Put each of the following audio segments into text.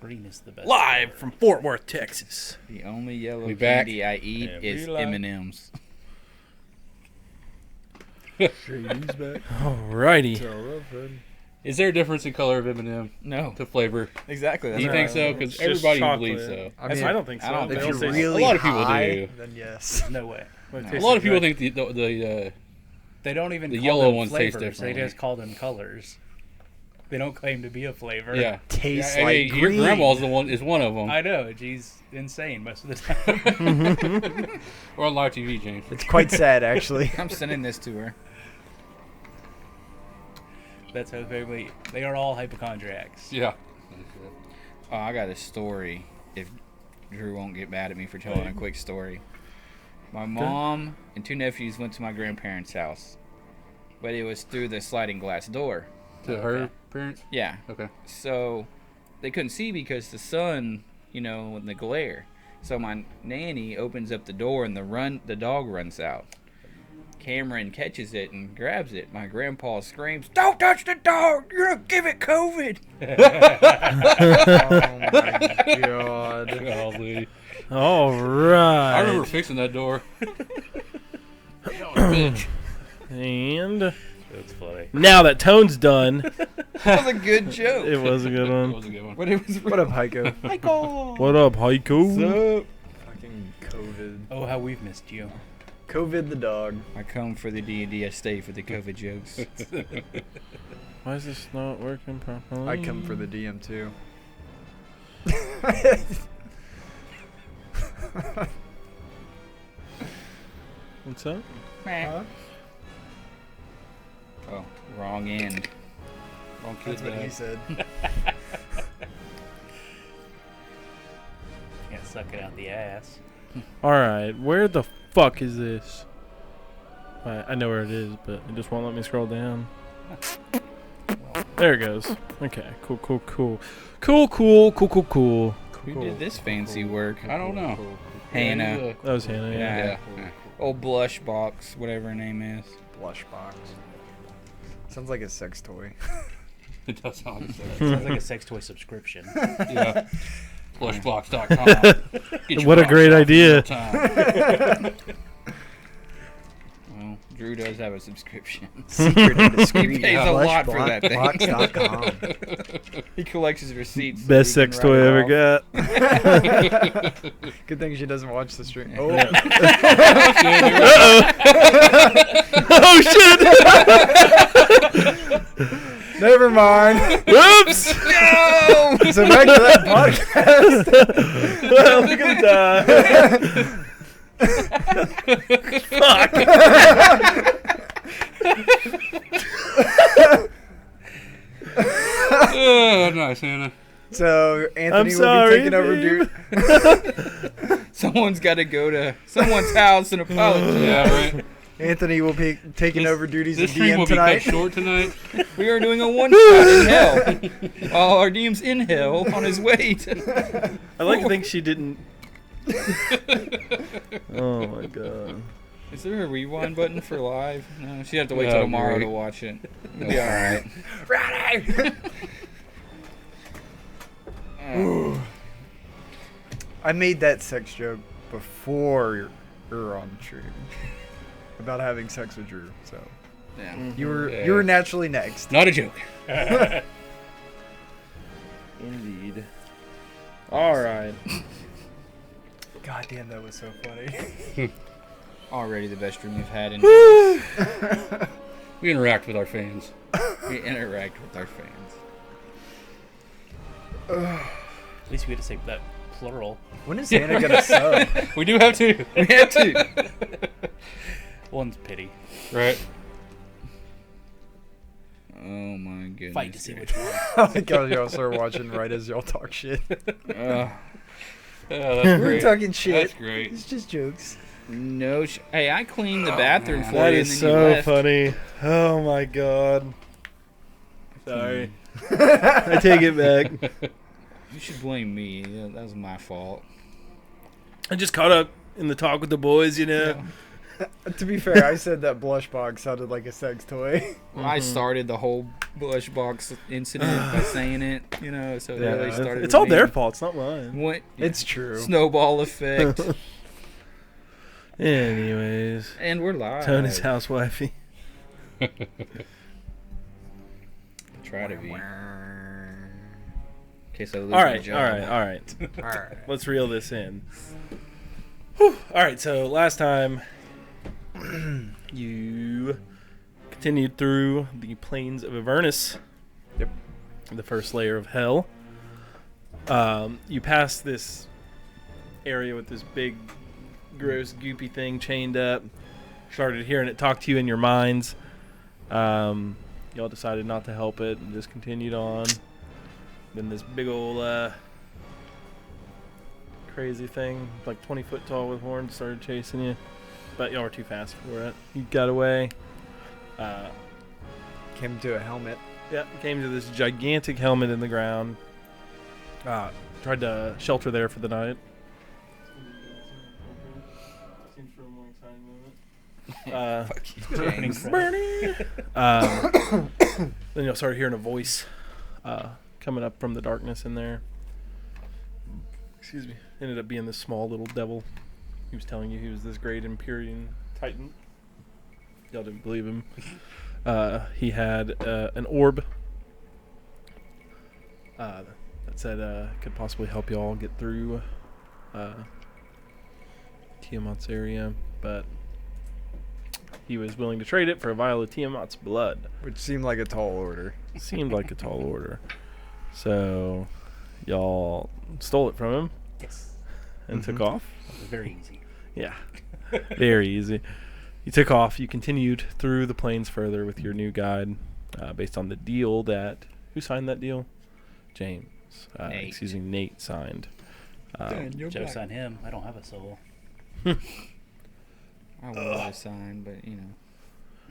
Green is the best. Live from Fort Worth, Texas. The only yellow We back. candy I eat is M&M's. Shady's back. Alrighty. Tell a friend. Is there a difference in color of M&M No. to flavor? Exactly. Do you think so? Because It's just everybody chocolate. believes so. I mean, I don't think so. I don't They think if don't you're say so. really A lot of people high, do. then yes. No way. A lot of people think the They don't even the call yellow them ones taste flavors. They differently. just call them colors. They don't claim to be a flavor. yeah. Tastes Yeah, like hey, green. your grandma's is one of them. I know. She's insane most of the time. Or on live TV, James. It's quite sad, actually. I'm sending this to her. That's how they are all hypochondriacs. Yeah. Oh, I got a story. If Drew won't get mad at me for telling a quick story. My mom and 2 nephews went to my grandparents' house, but it was through the sliding glass door. To her parents? Yeah. Okay. So they couldn't see because the sun, and the glare. So my nanny opens up the door and the dog runs out. Cameron catches it and grabs it. My grandpa screams, "Don't touch the dog! You're gonna give it COVID!" Oh my god. Golly. All right. I remember fixing that door. Bitch. And That's funny. now that Tone's done, That was a good joke. it was a good That one. was a good one. But it was What up, Heiko? Michael. What up, Haiku? Fucking COVID. Oh, how we've missed you. COVID the dog. I come for the D&D, I stay for the COVID jokes. Why is this not working properly? I come for the DM too. What's up? Huh? Oh, wrong end. Wrong kid That's what he bag. said. Can't suck it out the ass. All right, where the fuck is this? I know where it is, but it just won't let me scroll down. There it goes. Okay, cool. Who did this fancy work? I don't know. Hannah. That was Hannah. Yeah. Yeah. Old Blush Box, whatever her name is. Blush box. Sounds like a sex toy. It does sound like that. Sounds like a sex toy subscription. Yeah. Blushbox.com. What a great idea. Well, Drew does have a subscription. Secret and discreet. He pays a lot for that thing. Blushbox.com. He collects his receipts. so Best he can sex write toy I it ever off. got. Good thing she doesn't watch the stream. Oh, Oh shit! never mind. Whoops! No! So back to that podcast. Well, we're gonna die. Oh, nice, Hannah. So Anthony will sorry, be taking over, babe. dude. Someone's got to go to someone's house and apologize. Yeah, right. Anthony will be taking over duties of This stream DM will be cut tonight. short tonight. We are doing a one-shot in hell. While our DM's in hell on his way to... I like to think she didn't. Oh my god. Is there a rewind button for live? No, she'd have to wait Oh, till tomorrow great. to watch it. It'll be alright. I made that sex joke before you were on the stream about having sex with Drew. So Yeah. you were Yeah. naturally next. Not a joke. Indeed. All right. God damn, that was so funny. Already the best stream we've had in We interact with our fans. we interact with our fans. At least we get to say that plural. When is Hannah gonna sub? We do have to. We had to. One's pity. Right. Oh my goodness. Fight to see which one. I like how y'all start watching right as y'all talk shit. Yeah, that's We're great. talking shit. That's great. It's just jokes. No hey, I cleaned the bathroom for That you is and then you so left. funny. Oh my god. Sorry. I take it back. You should blame me. That was my fault. I just caught up in the talk with the boys, you know. To be fair, I said that blush box sounded like a sex toy. I started the whole blush box incident by saying it, so it Yeah, really started. It's with all their me. fault. It's not mine. What? It's true. Snowball effect. Anyways, And we're live. Tony's housewifey. Try to be. In case I lose All my right, job. all right. Let's reel this in. Whew. All right, so last time you continued through the plains of Avernus. Yep. The first layer of hell. You passed this area with this big, gross, goopy thing chained up. Started hearing it talk to you in your minds. Y'all decided not to help it and just continued on. Then this big old crazy thing, like 20 foot tall with horns, started chasing you. But y'all were too fast for it. You got away. Came to a helmet. Yeah, came to this gigantic helmet in the ground. Tried to shelter there for the night. Fuck you, James. Then you'll start hearing a voice coming up from the darkness in there. Excuse me. Ended up being this small little devil. He was telling you he was this great Empyrean Titan. Y'all didn't believe him. He had an orb that said could possibly help y'all get through Tiamat's area, but he was willing to trade it for a vial of Tiamat's blood. Which seemed like a tall order. Seemed like a tall order. So y'all stole it from him Yes. and took off. That was very easy. Yeah. Very easy. You took off. You continued through the plains further with your new guide based on the deal that... Who signed that deal? James. Nate. Excuse me, Nate signed. Joe signed him. I don't have a soul. I would have signed, but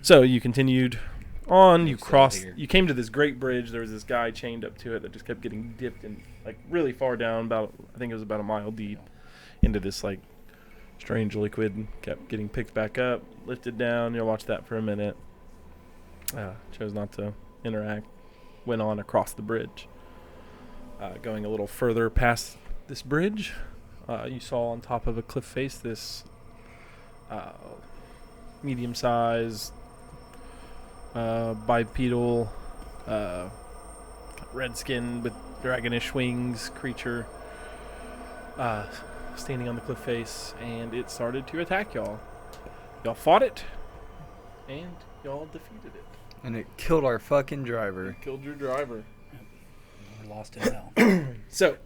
So you continued on. You What's out crossed. here? You came to this great bridge. There was this guy chained up to it that just kept getting dipped in, like, really far down. About, I think it was about a mile deep, into this like strange liquid. Kept getting picked back up, lifted down. You'll watch that for a minute. Chose not to interact. Went on across the bridge. Going a little further past this bridge, you saw on top of a cliff face this medium-sized bipedal red-skinned with dragonish wings creature standing on the cliff face, and it started to attack y'all. Y'all fought it, and y'all defeated it. And it killed our fucking driver. Killed your driver. We're lost in hell. So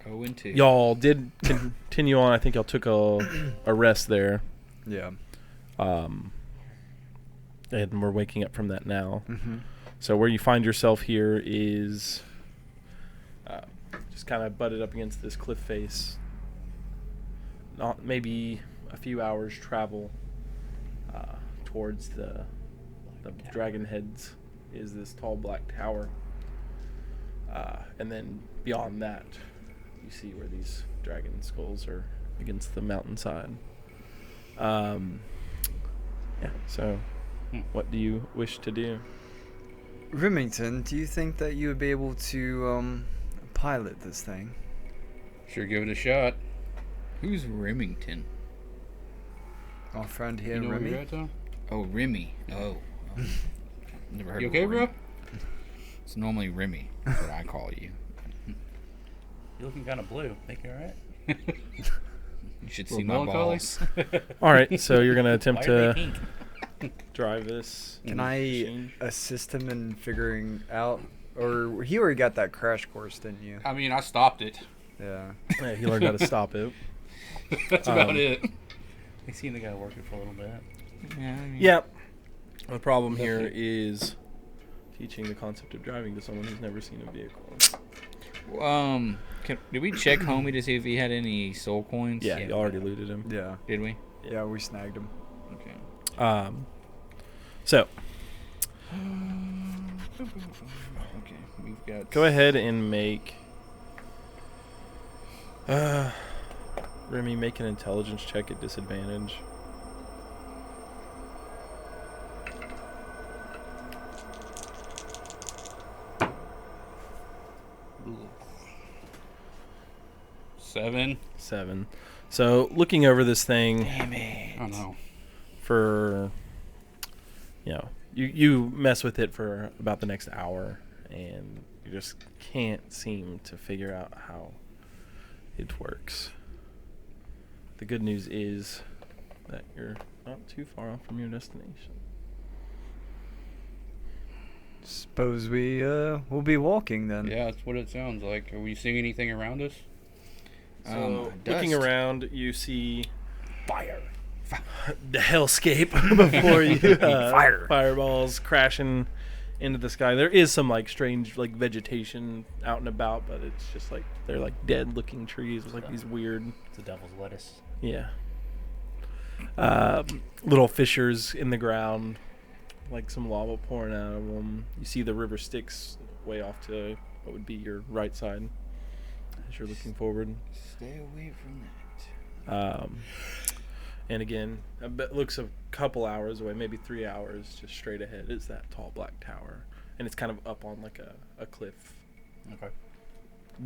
0-2. y'all did continue on. I think y'all took a rest there. Yeah. And we're waking up from that now. Mm-hmm. So where you find yourself here is just kind of butted up against this cliff face. Not maybe a few hours travel towards the dragon heads is this tall black tower. And then beyond that, you see where these dragon skulls are against the mountainside. Yeah, so what do you wish to do? Remington, do you think that you would be able to pilot this thing? Sure, give it a shot. Who's Remington? Our friend here, You know where Remy. you're at, Tom? Oh, Remy. Oh. Never heard You of okay, Remy. bro? It's normally Remy. That's what I call you. You're looking kind of blue. Think you're alright? You should Little see my melancholy? balls. All right, so you're gonna attempt Why are they to pink? drive this. Can I machine? assist him in figuring out? Or he already got that crash course, didn't you? I mean, I stopped it. Yeah. Yeah, he learned how to stop it. That's about Um, it. They seen the guy working for a little bit. Yeah, I mean, Yeah. The problem here is teaching the concept of driving to someone who's never seen a vehicle. Did we check Homie to see if he had any soul coins? Yeah, you already looted him. Yeah. Did we? Yeah, we snagged him. Okay. So Okay, we've got. go ahead and make Remy, make an intelligence check at disadvantage. 7. 7. So looking over this thing Damn it. I know. for, you mess with it for about the next hour, and you just can't seem to figure out how it works. The good news is that you're not too far off from your destination. Suppose we'll be walking then. Yeah, that's what it sounds like. Are we seeing anything around us? So, Dust. looking around, you see fire. The hellscape before you. Fire. Fireballs crashing into the sky. There is some like strange like vegetation out and about, but it's just like they're like dead looking trees with like these weird, It's the devil's lettuce. yeah, little fissures in the ground, like some lava pouring out of them. You see the river Styx way off to what would be your right side as you're looking forward. Stay away from that. And again, it looks a couple hours away, maybe 3 hours, just straight ahead is that tall black tower. And it's kind of up on like a cliff, Okay.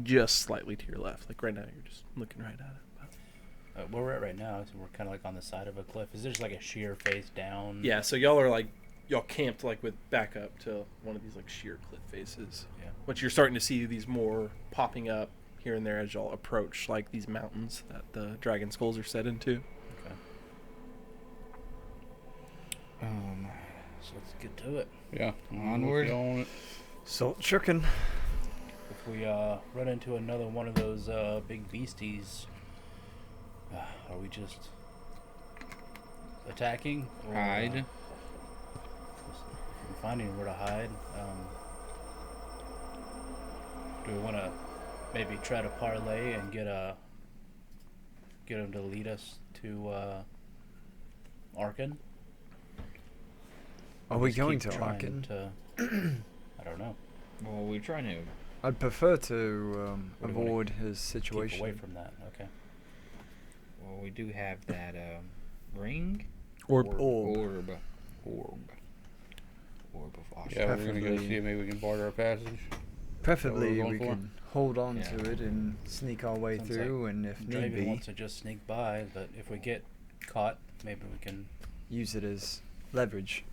just slightly to your left. Like right now, you're just looking right at it. Where we're at right now, so we're kind of like on the side of a cliff. Is there just like a sheer face down? Yeah, so y'all camped like with back up to one of these like sheer cliff faces. Yeah. But you're starting to see these more popping up here and there as y'all approach like these mountains that the dragon skulls are set into. Okay. So let's get to it. Yeah. Onward. On it. Salt chicken. If we run into another one of those big beasties, are we just attacking? Or, Hide. if we find anywhere to hide, do we want to maybe try to parlay and get him to lead us to Arkan? Are we Just going keep to trying Arkan? I don't know. Well, we're trying to. I'd prefer to What do you wanna avoid his Keep situation. away from that. Okay. Well, we do have that ring. Orb. Orb of Osh. Yeah, we're going to go Preferably- see if maybe we can barter our passage. Preferably, going we for? can hold on Yeah. to it and sneak our way Sounds through, and if need Draven be, wants to just sneak by, but if we get caught, maybe we can. use it as leverage.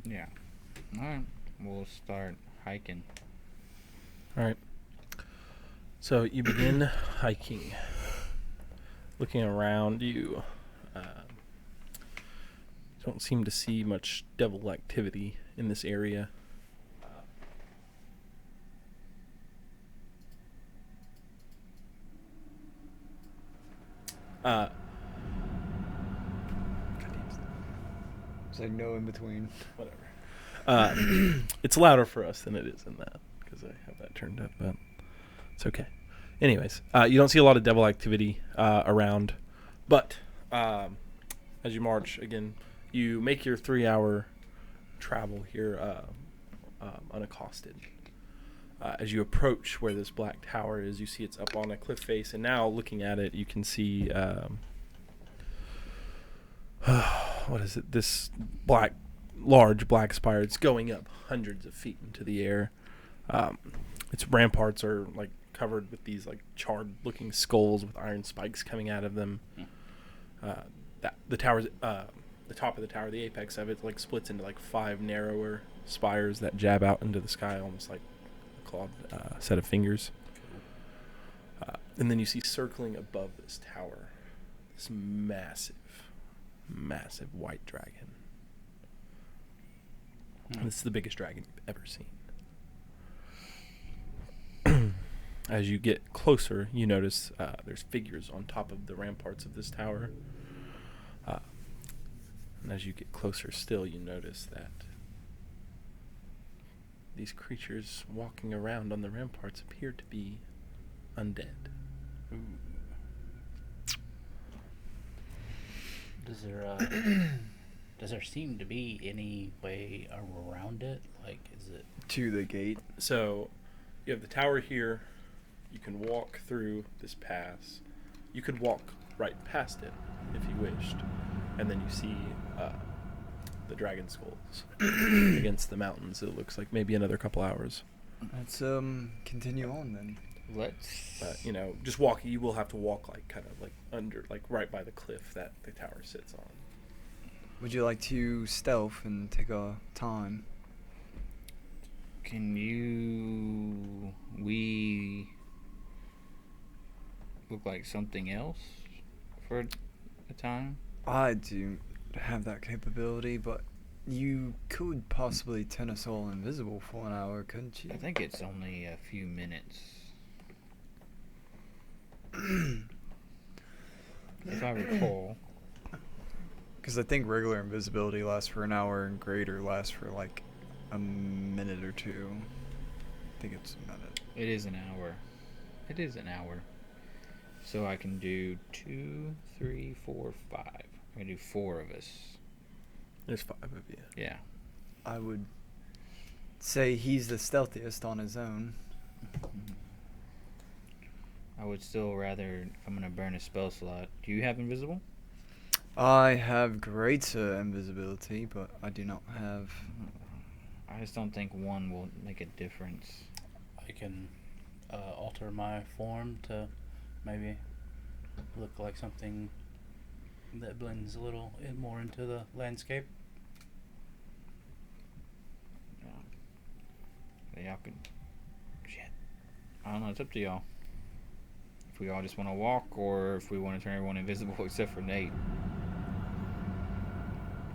Yeah. All right. We'll start hiking. All right. So you begin hiking. Looking around you, don't seem to see much devil activity in this area. It's like no in between. Whatever. It's louder for us than it is in that because I have that turned up, but it's okay. Anyways, you don't see a lot of devil activity around, but as you march again, you make your 3-hour travel here unaccosted. As you approach where this black tower is, you see it's up on a cliff face, and now looking at it, you can see what is it? This large black spire. It's going up hundreds of feet into the air. Its ramparts are like covered with these like charred-looking skulls with iron spikes coming out of them. The tower's the top of the tower, the apex of it, like splits into like 5 narrower spires that jab out into the sky, almost like a clawed set of fingers. And then you see circling above this tower, this massive white dragon. And this is the biggest dragon you've ever seen. As you get closer, you notice there's figures on top of the ramparts of this tower. And as you get closer still, you notice that these creatures walking around on the ramparts appear to be undead. Does there seem to be any way around it? Like, is it? To the gate. So you have the tower here. You can walk through this pass. You could walk right past it if you wished. And then you see the dragon skulls against the mountains. It looks like maybe another couple hours. Let's continue on then. Let's. But, you know, just walking, you will have to walk, like, kind of, like, under, like, right by the cliff that the tower sits on. Would you like to stealth and take our time? Can we look like something else for a time? I do have that capability, but you could possibly turn us all invisible for an hour, couldn't you? I think it's only a few minutes. If I recall. Because I think regular invisibility lasts for an hour and greater lasts for like a minute or two. I think it's a minute. It is an hour. It is an hour. So I can do 2, 3, 4, 5. I can do 4 of us. There's 5 of you. Yeah. I would say he's the stealthiest on his own. I would still rather, if I'm going to burn a spell slot. Do you have invisible? I have greater invisibility, but I do not have... I just don't think one will make a difference. I can alter my form to maybe look like something that blends a little more into the landscape. Y'all could. Shit. I don't know. It's up to y'all. If we all just want to walk, or if we want to turn everyone invisible except for Nate.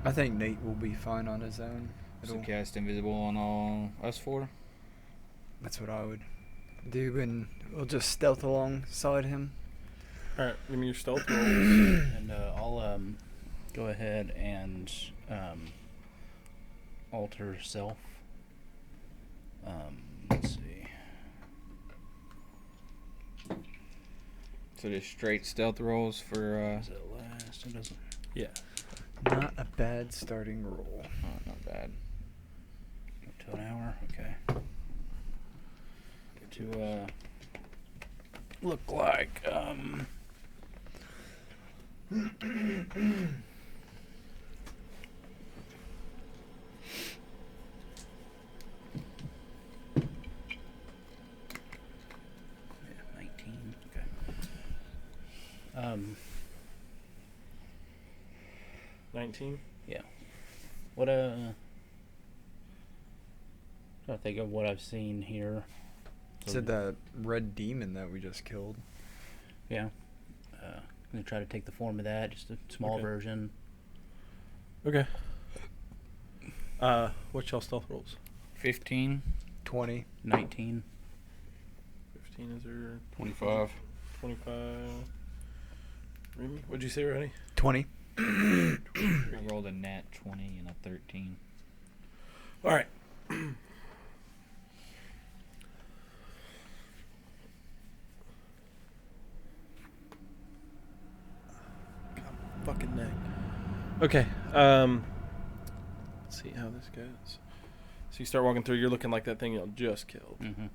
I think Nate will be fine on his own. So cast invisible on all us 4. That's what I would do, and we'll just stealth alongside him. Alright, give me your stealth rolls. And I'll go ahead and alter self. Let's see. So just straight stealth rolls for. Does it last? It doesn't. Yeah. Not a bad starting roll. Oh, not bad. Up to an hour. Okay. To look like yeah, 19. Okay. 19? Yeah. What I think of what I've seen here. Said that red demon that we just killed. Yeah. I'm gonna try to take the form of that, just a small Okay. version. Okay. What's y'all stealth rolls? 15. 20. 19. 15 is there. 25. 25. Remy, what'd you say, Ronnie? 20. I rolled a nat 20 and a 13. Alright. Fucking neck. Okay. Let's see how this goes. So you start walking through. You're looking like that thing y'all just killed. Mm-hmm.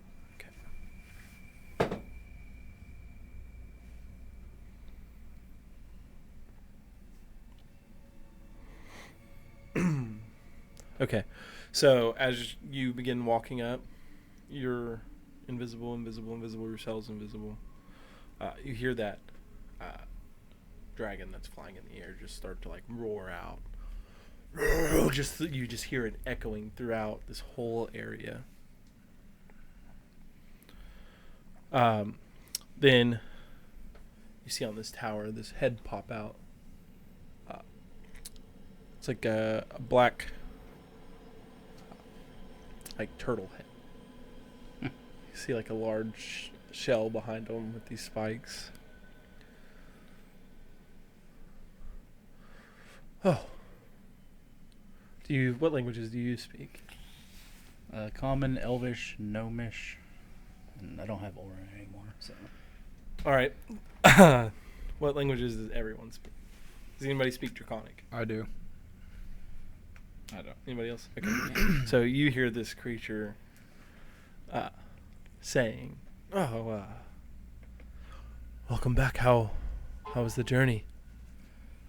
Okay. So as you begin walking up, you're invisible. Yourselves invisible. You hear that dragon that's flying in the air just start to like roar out. You just hear it echoing throughout this whole area. Then you see on this tower this head pop out. It's like a black, like turtle head. You see like a large shell behind him with these spikes. Oh. What languages do you speak? Common, Elvish, Gnomish, and I don't have Aura anymore. So All right. What languages does everyone speak? Does anybody speak Draconic? I do. I don't. Anybody else? Okay. So you hear this creature saying, "Oh, welcome back. How was the journey?"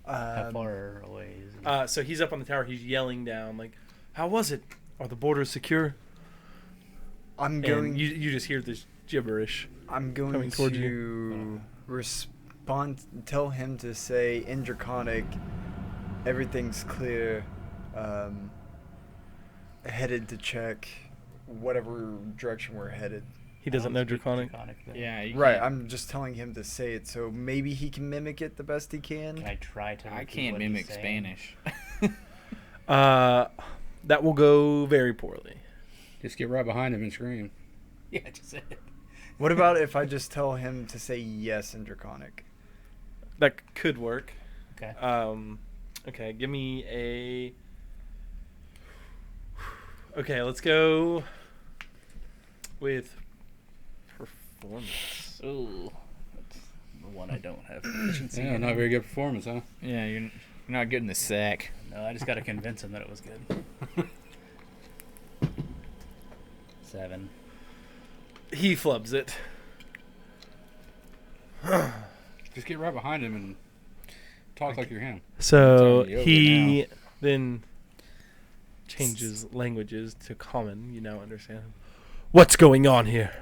how far away is it? So he's up on the tower. He's yelling down, like, "How was it? Are the borders secure?" I'm And going... you just hear this gibberish. I'm going Coming towards to respond, tell him to say in Draconic, everything's clear, headed to check whatever direction we're headed. He doesn't know I don't speak Draconic. though. Yeah, you Right, can't- I'm just telling him to say it, so maybe he can mimic it the best he can. Can I try to? I repeat can't what he's mimic saying? Spanish. That will go very poorly. Just get right behind him and scream. Yeah, just say it. What about if I just tell him to say yes in Draconic? That could work. Okay. Okay, give me a. Okay, let's go with performance. Ooh, that's the one I don't have proficiency Yeah, in. not very good performance, huh? Yeah, you're not getting the sack. No, I just got to convince him that it was good. 7. He flubs it. Just get right behind him and talk like you're him. So It's already over he then changes languages to common. You now understand him. What's going on here?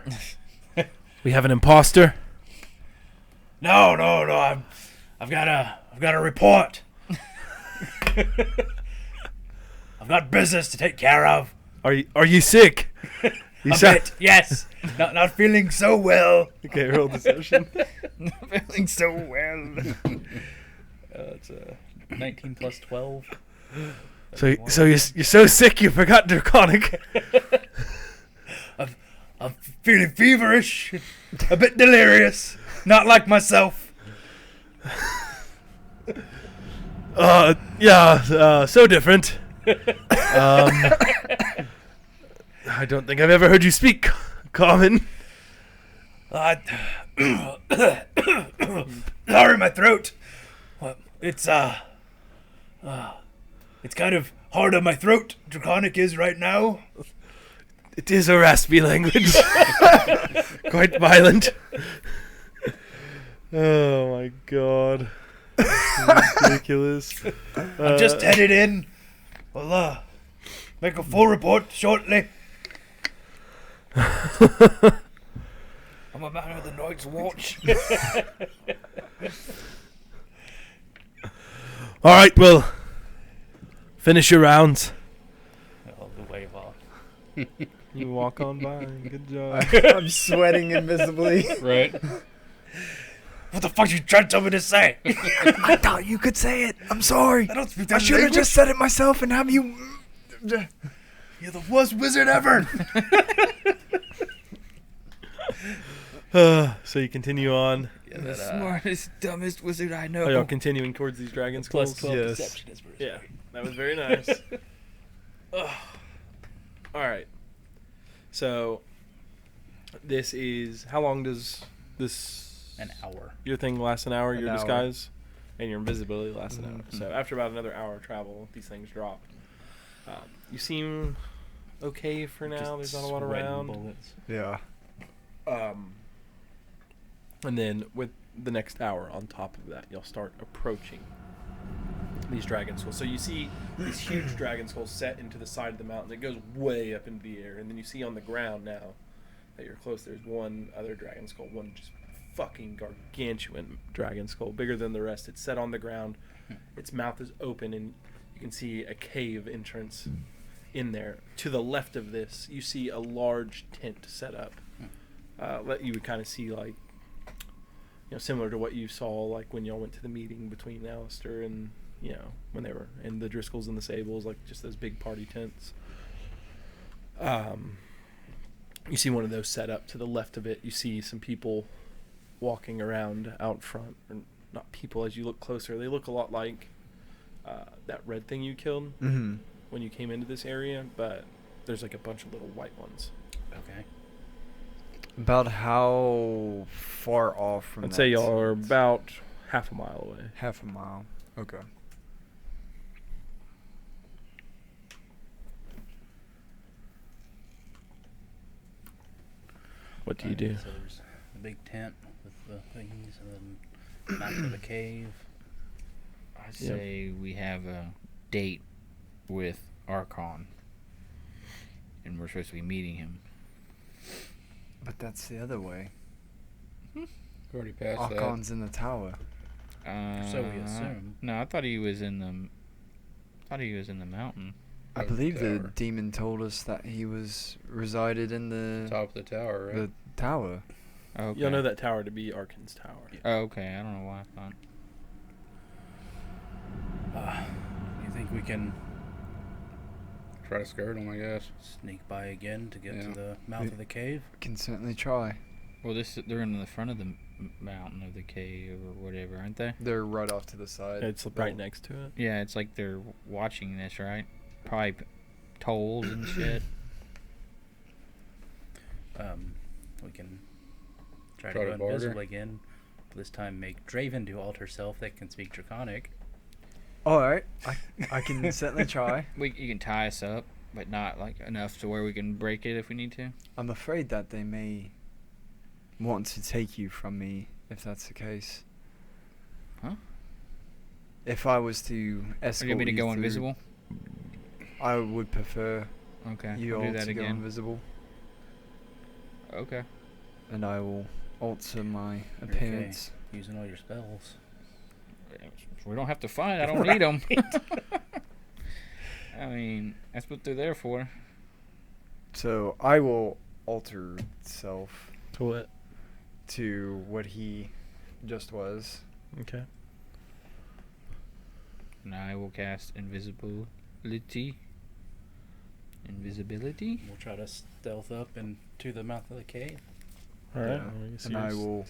We have an imposter. No. I've got a report. I've got business to take care of. Are you sick? You A bit, yes. Not feeling so well. Okay, roll deception. Feeling so well. It's 19 plus 12. So you're so sick you forgot Draconic. I'm feeling feverish, a bit delirious, not like myself. So different. I don't think I've ever heard you speak common. Sorry, my throat. Well, it's kind of hard on my throat. Draconic is right now. It is a raspy language. Quite violent. Oh my god. This is ridiculous. I'm just headed in. We'll make a full report shortly. I'm a man of the Night's Watch. All right, well, finish your rounds. I'll wave off. You walk on by. Good job. I'm sweating invisibly. Right? What the fuck you trying to tell me to say? I thought you could say it. I'm sorry. I don't speak I that should have language. just said it myself and have you. You're the worst wizard ever. So you continue on. The smartest, dumbest wizard I know. Are y'all continuing towards these dragon Plus skulls? 12 Yes. deception is versus Yeah, that was very nice. Ugh. All right. So this is how long does this an hour. your thing last an hour? An Your hour. disguise and your invisibility lasts an hour. Mhm. So after about another hour travel, these things drop. You seem okay for now. There's not a lot Spreading around. bullets. Yeah. And then with the next hour on top of that, you'll start approaching these dragon skulls. So you see these huge dragon skulls set into the side of the mountain. It goes way up into the air. And then you see on the ground now that you're close, there's one other dragon skull, one just fucking gargantuan dragon skull, bigger than the rest. It's set on the ground. Its mouth is open, and you can see a cave entrance in there. To the left of this, you see a large tent set up. That you would kind of see, like, similar to what you saw, like when y'all went to the meeting between Alistair and, when they were in the Driscolls and the Sables, like just those big party tents. You see one of those set up. To the left of it, you see some people walking around out front. Or not people, as you look closer. They look a lot like that red thing you killed Mm-hmm. when you came into this area, but there's like a bunch of little white ones. Okay. About how far off from I'd that say y'all are tent? about half a mile away. Half a mile. Okay. What do you do? So there's the big tent with the things, and then mouth of the cave. I say we have a date with Archon, and we're supposed to be meeting him. But that's the other way. We're already past that. Archon's in the tower. So we assume. No, I thought he was in the. Mountain. I Oh, believe the tower. demon told us that he resided in the Top of the tower, right? the tower. Oh, okay. You'll know that tower to be Arkan's tower. Oh, okay. I don't know why I thought. You think we can Try to skirt them, I guess. sneak by again to get Yeah. to the mouth of the cave? Can certainly try. Well, they're in the front of the mountain of the cave or whatever, aren't they? They're right off to the side. It's right next to it. Yeah, it's like they're watching this, right? Probably tolls and shit. We can try Try to to go invisible barter. again. This time make Draven do alter self that can speak Draconic. All right, I can certainly try. You can tie us up, but not like enough to where we can break it if we need to. I'm afraid that they may want to take you from me if that's the case. Huh? If I was to Or escort you want me to you go through, invisible? I would prefer Okay, you we'll all do that to go again. invisible, Okay. and I will alter my appearance. Using all your spells. We don't have to fight. I don't need them. I mean, that's what they're there for. So I will alter self To what? to what he just was. Okay. And I will cast invisibility. Invisibility? We'll try to stealth up into the mouth of the cave. All right. Yeah. well, I guess And you're I s- will,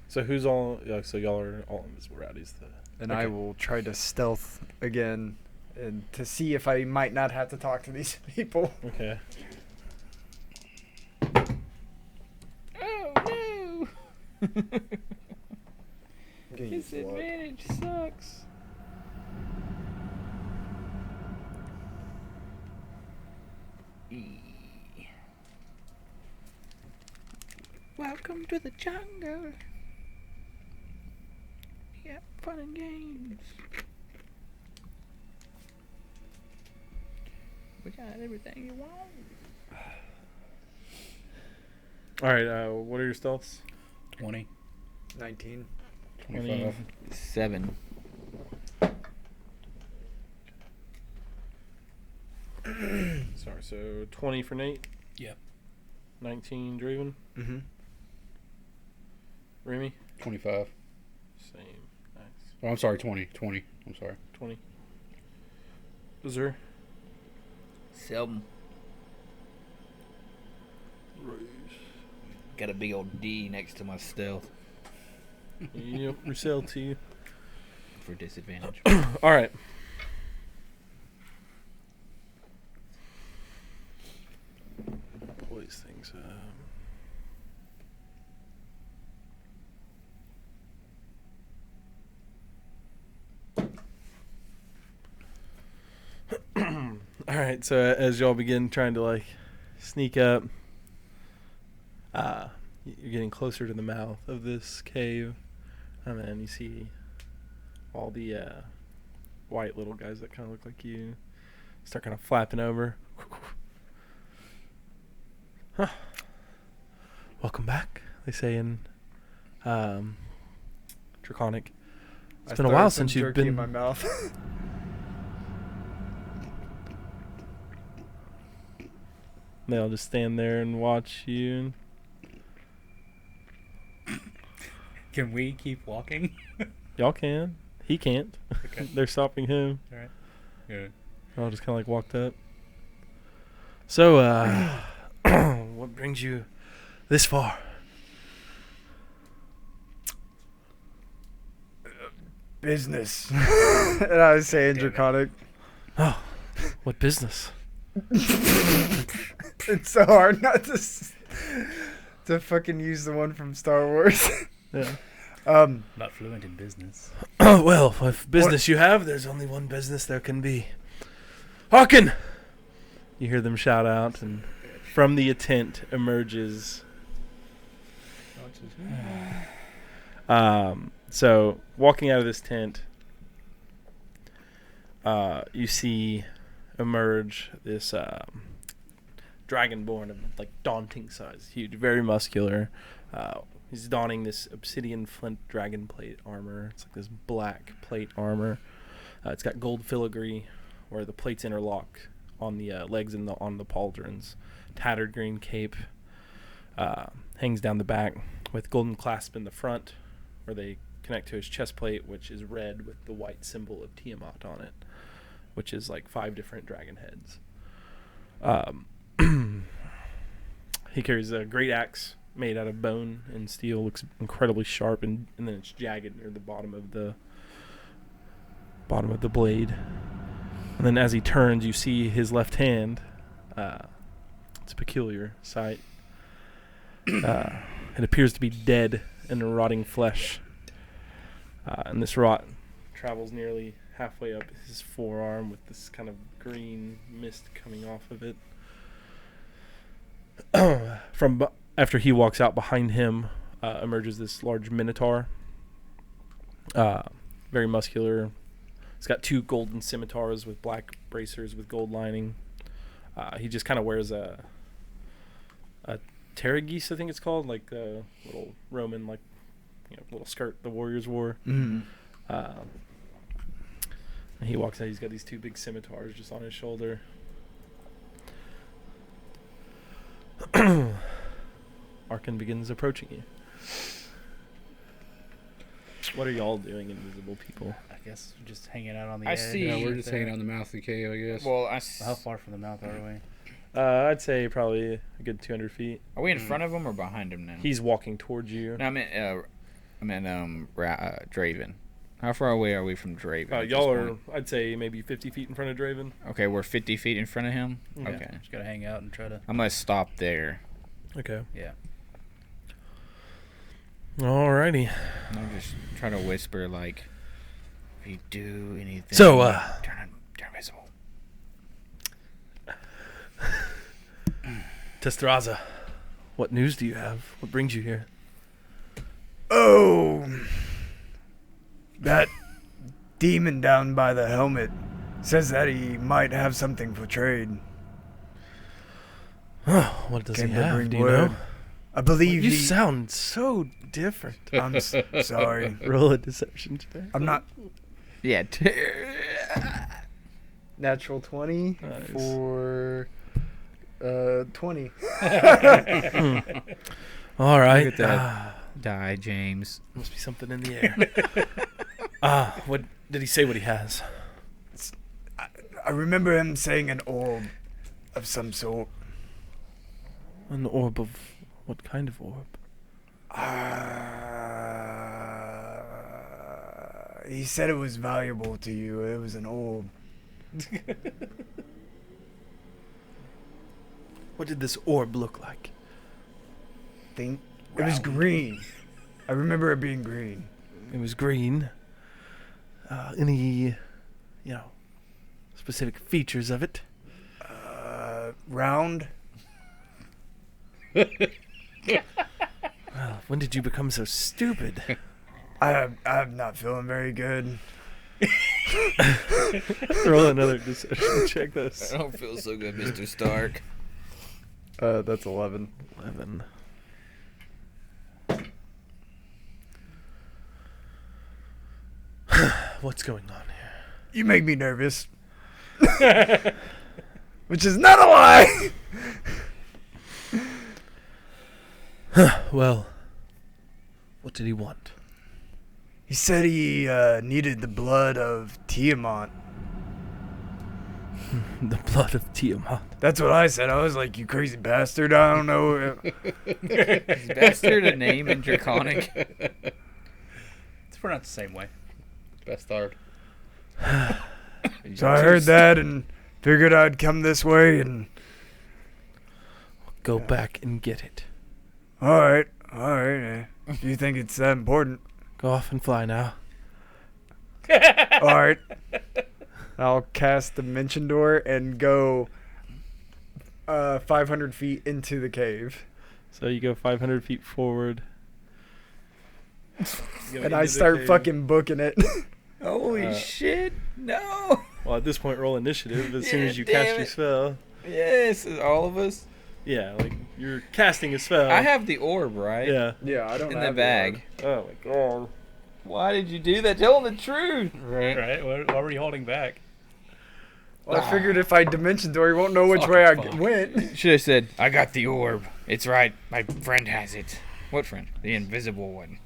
So who's all? So y'all are all invisible. Rowdy's the. and I Okay. will try to stealth again, and to see if I might not have to talk to these people. Okay. Oh no! Disadvantage sucks. Welcome to the jungle. Yep, fun and games. We got everything you want. All right. What are your stealths? 20. 19. 25. 7. Sorry. So 20 for Nate. Yep. 19 Draven. Mm-hmm. Remy. 25. Same. Nice. Oh, I'm sorry, 20. 20. I'm sorry. 20. Zer. 7. Got a big old D next to my stealth Yep. Resell to you. for disadvantage. All right. Pull these things up. All right. So as y'all begin trying to like sneak up, you're getting closer to the mouth of this cave, and then you see all the white little guys that kind of look like you start kind of flapping over. Huh. Welcome back, they say in Draconic. It's been a while since you've been. in my mouth. They'll just stand there and watch you. Can we keep walking? Y'all can. He can't. Okay. They're stopping him. Alright. Yeah. I'll just kind of like walked up. So, what brings you this far? Business. And I was saying Damn it. draconic. Oh, what business? It's so hard not to to fucking use the one from Star Wars. Yeah. Not fluent in business. Oh, well, if business you have, there's only one business there can be. Hearken! You hear them shout out, and from the tent emerges. So, walking out of this tent, you see emerge this dragonborn of like daunting size, huge, very muscular. He's donning this obsidian flint dragon plate armor. It's like this black plate armor. It's got gold filigree where the plates interlock on the legs and on the pauldrons. Tattered green cape hangs down the back with golden clasp in the front where they connect to his chest plate, which is red with the white symbol of Tiamat on it, which is like 5 different dragon heads. He carries a great axe made out of bone and steel. Looks incredibly sharp, and then it's jagged near the bottom of the blade. And then as he turns, you see his left hand. It's a peculiar sight. It appears to be dead and rotting flesh. And this rot travels nearly halfway up his forearm with this kind of green mist coming off of it. After he walks out, behind him emerges this large minotaur. Very muscular. He's got 2 golden scimitars with black bracers with gold lining. He just kind of wears a terrageese, I think it's called, like a little Roman, like, little skirt the warriors wore. Mm. And he walks out. He's got these 2 big scimitars just on his shoulder. Arkin begins approaching you. What are y'all doing, invisible people? I guess we're just hanging out on the I edge. see. Yeah, we're just hanging out in the mouth of the cave, I guess. Well, How far from the mouth are we? I'd say probably a good 200 feet. Are we in front of him or behind him now? He's walking towards you. No, I meant Draven. How far away are we from Draven? at Y'all this are, point? I'd say, maybe 50 feet in front of Draven. Okay, we're 50 feet in front of him? Yeah. Okay. Just gotta hang out and try to. I'm going to stop there. Okay. Yeah. Alrighty. And I'll just try to whisper, like, if you do anything, So, turn invisible. Testraza, what news do you have? What brings you here? Oh, that demon down by the helmet says that he might have something for trade. Oh, what does Came he to have? bring Do you word. know? I believe You he... sound so different. I'm sorry. Roll a deception check. I'm not... Yeah. Natural 20 Nice. for 20. All right. Look at that. Die, James. Must be something in the air. What did he say? What he has? I remember him saying an orb of some sort. An orb of what kind of orb? He said it was valuable to you. It was an orb. What did this orb look like? It was green. I remember it being green. It was green. Any, specific features of it? Round. Well, when did you become so stupid? I'm not feeling very good. Roll another deception check. This. I don't feel so good, Mr. Stark. That's 11. 11. What's going on here? You make me nervous. Which is not a lie. Well, what did he want? He said he needed the blood of Tiamat. The blood of Tiamat. That's what I said. I was like, you crazy bastard. I don't know. Is bastard a name in Draconic? It's pronounced the same way. Bastard. So I heard that and figured I'd come this way and... Go back and get it. Alright. If you think it's that important. Go off and fly now. Alright. I'll cast Dimension Door and go 500 feet into the cave. So you go 500 feet forward. And I start fucking booking it. Holy shit. No. Well, at this point, roll initiative as soon Yeah, as you damn cast your it. spell. Yes, all of us. Yeah, like you're casting a spell. I have the orb, right? Yeah. Yeah, I don't In have the bag. Oh my god. Why did you do that? Tell them the truth. Right. Why were you holding back? Well, I figured if I dimension door, he won't know which Fuck, way I fuck. went. Should have said, I got the orb. It's right. My friend has it. What friend? The invisible one.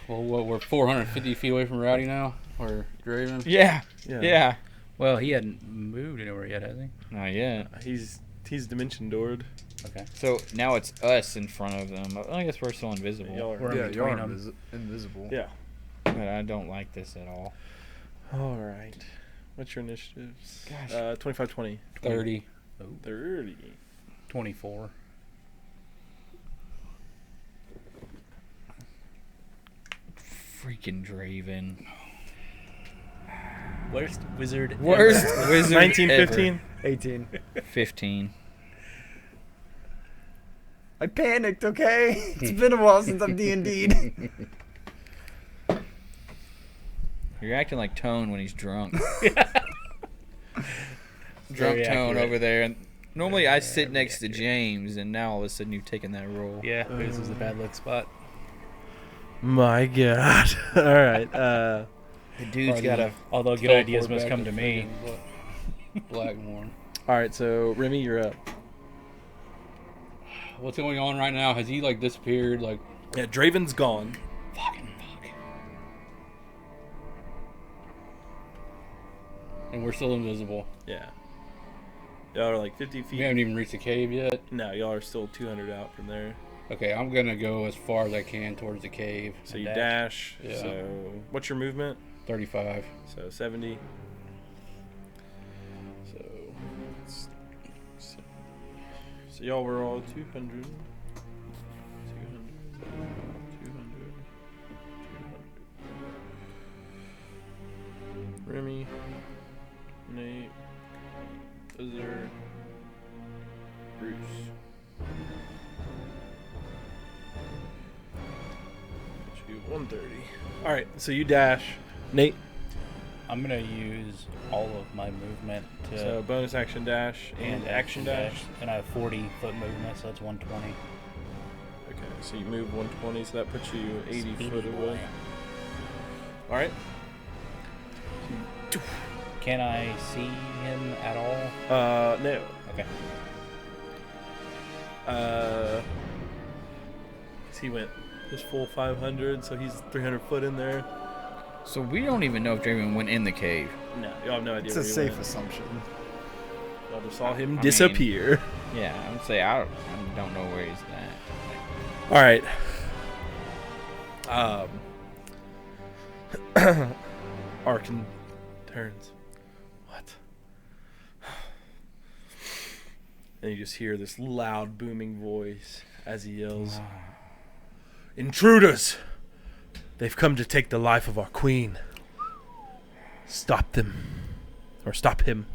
Well, what, we're 450 feet away from Rowdy now? Or Draven? Yeah. Yeah. Yeah. Well, he hadn't moved anywhere yet, has he? Not yet. He's dimension doored. Okay. So now it's us in front of them. I guess we're still invisible. Y'all are- We're in Yeah, between you're them. invisible. Yeah. But I don't like this at all. All right. What's your initiatives? Gosh. 25, 20. 30. 30. 24. Freaking Draven. Worst wizard. Worst ever. wizard 19, ever. 15. 18. 15. I panicked, okay? It's been a while since I've D&D'd. You're acting like Tone when he's drunk. Very Drunk Tone accurate. over there. And normally I sit next to James, and now all of a sudden you've taken that role. Yeah, this is a bad luck spot. My god. All right. The dude's got a. Although good Teleport ideas must back come to to me. freaking Blackmore. All right, so Remy, you're up. What's going on right now? Has he like disappeared? Like, Yeah, Draven's gone. fucking fuck. And we're still invisible. Yeah. Y'all are like 50 feet. We haven't even reached the cave yet. No, y'all are still 200 out from there. Okay, I'm gonna go as far as I can towards the cave. So And you dash. dash. Yeah. So what's your movement? 35. So 70. So y'all were all 200. 200. 200. Remy. Nate. Lizard. Bruce. Get you 130. Alright, so you dash. Nate. I'm gonna use all of my movement to So bonus action dash and action dash. and I have 40-foot movement, so that's 120. Okay, so you move 120, so that puts you 80 80 foot away. away. Alright. Can I see him at all? No. Okay. 'Cause he went his full 500, so he's 300 foot in there. So we don't even know if Draven went in the cave. No, y'all have no idea It's where a he safe went. assumption. Y'all just saw him I disappear. Yeah, I would say I don't know where he's at. Alright. Arkin turns. What? And you just hear this loud booming voice as he yells, "Intruders! They've come to take the life of our queen. Stop them. Or stop him."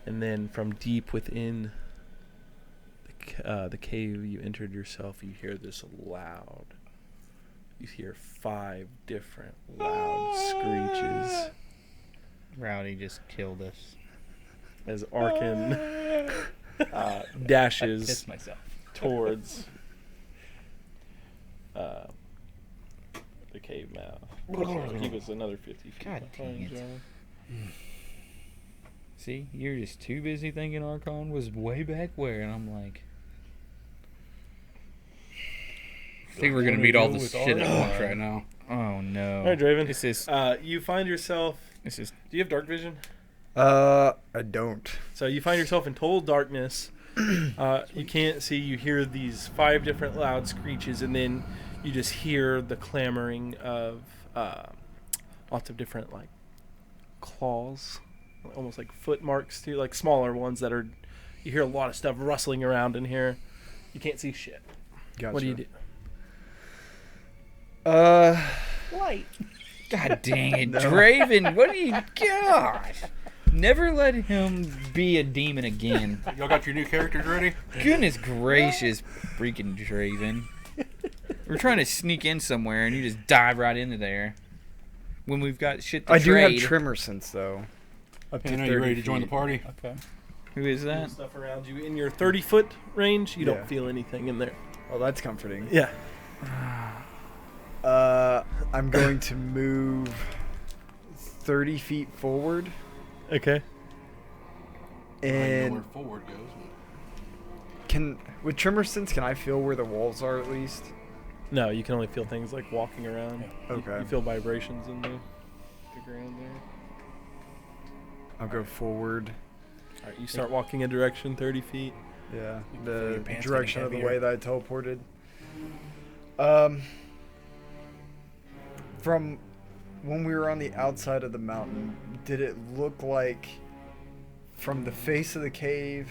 And then from deep within the cave you entered yourself, you hear this loud. You hear 5 different loud screeches Rowdy just killed us. as Arkin I dashes pissed myself. towards the cave mouth. So he was another 50 feet God behind dang it. John. See, you're just too busy thinking Archon was way back where, and I'm like, I think we're gonna beat all this shit at once right now. oh no. All right, Draven. This is You find yourself. this is Do you have dark vision? I don't. So you find yourself in total darkness. You can't see. You hear these 5 different loud screeches, and then you just hear the clamoring of lots of different like claws, almost like foot marks too, like smaller ones that are. You hear a lot of stuff rustling around in here. You can't see shit. Gotcha. What do you do? Light. God dang it, No. Draven! What do you? Gosh, never let him be a demon again. Y'all got your new characters ready? Goodness gracious, freaking Draven! We're trying to sneak in somewhere, and you just dive right into there. When we've got shit to I do have trade. tremor sense though. Up to And are 30 you ready to join the feet. party? Okay. Who is Cool that? stuff around you. In your 30-foot range, you Yeah. don't feel anything in there. Oh, that's comforting. Yeah. I'm going to move 30 feet forward. Okay. I know And where forward goes. with tremor sense, can I feel where the walls are at least? No, you can only feel things like walking around. You- Okay. You feel vibrations in the ground there. I'll go forward. All right, you start walking a direction 30 feet. Yeah, You can feel the your pants direction getting of the way heavier. that I teleported. From when we were on the outside of the mountain, did it look like from the face of the cave,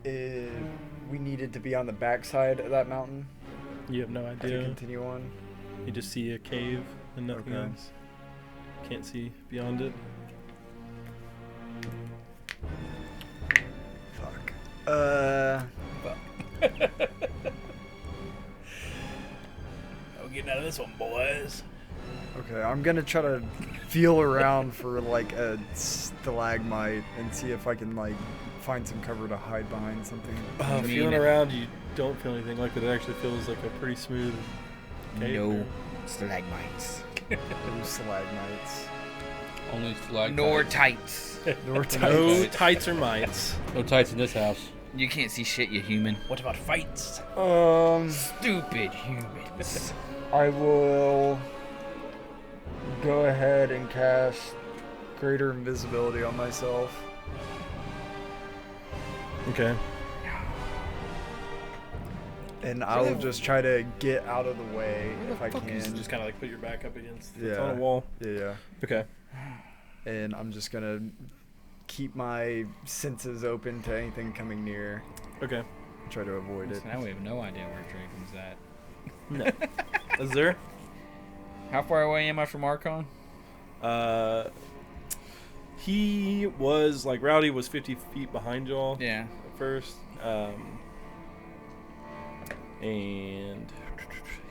we needed to be on the backside of that mountain You have no to idea. continue on? You just see a cave and nothing Okay. else. Can't see beyond it. Fuck. Oh, getting out of this one, boys. Okay, I'm gonna try to feel around for like a stalagmite and see if I can like find some cover to hide behind something. You mean Feeling it- around, you don't feel anything like it. It actually feels like a pretty smooth cave. No there. stalagmites. Those stalagmites. Only flag. Nor tights. Nor No tights. tights or mites. No tights in this house. You can't see shit, you human. What about fights? Stupid humans. I will go ahead and cast greater invisibility on myself. Okay. And I will just try to get out of the way if I can. Just kind of like put your back up against the Yeah. on a wall. Yeah. Okay. And I'm just gonna keep my senses open to anything coming near. Okay. Try to avoid it. So now we have no idea where Draken's at. No. Is there? How far away am I from Archon? He was like Rowdy was 50 feet behind y'all Yeah. at first, and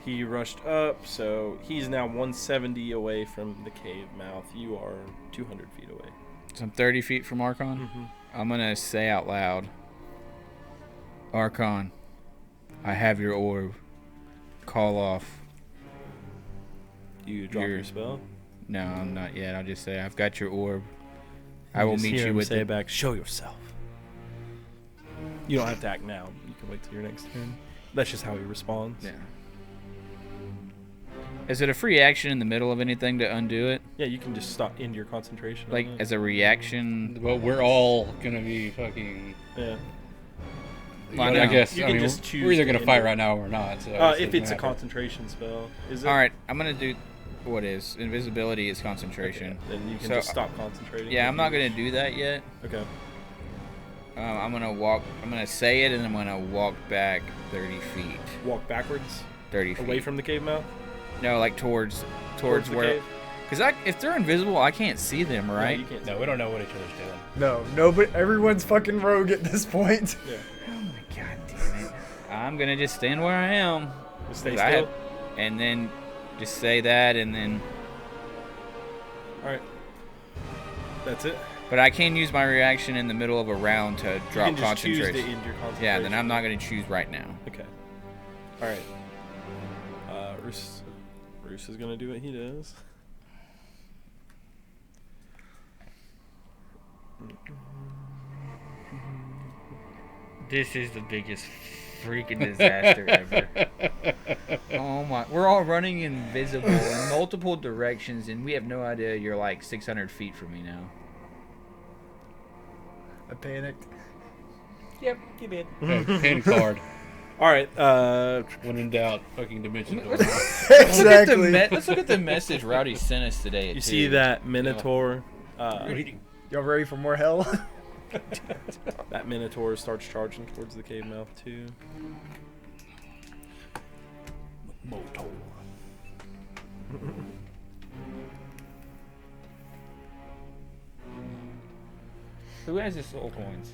he rushed up. So he's now 170 away from the cave mouth. You are 200 feet away. So I'm 30 feet from Archon. Mm-hmm. I'm gonna say out loud, Archon, I have your orb. Call off. You drop You're- your spell. No, I'm not yet. I'll just say I've got your orb. I You will just meet hear you him with say the... back. Show yourself. You don't have to act now. You can wait till your next turn. That's just how he responds. Yeah. Is it a free action in the middle of anything to undo it? Yeah, you can just stop end your concentration. Like on it. as a reaction? But we're all gonna be fucking. Yeah. Well, I I know. guess You I can mean, just choose we're either to gonna end fight it. right now or not. So If it's a matter. concentration spell, is it? All right, I'm gonna do what is invisibility is concentration. Okay, then you can So, just stop concentrating. Yeah, if I'm you not gonna wish. do that yet. Okay. I'm gonna walk. I'm gonna say it, and then I'm gonna walk back 30 feet. Walk backwards 30 feet. away from the cave mouth. No, like towards the where. cave? Because if they're invisible, I can't see them, No, right? you can't. No, we don't know what each other's doing. No, nobody. Everyone's fucking rogue at this point. Yeah. Oh my god damn it! I'm gonna just stand where I am. Just stay 'Cause I still. and then just say that, and then. All right. That's it. But I can use my reaction in the middle of a round to drop you can just choose to concentration. end your concentration. Yeah, then I'm not gonna choose right now. Okay. All right. Roos is gonna do what he does. This is the biggest freaking disaster ever. Oh my! We're all running invisible in multiple directions, and we have no idea you're like 600 feet from me now. I panicked. Yep, you did. Pin card. All right. When in doubt, fucking dimension door. Exactly. Let's look at the message Rowdy sent us today. At You 2. see that Minotaur? Y'all ready for more hell? That Minotaur starts charging towards the cave mouth too. Moto. Who has his soul coins?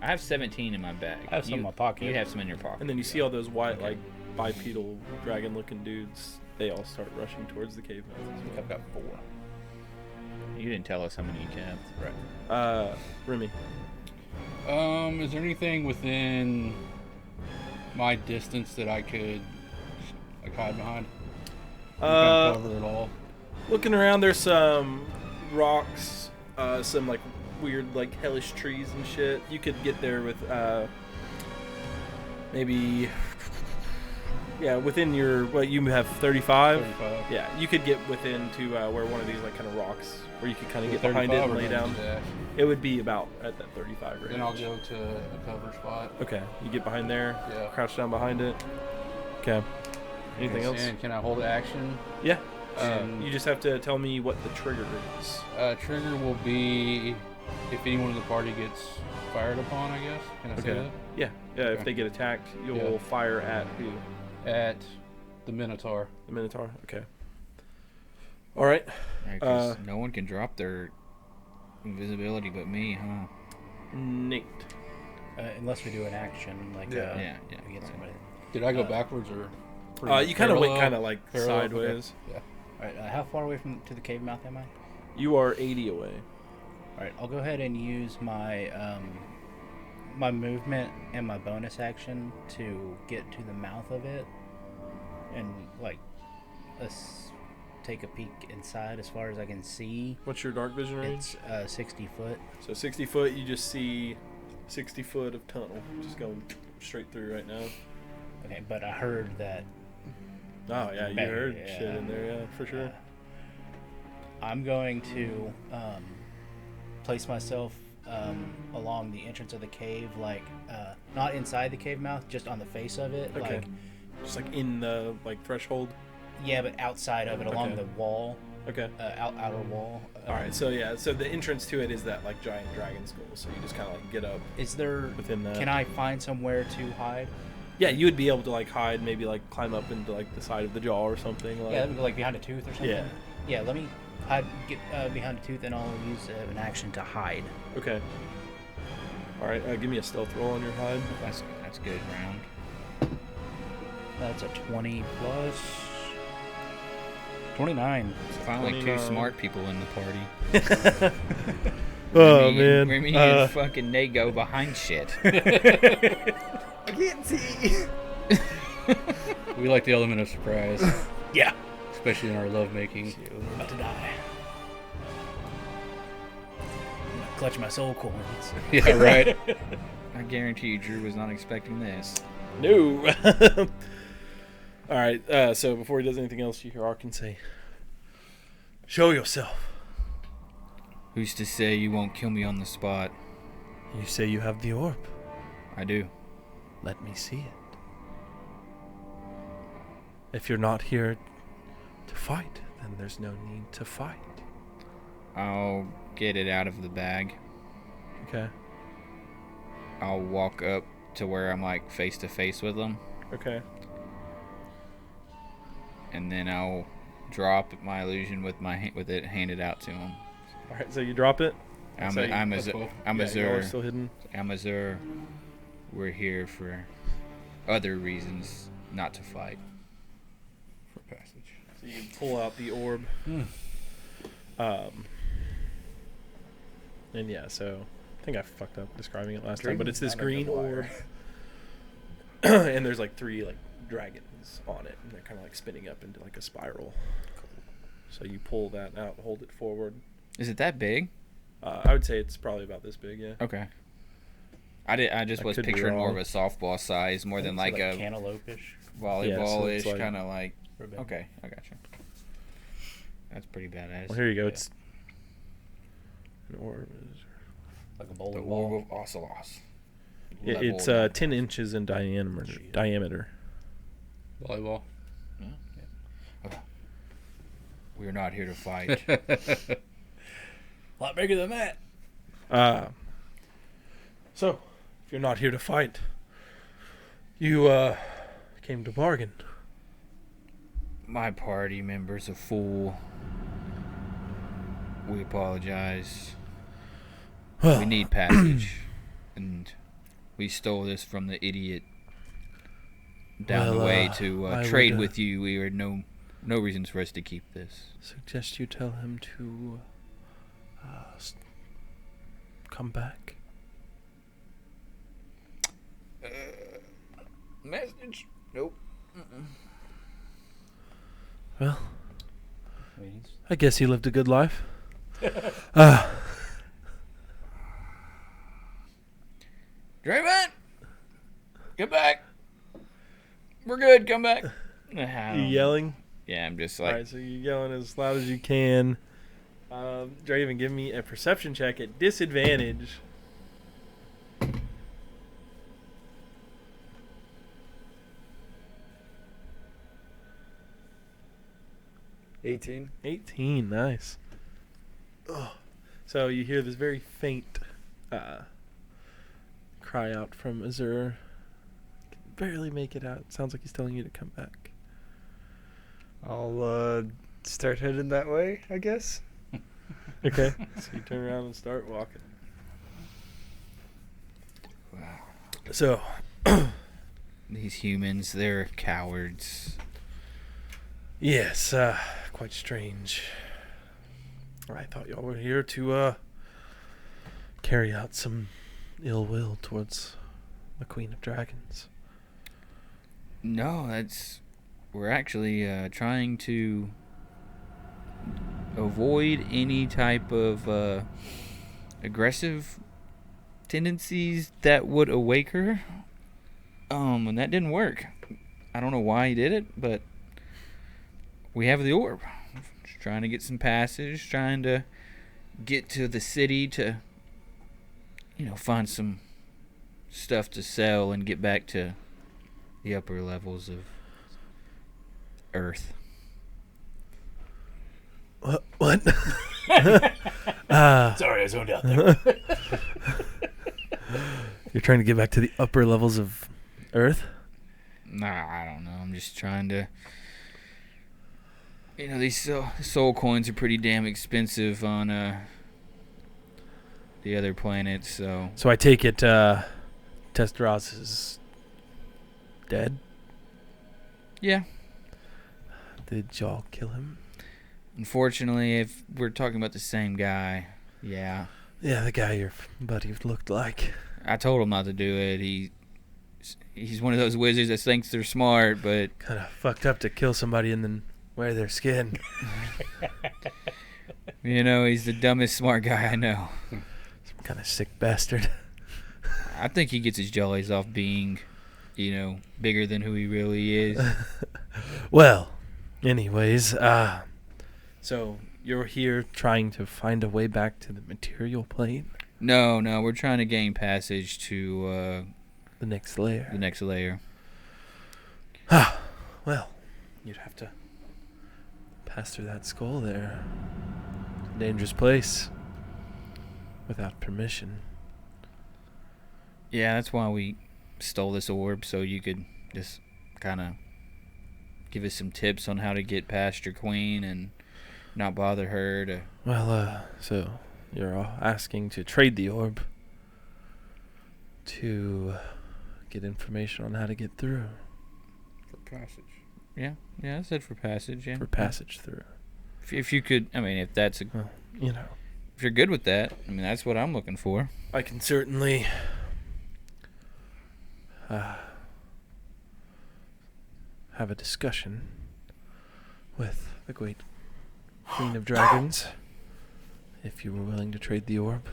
I have 17 in my bag. I have some in my pocket. You have some in your pocket. And then you see all those white, like bipedal dragon-looking dudes. They all start rushing towards the cave mouth. I've got 4. You didn't tell us how many you kept. Right. Remy. Is there anything within my distance that I could like hide behind? Kind of cover it all. Looking around, there's some rocks, some like weird like hellish trees and shit. You could get there with maybe within your you have 35. 35. Yeah, you could get within to where one of these like kind of rocks where you could kind of get behind 35 it and or lay down. dash? It would be about at that 35 range. Then I'll go to a cover spot. Okay, you get behind there. Yeah. Crouch down behind it. Okay. Anything else? And can I hold action? Yeah. And- You just have to tell me what the trigger is. Trigger will be if anyone in the party gets fired upon, I guess. Can I say Okay. Yeah. Yeah. If Okay. they get attacked, you'll Yeah. fire at who? that? At the Minotaur. The Minotaur. Okay. All right. Yeah, 'cause no one can drop their invisibility but me, huh? Nate. Unless we do an action, like Yeah. we get somebody. Did I go backwards or? You kind of went parallel? kind of like Parallel? sideways. Okay. Yeah. All right. How far away to the cave mouth am I? You are 80 away. All right. I'll go ahead and use my my movement and my bonus action to get to the mouth of it, and like take a peek inside as far as I can see. What's your dark vision range? It's 60 foot. So 60 foot, you just see 60 foot of tunnel just going straight through right now. Okay, but I heard that. Oh yeah, you Bang, heard yeah. shit in there, yeah, for sure. I'm going to place myself along the entrance of the cave, like not inside the cave mouth, just on the face of it. Okay. Like, Just like in the like threshold. yeah, but outside of it, along Okay. the wall, Okay. outer wall. All right. So yeah, so the entrance to it is that like giant dragon skull. So you just kind of like get up Is there? within that. Can I find somewhere to hide? Yeah, you would be able to like hide, maybe like climb up into like the side of the jaw or something. Like, Yeah, let me go like behind a tooth or something. Yeah. Yeah, let me hide, get behind a tooth, and I'll use an action to hide. Okay. All right. Give me a stealth roll on your hide. That's good round. That's a 20 plus 29. Finally, two 29. smart people in the party. Oh Remy man. Remy and fucking Nate go behind shit. I can't see. We like the element of surprise, Yeah. especially in our lovemaking. I'm about to die. I'm gonna clutch my soul coins. Yeah, right. I guarantee you, Drew was not expecting this. No. All right. So before he does anything else, you hear Arkin say, "Show yourself." Who's to say you won't kill me on the spot? You say you have the orb. I do. Let me see it. If you're not here to fight, then there's no need to fight. I'll get it out of the bag. Okay. I'll walk up to where I'm like face to face with them, Okay. and then I'll drop my illusion with with it handed out to him. All right. So you drop it. So you- I'm that's cool. y'all are Azur. still hidden. Azur. We're here for other reasons, not to fight. For passage. So you pull out the orb. And yeah, so I think I fucked up describing it last time, but it's this green orb. And there's like 3 like dragons on it, and they're kind of like spinning up into like a spiral. So you pull that out, hold it forward. Is it that big? I would say it's probably about this big, yeah. Okay. I just I was could be picturing more of wrong. a softball size, more than like a cantaloupe-ish. volleyball-ish, Yeah, so it's like- kind of like. Ribbon. Okay, I got you. That's pretty badass. Well, here you go. Yeah. It's an orb. Like a The bowling Orb ball. of Ocelos. It's Level 10 inches in diameter. Volleyball. We're not here to fight. A lot bigger than that. So, if you're not here to fight, you came to bargain. My party member's a fool. We apologize. We need passage. And we stole this from the idiot down the Well, way to I trade would, with you. We had no reasons for us to keep this. Suggest you tell him to come back. Message? Nope. Well, I mean, he's I guess he lived a good life. Draven! Get back! We're good, come back. You yelling? Yeah, I'm just All like, right, so you're yelling as loud as you can. Draven, give me a perception check at disadvantage. 18. 18, nice. Oh. So you hear this very faint cry out from Azur. Can barely make it out. Sounds like he's telling you to come back. I'll start heading that way, I guess. Okay. So you turn around and start walking. wow. So These humans, they're cowards. yes, quite strange. I thought y'all were here to carry out some ill will towards the Queen of Dragons. No, we're actually trying to avoid any type of aggressive tendencies that would awake her. And that didn't work. I don't know why he did it, but we have the orb. Just trying to get some passage, trying to get to the city to, find some stuff to sell and get back to the upper levels of Earth. What? sorry, I zoned out there. You're trying to get back to the upper levels of Earth? Nah, I don't know. I'm just trying to. These soul coins are pretty damn expensive on the other planets, so. So I take it Testros is dead? Yeah. Did y'all kill him? Unfortunately, if we're talking about the same guy, yeah. Yeah, the guy your buddy looked like. I told him not to do it. He's one of those wizards that thinks they're smart, but Kind of fucked up to kill somebody and then wear their skin. he's the dumbest smart guy I know. Some kind of sick bastard. I think he gets his jollies off being, bigger than who he really is. Well, anyways, so you're here trying to find a way back to the material plane? No, we're trying to gain passage to The next layer. the next layer. Well, you'd have to pass through that skull there. Dangerous place. Without permission. Yeah, that's why we stole this orb, so you could just kind of give us some tips on how to get past your queen and not bother her to. Well, so you're all asking to trade the orb to get information on how to get through. For passage. Yeah, I said for passage, yeah. For passage through. If you could, if that's Well, if you're good with that, that's what I'm looking for. I can certainly have a discussion with the great Queen of Dragons if you were willing to trade the orb.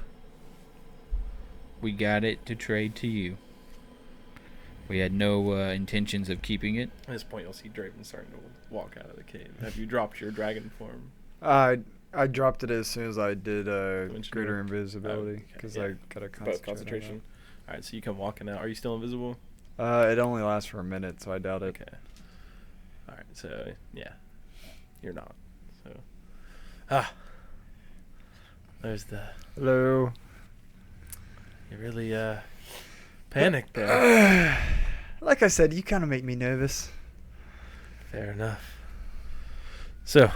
We got it to trade to you. We had no intentions of keeping it. At this point, you'll see Draven starting to walk out of the cave. Have you dropped your dragon form? I dropped it as soon as I did Dimension greater orb? invisibility Okay, because yeah. I got a Both concentration. All right, so you come walking out. Are you still invisible? It only lasts for a minute, so I doubt it. Okay. All right, so yeah, you're not. So there's the. Hello. You really panicked there. Like I said, you kind of make me nervous. Fair enough. So,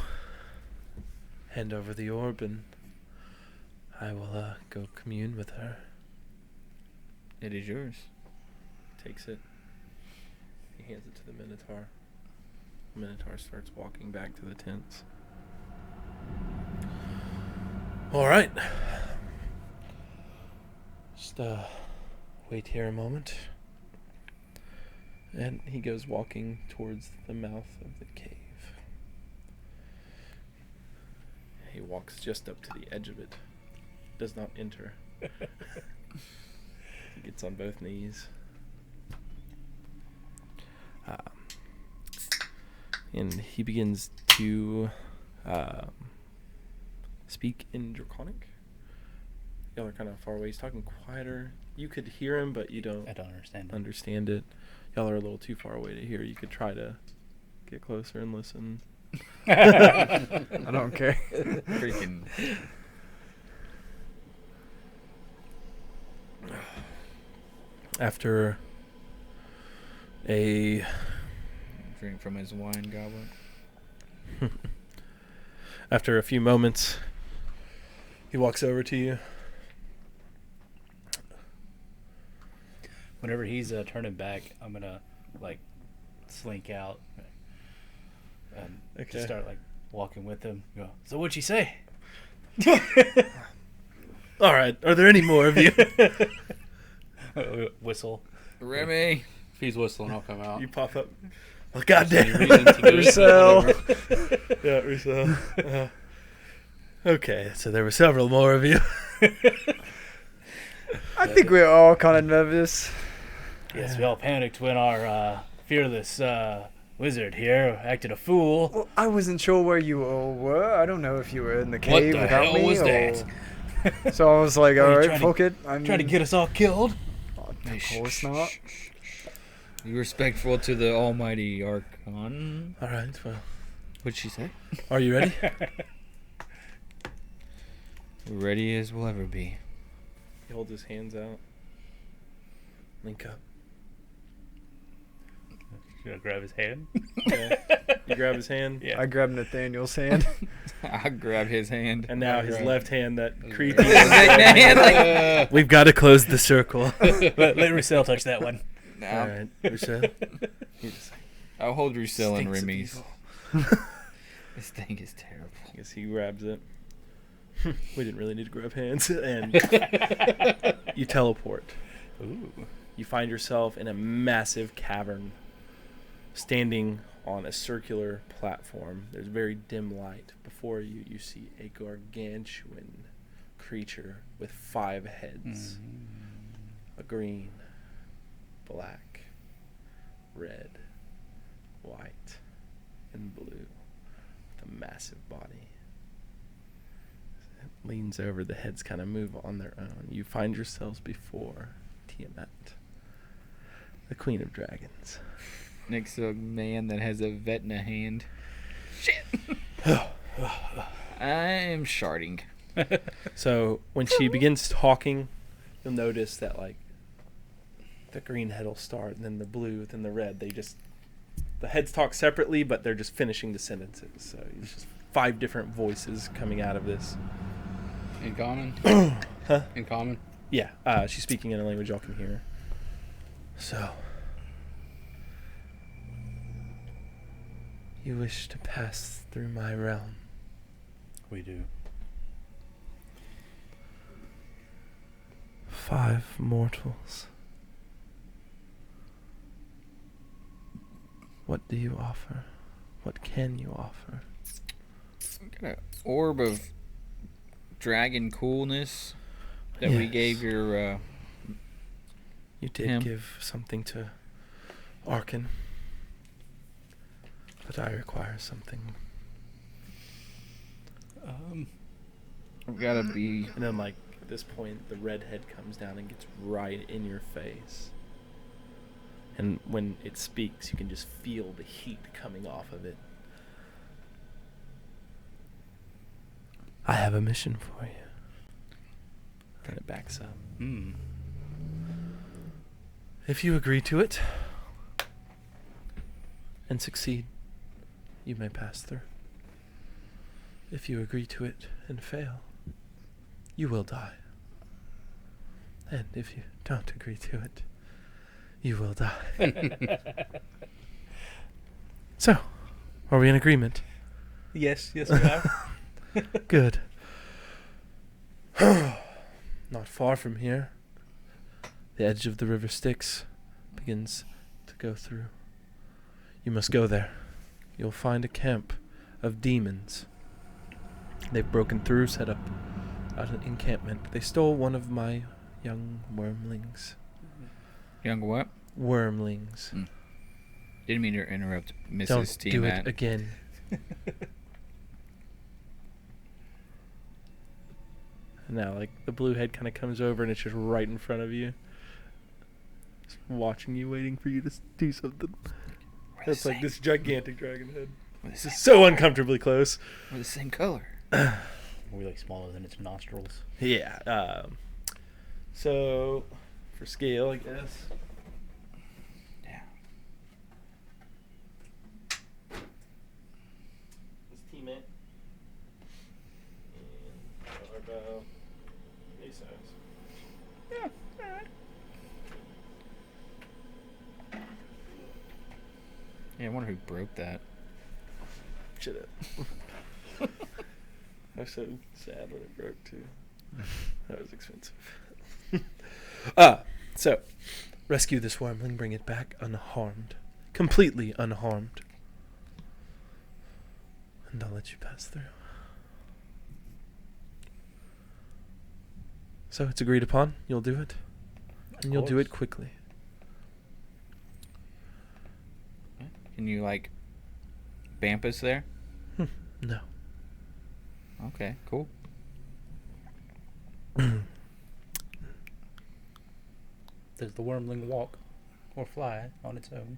hand over the orb and I will go commune with her. It is yours. Takes it. He hands it to the Minotaur. The Minotaur starts walking back to the tents. All right. Just wait here a moment. And he goes walking towards the mouth of the cave. He walks just up to the edge of it. Does not enter. He gets on both knees. And he begins to speak in Draconic. Y'all are kind of far away. He's talking quieter. You could hear him, but you don't. I don't understand. Understand it. Y'all are a little too far away to hear. You could try to get closer and listen. I don't care. Freaking. After a Drink from his wine goblet. After a few moments, he walks over to you. Whenever he's turning back, I'm gonna like slink out and just start like walking with him. Go. So what'd she say? All right. Are there any more of you? Whistle. Remy. If he's whistling, I'll come out. You pop up. Oh, goddamn. Any reason to do it? Roussel. Yeah, Roussel. Okay, so there were several more of you. I think we're all kind of nervous. Yes, we all panicked when our fearless wizard here acted a fool. Well, I wasn't sure where you all were. I don't know if you were in the What cave the without hell me was or... that? So I was like, Are you all trying right, to- fuck it. I'm Trying to get us all killed? Of course not. Be respectful to the almighty Archon. All right, well, What'd she say? are you ready? Ready as we'll ever be. He holds his hands out. Link up. Should I grab his hand? Okay. You grab his hand. Yeah. I grabbed Nathaniel's hand. I grab his hand. And now his Right. left hand, that creepy. Like, We've got to close the circle. let Roussel touch that one. All right, Roussel. You just I'll hold Roussel and stinks of Remy's. evil. This thing is terrible. I guess he grabs it. We didn't really need to grab hands. And you teleport. Ooh. You find yourself in a massive cavern, standing on a circular platform. There's very dim light. Before you, you see a gargantuan creature with 5 heads. A green, black, red, white, and blue, with a massive body. It leans over, the heads kind of move on their own. You find yourselves before Tiamat, the Queen of Dragons. Next to a man that has a Vetna hand. Shit! I am sharding. So when she begins talking, you'll notice that like the green head will start, and then the blue, then the red. The heads talk separately, but they're just finishing the sentences. So it's just 5 different voices coming out of this. In common? Huh? In common? Yeah, she's speaking in a language y'all can hear. So, you wish to pass through my realm. We do. 5 mortals. What do you offer? What can you offer? Got an orb of dragon coolness that we Yes. gave your. You did Him. give something to Arkin, but I require something. Gotta be. And then, like, at this point, the red head comes down and gets right in your face. And when it speaks, you can just feel the heat coming off of it. I have a mission for you. And it backs up. Hmm. If you agree to it and succeed, you may pass through. If you agree to it and fail, you will die. And if you don't agree to it, you will die. So, are we in agreement? Yes, we are. Good. Not far from here, the edge of the river Styx begins to go through. You must go there. You'll find a camp of demons. They've broken through, set up an encampment. They stole one of my young wormlings. Young what? Wormlings. Didn't mean to interrupt Mrs. Don't T. do Matt. it again. And now, like, the blue head kind of comes over and it's just right in front of you. Just watching you, waiting for you to do something. It's like this gigantic dragon head. This is so uncomfortably close. We're the same color. We're like smaller than its nostrils. Yeah. So, for scale, I guess. Yeah. This teammate. And barbell. A size. Yeah. All right. Yeah, I wonder who broke that. Shit. I was so sad when it broke too. That was expensive. So rescue this wormling, bring it back unharmed. Completely unharmed. And I'll let you pass through. So it's agreed upon, you'll do it. And you'll do it quickly. Can you, like, bamp us there? No. Okay, cool. Does the wormling walk or fly on its own?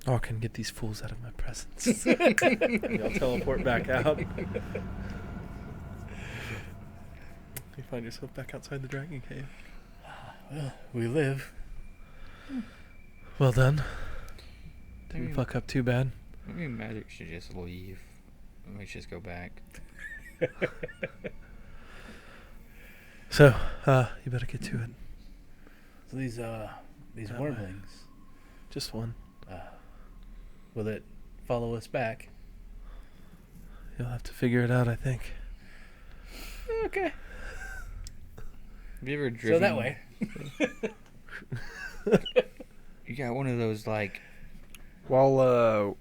Oh, I can get these fools out of my presence. Y'all teleport back out. You find yourself back outside the dragon cave. Well, we live. Well done. Didn't Maybe- fuck up too bad. Maybe magic should just leave. We should just go back. So, you better get to it. So these That way. wormlings, Just one. will it follow us back? You'll have to figure it out, I think. Okay. Have you ever driven? So that way. You got one of those, like, While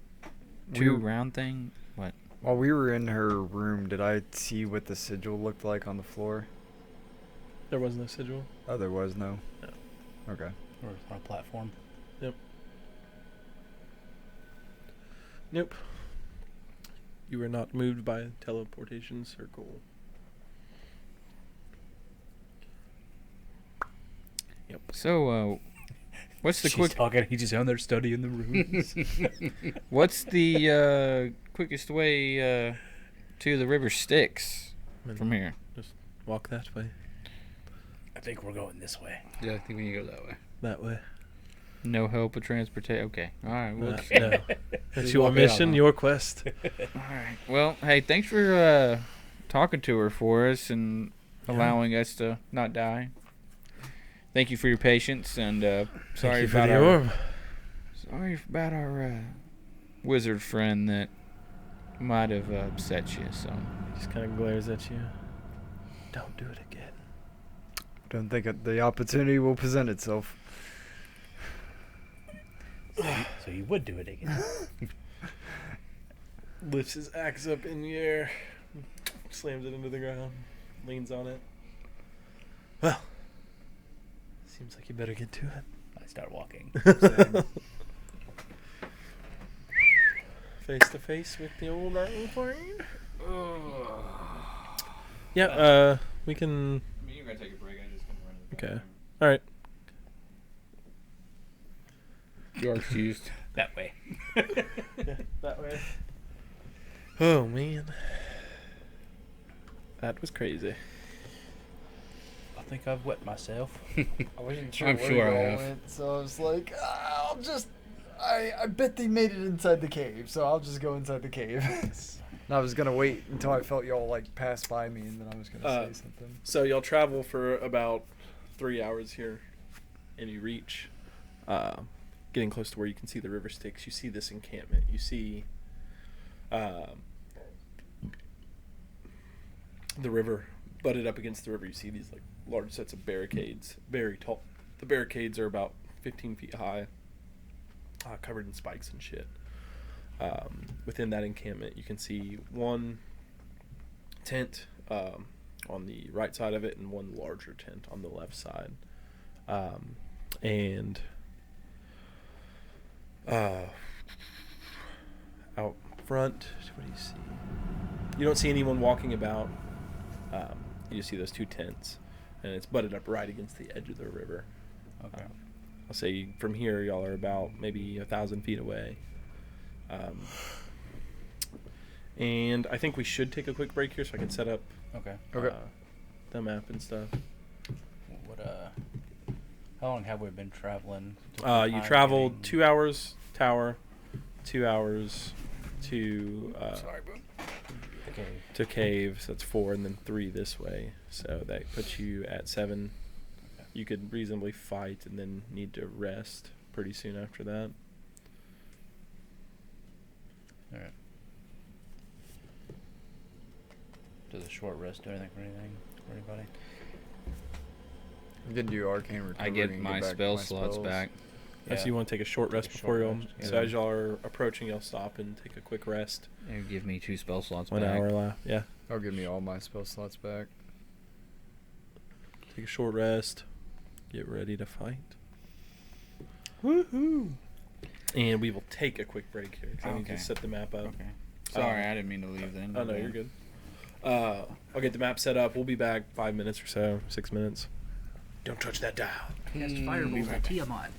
two round thing? What? while we were in her room, did I see what the sigil looked like on the floor? There was no sigil. Oh, there was no. No. Okay. Or on a platform. Nope. You were not moved by teleportation circle. Yep. So, what's the She's quick? talking. He's just down there studying the rooms. What's the quickest way to the river Styx from here? Walk that way. I think we're going this way. Yeah, I think we need to go that way. That way. No help with transportation. Okay. All right. Well, No. That's your walk it out, mission, huh? your quest. all right. Well, hey, thanks for talking to her for us and allowing us to not die. Thank you for your patience and Thank sorry you for about the our orb. wizard friend that might have upset you. So Just kind of glares at you. Don't do it again. Don't think the opportunity will present itself. So you would do it again. Lifts his axe up in the air, slams it into the ground, leans on it. Well, seems like you better get to I start walking. it. Face to face with the old Iron Queen. Yeah, we can. I mean, you're gonna take a break. I just gonna run. Okay. All right. You're excused. That way. Yeah, that way. Oh man, that was crazy. I think I've wet myself. I wasn't sure I'm where sure I you all have. went, so I was like, I bet they made it inside the cave, so I'll just go inside the cave. And I was gonna wait until I felt y'all like pass by me, and then I was gonna say something. So y'all travel for about 3 hours here, and you reach, getting close to where you can see the river Styx. You see this encampment. You see, the river, butted up against the river. You see these like large sets of barricades, very tall. The barricades are about 15 feet high, covered in spikes and shit. Within that encampment, you can see one tent on the right side of it and one larger tent on the left side. And out front, what do you see? You don't see anyone walking about. You just see those two tents, and it's butted up right against the edge of the river. Okay. I'll say from here, y'all are about maybe 1,000 feet away. And I think we should take a quick break here so I can set up Okay. the map and stuff. What how long have we been traveling? You traveled 2 hours tower, 2 hours to Sorry, bro. Okay. to cave, so that's 4, and then 3 this way. So that puts you at 7. Okay. You could reasonably fight and then need to rest pretty soon after that. All right. Does a short rest do anything for anybody? We can do arcane recovery. I get and my back spell my slots spells. back. Yeah. So you want to take a short rest Take a before short y'all. rest, So yeah. as y'all are approaching, y'all stop and take a quick rest. It'll give me 2 spell slots 1 back. hour left. Yeah. I'll give me all my spell slots back. Take a short rest. Get ready to fight. Woohoo! And we will take a quick break here because I need Okay. to set the map up. Okay. Sorry, I didn't mean to leave then. Oh no, you're good. I'll get the map set up. We'll be back 5 minutes or so, 6 minutes. Don't touch that dial. Cast Firebolt at Tiamat.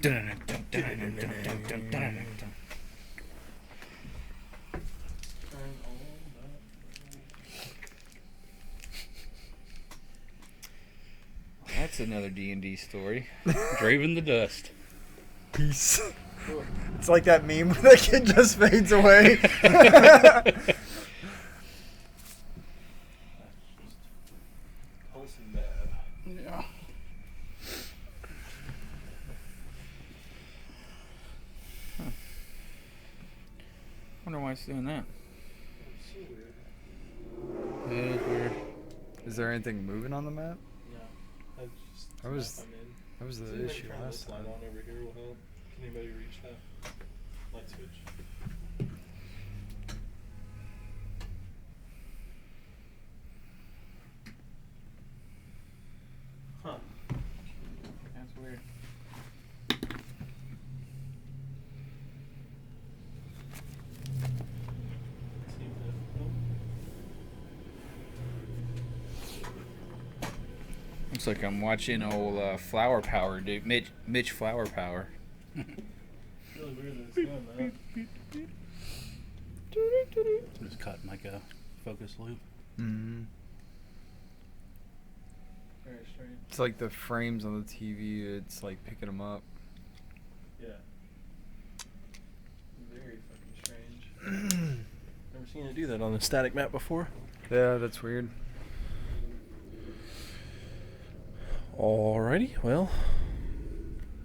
That's another D&D story. Draven the Dust. Peace. It's like that meme where the kid just fades away. Yeah. Wonder why it's doing that. Yeah, it's weird. Is there anything moving on the map? No. That was the issue last time. On over here will help. Can anybody reach that light switch? Huh. That's weird. Looks like I'm watching old Flower Power, dude. Mitch Flower Power. It's really weird that it's doing that. Just caught like a focus loop. Mm-hmm. Very strange. It's like the frames on the TV. It's like picking them up. Yeah. Very fucking strange. Never seen it do that on a static map before. Yeah, that's weird. Alrighty, well,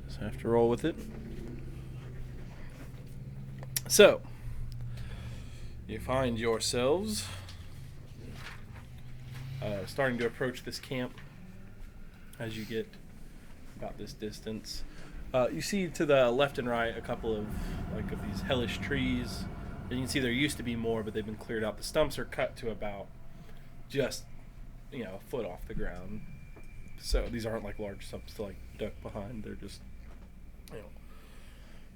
just have to roll with it. So, you find yourselves starting to approach this camp as you get about this distance. You see to the left and right a couple of these hellish trees. And you can see there used to be more, but they've been cleared out. The stumps are cut to about just, a foot off the ground. So these aren't like large stumps to like duck behind. They're just,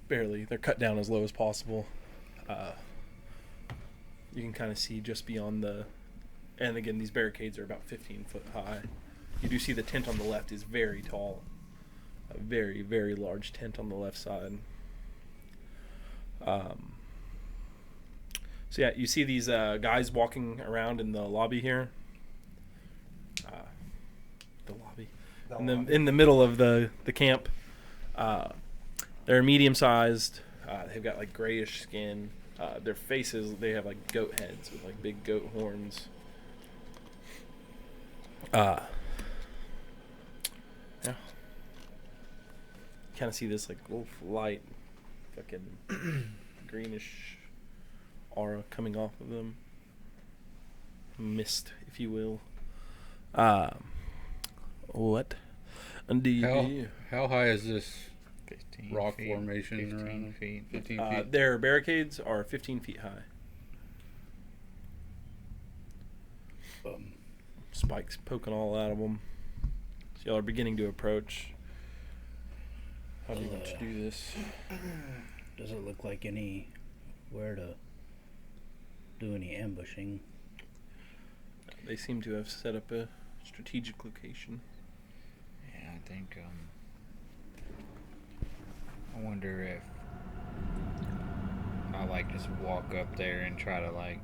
barely. They're cut down as low as possible. You can kind of see just beyond and again, these barricades are about 15 foot high. You do see the tent on the left is very tall. A very, very large tent on the left side. So yeah, you see these guys walking around in the lobby here. The lobby. In the middle of the camp. They're medium sized. They've got like grayish skin. Their faces, they have like goat heads with like big goat horns. Yeah. Kind of see this like little light, fucking greenish aura coming off of them. Mist, if you will. What do you do? How high is this 15 rock feet, formation 15 around? feet. 15 feet. Their barricades are 15 feet high. Spikes poking all out of them. So y'all are beginning to approach. How do you want to do this? Does it look like anywhere to do any ambushing? They seem to have set up a strategic location. Yeah, I think, I wonder if I like just walk up there and try to like.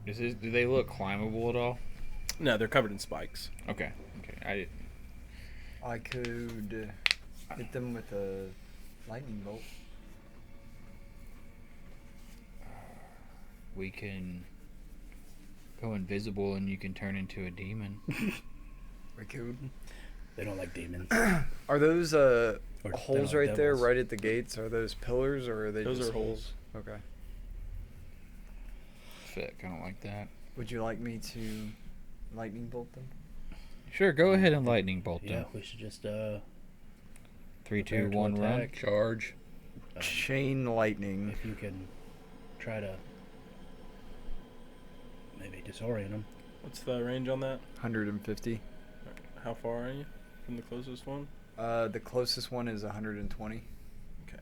Do they look climbable at all? No, they're covered in spikes. Okay. I could hit them with a lightning bolt. We can go invisible and you can turn into a demon. We could. They don't like demons. Are those Or holes they don't right like there, devils. right at the gates? Are those pillars or are they Those just are holes. Okay. Fit, kind of like that. Would you like me to lightning bolt them? Sure, go ahead and lightning bolt Yeah, them. we should just 3, prepare 2, to 1, run. attack. Charge. Chain lightning. if you can try to maybe disorient them. What's the range on that? 150. How far are you from the closest one? The closest one is 120. Okay.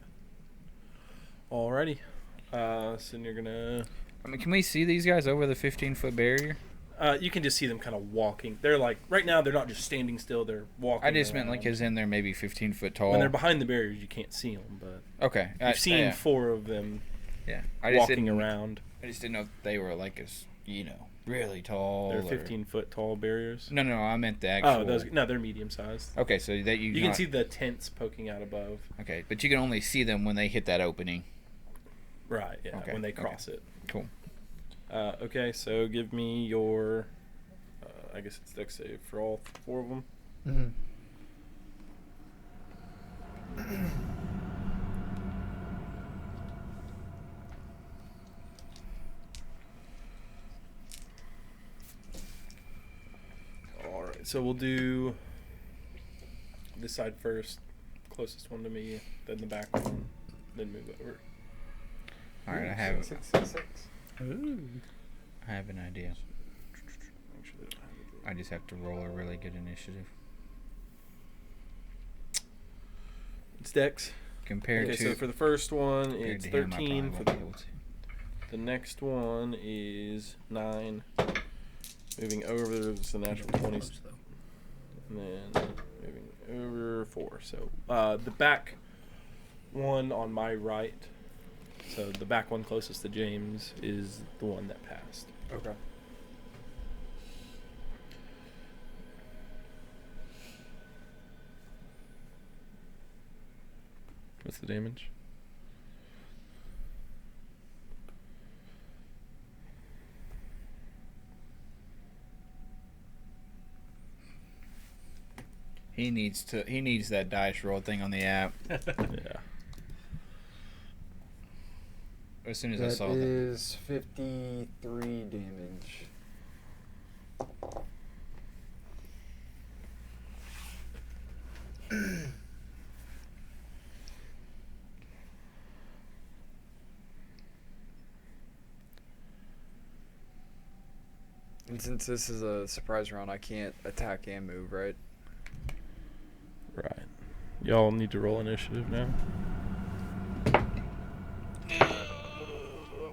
Alrighty. So you're gonna. I mean, can we see these guys over the 15-foot barrier? You can just see them kind of walking. They're like, right now, they're not just standing still. They're walking. I just meant around. like as in they're maybe 15 foot tall. When they're behind the barriers, you can't see them. But Okay. you've seen yeah. 4 of them I just walking didn't- around. I just didn't know if they were like as really tall. They're 15-foot tall barriers. No, I meant the actual. No, they're medium sized. Okay, so that You can see the tents poking out above. Okay, but you can only see them when they hit that opening. Right. Yeah. Okay, When they cross it. Cool. Okay, so give me your. I guess it's dex save for all 4 of them. Mm-hmm. All right, so we'll do this side first, closest one to me, then the back one, then move over. All right, I have 666. I have an idea. Actually, I just have to roll a really good initiative it's dex. compared Okay, to. so for the first one, compared it's to him, I 13. probably For won't be able to. the next one is 9. Moving over, there's the natural 20. Close, though. And then moving over 4. So the back one on my right, so the back one closest to James, is the one that passed. Okay. What's the damage? He needs that dice roll thing on the app. Yeah. As soon as I That saw that. is 53 damage. And since this is a surprise round, I can't attack and move, right? Right. Y'all need to roll initiative now.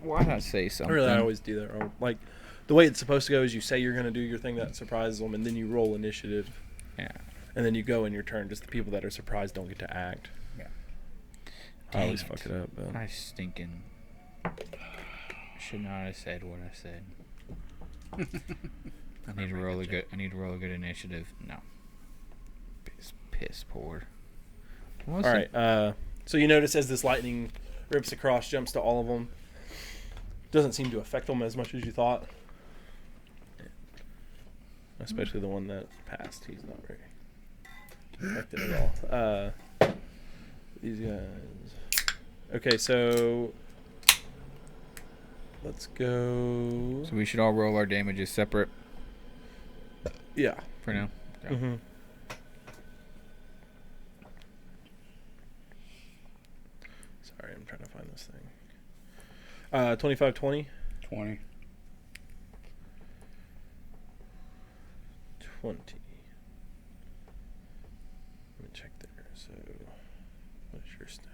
Why not say something? Really, I always do that wrong. Like, the way it's supposed to go is you say you're going to do your thing that surprises them, and then you roll initiative. Yeah. And then you go in your turn. Just the people that are surprised don't get to act. Yeah. I always Dang fuck it. it up, though. I stinking should not have said what I said. I need to roll a good initiative. No. Piss poor. All right. So you notice as this lightning rips across, jumps to all of them, doesn't seem to affect them as much as you thought. Especially the one that passed. He's not very affected at all. These guys. Okay, so let's go. So we should all roll our damages separate Yeah. for now. Okay. Mm-hmm. Sorry, I'm trying to find this thing. 25, 20. 20. 20. Let me check there. So, what is your stat?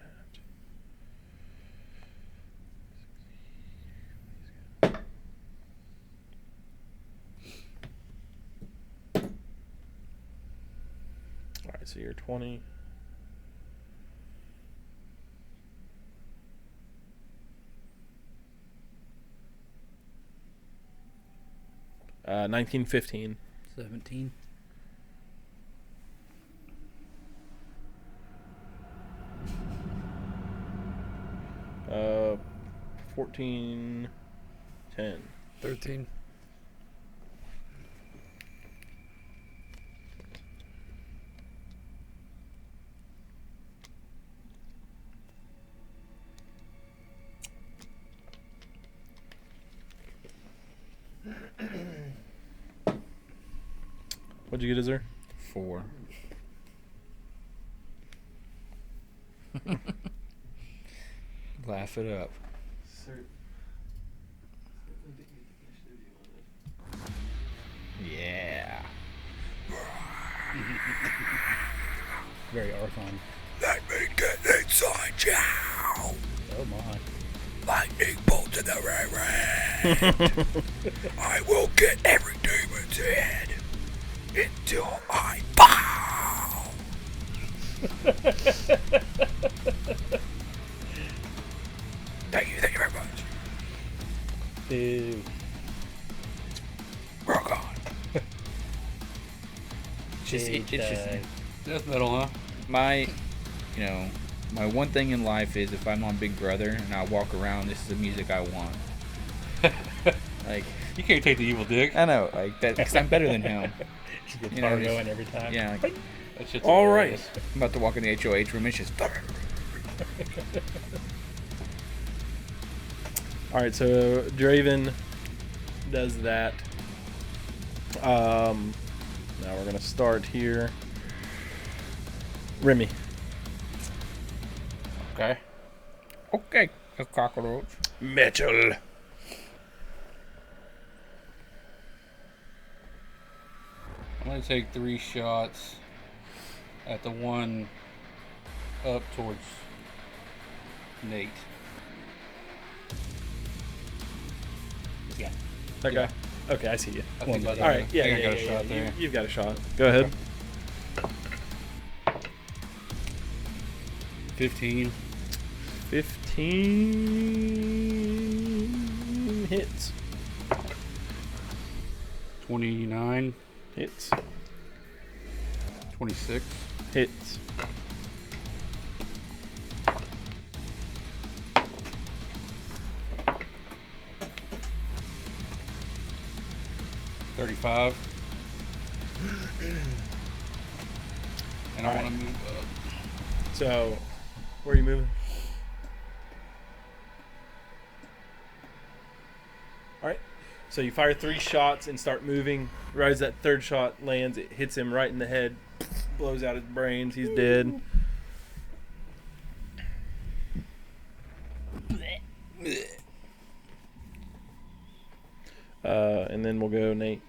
Alright, so you're 20. Uh, 19, 15. 17. Uh, 14, 10. 13. What'd you get, Izzer? 4. Laugh it up. Yeah. Very Archon. Let me get inside you. Oh my. Lightning bolt to the right. I will get everything. its head until I bow. Thank you very much. Ew. We're gone. It's just Death metal, huh? my one thing in life is if I'm on Big Brother and I walk around, this is the music I want. Like, You can't take the evil dick. I know, like that, because I'm better than him. Just get You know, bar just- going every time. Yeah, like, That shit's All hilarious. right. I'm about to walk in the HOH room. It's just. All right, so Draven does that. Now we're gonna start here. Remy. Okay. Okay, a cockroach. Mitchell. I'm gonna take 3 shots at the one up towards Nate. Yeah. That guy. Okay, I see you. I think I All right. Yeah, think I yeah, got a yeah, shot yeah. there. You've got a shot. Go ahead. 15. 15 hits. 29. Hits. 26. Hits. 35. And I Alright. want to move up. So, where are you moving? All right. So you fire 3 shots and start moving. Right as that third shot lands, it hits him right in the head, blows out his brains. He's dead. And then we'll go Nate.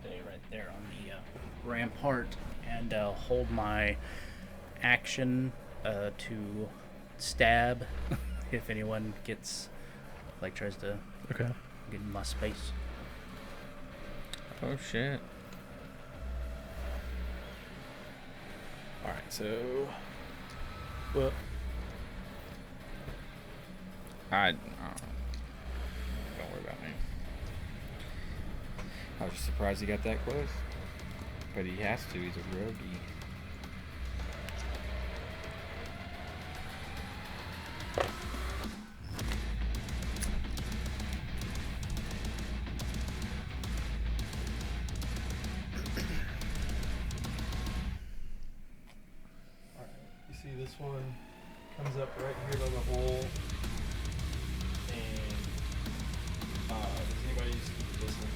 Stay right there on the rampart and hold my action to stab if anyone gets tries to Okay. get in my space. Oh shit. All right. So, well, Don't worry about me. I was just surprised he got that close. But he has to. He's a roguey. you see this one comes up right here by the hole, and does anybody use this one?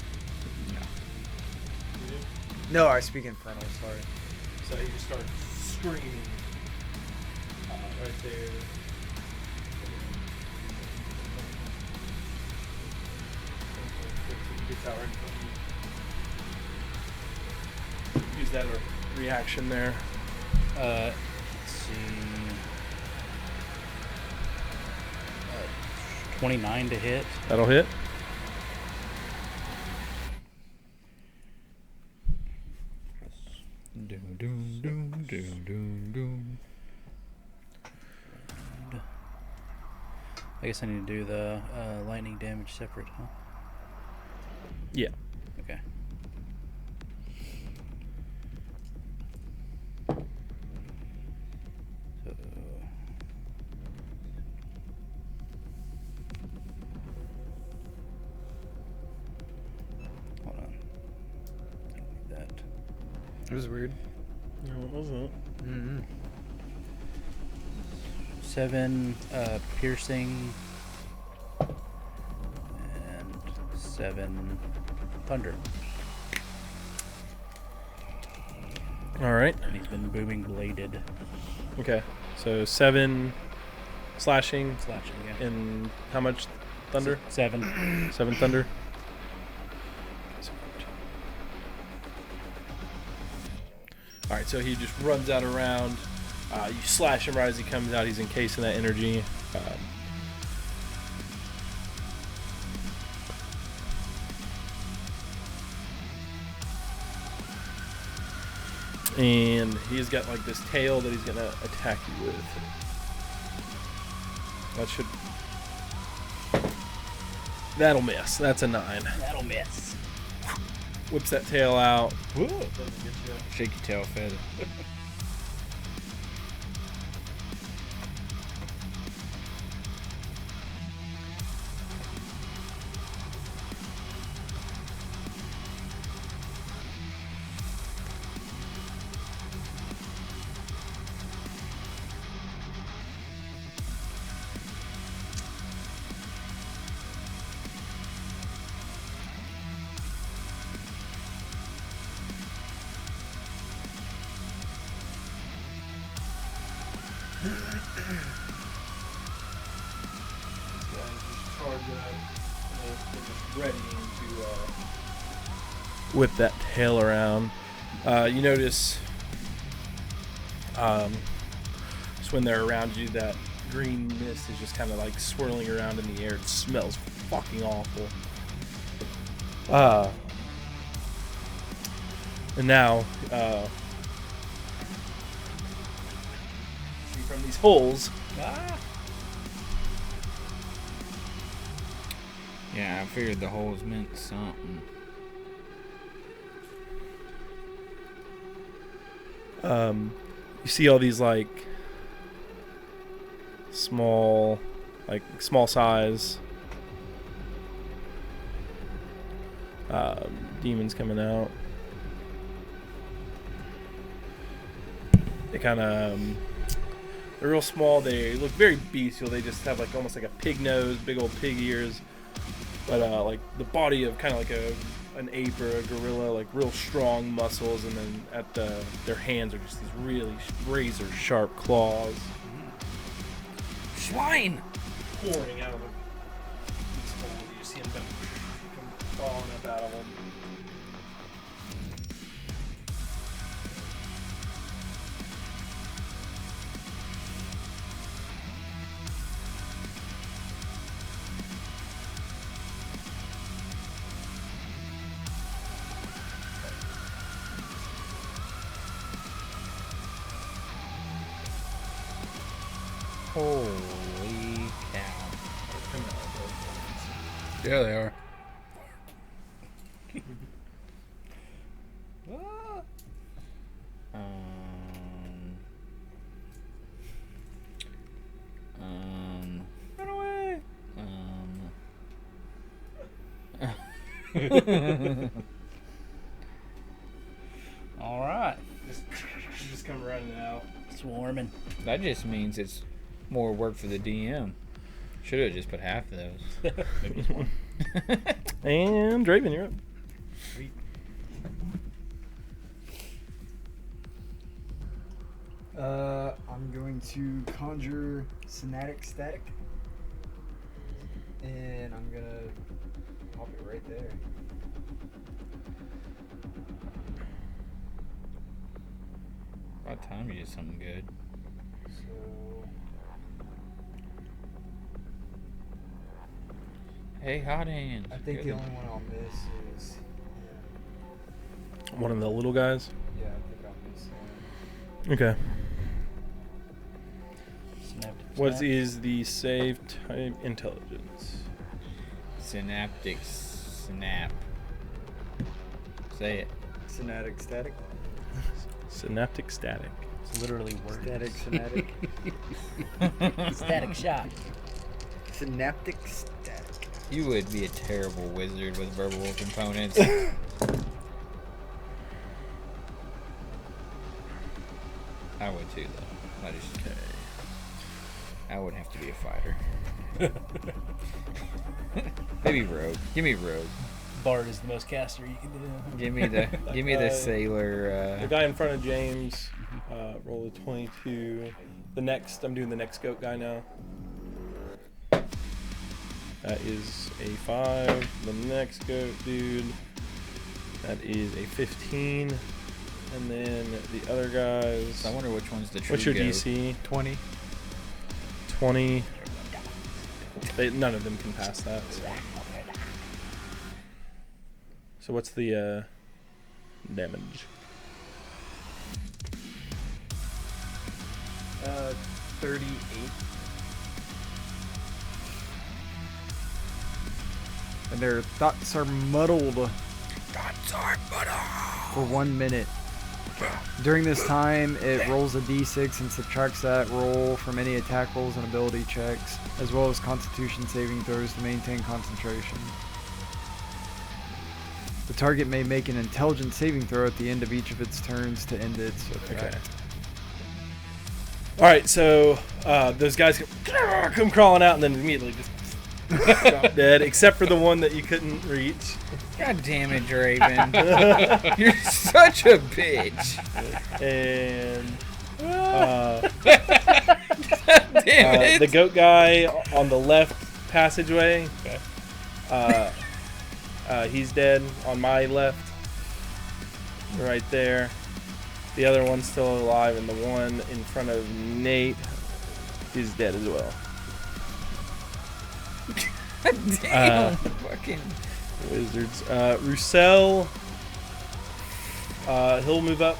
No. You do? No, I speak infernal. Sorry. So you just start screaming right there. Gets out right in front of you. Use that reaction there. Let's see. 29 to hit. That'll hit. Doom, doom, doom, doom, doom, doom. I guess I need to do the lightning damage separate, huh? Yeah. Okay. So, hold on. I don't need that. It was weird. No, it wasn't. Mm-hmm. 7 piercing and 7 thunder. All right. And he's been booming bladed Okay. So 7 slashing slashing. Yeah. and how much thunder? 7. 7 thunder. All right, so he just runs out around. You slash him right as he comes out. He's encased in that energy. And he's got like this tail that he's gonna attack you with. That'll miss. That's a 9. That'll miss. Whips that tail out. Shake your tail feather. Whip that tail around. You notice just when they're around you, that green mist is just kind of like swirling around in the air. It smells fucking awful. And now, see from these holes. Yeah, I figured the holes meant something. You see all these like small size demons coming out. They kind of they're real small. They look very bestial. They just have like almost like a pig nose, big old pig ears, but like the body of kind of like an ape or a gorilla, like real strong muscles, and then at their hands are just these really razor sharp claws. Swine! Pouring out of these holes. You see them falling up out of them. Holy cow. Yeah, they are. Run away. All right. Just come running out. Swarming. That just means it's more work for the DM. Should have just put half of those. Maybe just one. And Draven, you're up. Sweet. I'm going to conjure Sonatic Static. And I'm gonna pop it right there. About time you did something good. So Hey, hot hands. I think Good. the only one I'll miss is One of the little guys. yeah, I think I'll miss Okay. Snapped it. What is the save type? Intelligence. Synaptic snap. Say it. Sonatic Static. Synaptic static. It's literally words. Static Sonatic. Static shock. Synaptic Static. You would be a terrible wizard with verbal components. I would too, though. I would have to be a fighter. Maybe rogue. Give me rogue. Bard is the most caster you can do. Give me the sailor. The guy in front of James rolled a 22. I'm doing the next goat guy now. That is a 5. The next goat dude, that is a 15. And then the other guys. I wonder which one's the true What's your goat. DC? 20. 20. None of them can pass that. So what's the damage? 38. And their thoughts are muddled That's our butter. for 1 minute. During this time, it rolls a d6 and subtracts that roll from any attack rolls and ability checks, as well as constitution saving throws to maintain concentration. The target may make an intelligence saving throw at the end of each of its turns to end its effect. Okay. All right, so those guys come crawling out and then immediately just drop dead, except for the one that you couldn't reach. God damn it, Draven. You're such a bitch. And Damn it. the goat guy on the left passageway, he's dead on my left, right there. The other one's still alive, and the one in front of Nate is dead as well. Damn. Fucking. Wizards. Roussel, he'll move up.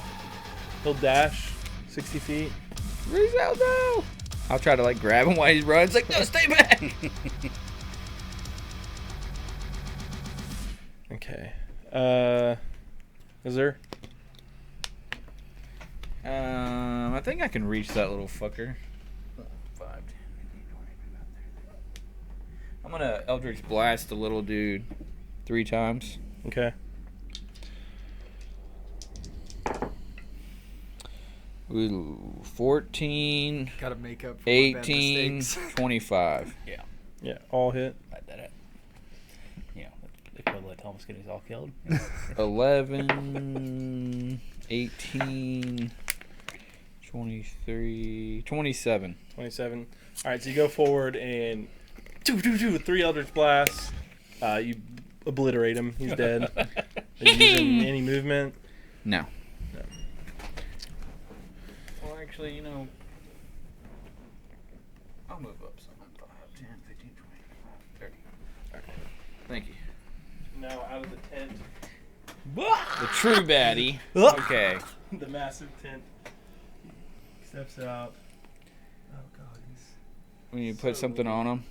He'll dash 60 feet. Rizzo, no. I'll try to like grab him while he runs. Like, no, stay back. Okay. Is there? I think I can reach that little fucker. 5, 10, 15, 20. I'm gonna Eldritch Blast the little dude 3 times. Okay. Ooh, 14, Gotta make up for my bad 18, mistakes. 25. Yeah, all hit. Like that. You know, the equivalent to almost getting us all killed. 11, 18, 23, 27. 27. All right, so you go forward and 3 Eldritch Blasts. You obliterate him. He's dead. Are you using any movement? No. No. Well, actually, you know, I'll move up some. 5, 10, 15, 20, 30. Okay. Thank you. Now out of the tent. The true baddie. Okay. The massive tent. Steps out. Oh god, he's When you put So something weird. on him,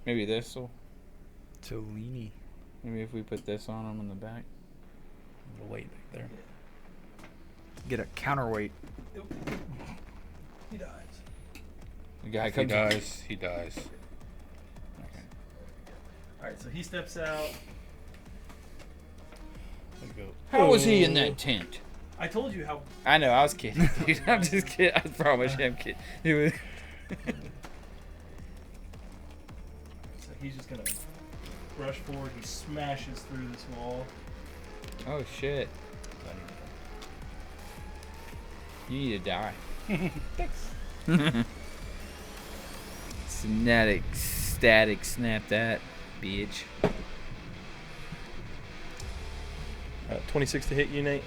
maybe this will. Tolini. Maybe if we put this on him in the back. The weight back there. Get a counterweight. he dies. The guy If he comes. dies, he dies. All right, so he steps out. There you go. How was he in that tent? I told you how. I know, I was kidding, dude. I'm just kidding. I promise you, I'm kidding. He was. So he's just gonna rush forward. He smashes through this wall. Oh shit! You need to die. Static, snap that, bitch. 26 to hit you, Nate.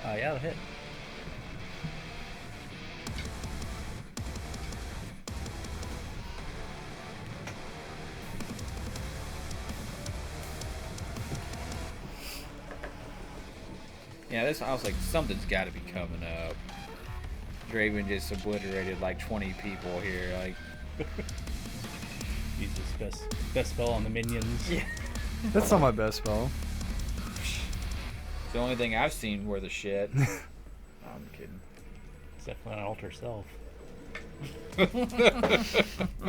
Yeah, that'll hit. Yeah, this. I was like, something's got to be coming up. Draven just obliterated like 20 people here. Like, Use his best spell on the minions. Yeah. That's not my best spell. it's the only thing I've seen worth a shit. I'm kidding. It's definitely an alter self.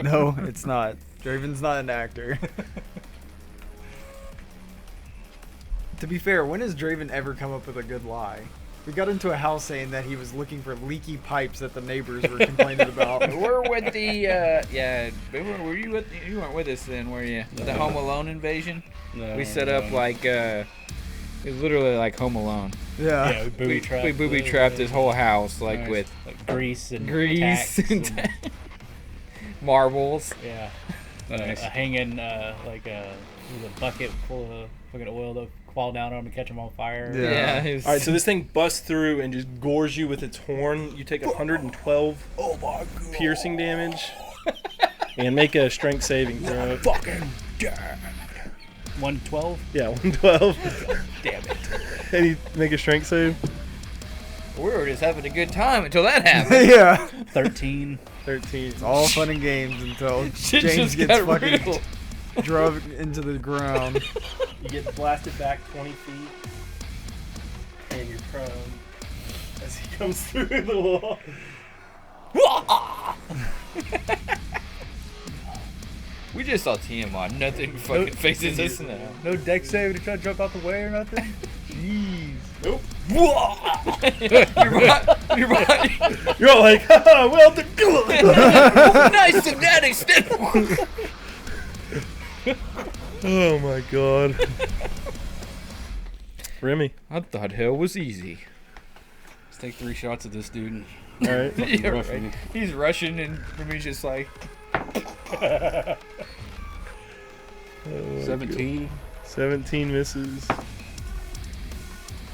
No, it's not. Draven's not an actor. To be fair, when has Draven ever come up with a good lie? We got into a house saying that he was looking for leaky pipes that the neighbors were complaining about. We're with the yeah. Were you with? You weren't with us then, were you? The Home Alone invasion. No, We set up like it was literally like Home Alone. Yeah. Yeah, we booby trapped. We booby trapped this whole house like Nice. with like grease and grease tacks and marbles. yeah. Nice. A hanging with a bucket full of fucking oil to fall down on him and catch him on fire. Yeah. All right, so this thing busts through and just gores you with its horn. You take 112 piercing damage. And make a strength saving throw. Fucking dead. 112. Yeah, 112. Damn it. And you make a strength save. We were just having a good time until that happened. Yeah. 13. 13. It's all fun and games until Shit James just gets got fucking real. drugged into the ground. You get blasted back 20 feet. And you're prone as he comes through the wall. We just saw Tiamat. Nothing fucking faces us now. No deck save to try to jump out the way or nothing? Jeez. Nope. You're right. You're right. You're all like, haha, well, the good. Nice to that extent. Oh my god. Remy. I thought hell was easy. Let's take 3 shots at this dude. All right. Yeah, rushing. right. He's rushing, and Remy's just like, 17, 17 misses.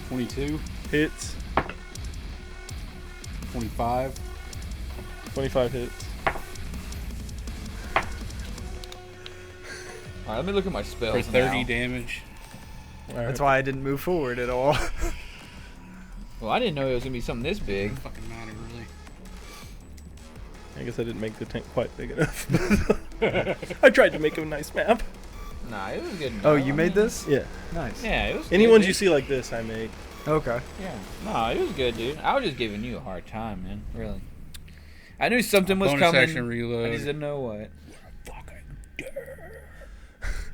22, Hits. 25. 25 hits. all right, let me look at my spells For 30 now. damage. All right. That's why I didn't move forward at all. Well, I didn't know it was gonna be something this big. Doesn't fucking matter, really. I guess I didn't make the tank quite big enough. I tried to make a nice map. Nah, it was good. Oh, enough. you made this? Yeah. Nice. Yeah, it was. Any good, ones dude. you see like this, I make. Okay. Yeah. No, it was good, dude. I was just giving you a hard time, man. Really. I knew something was Bonus coming. action reload. I just didn't know what.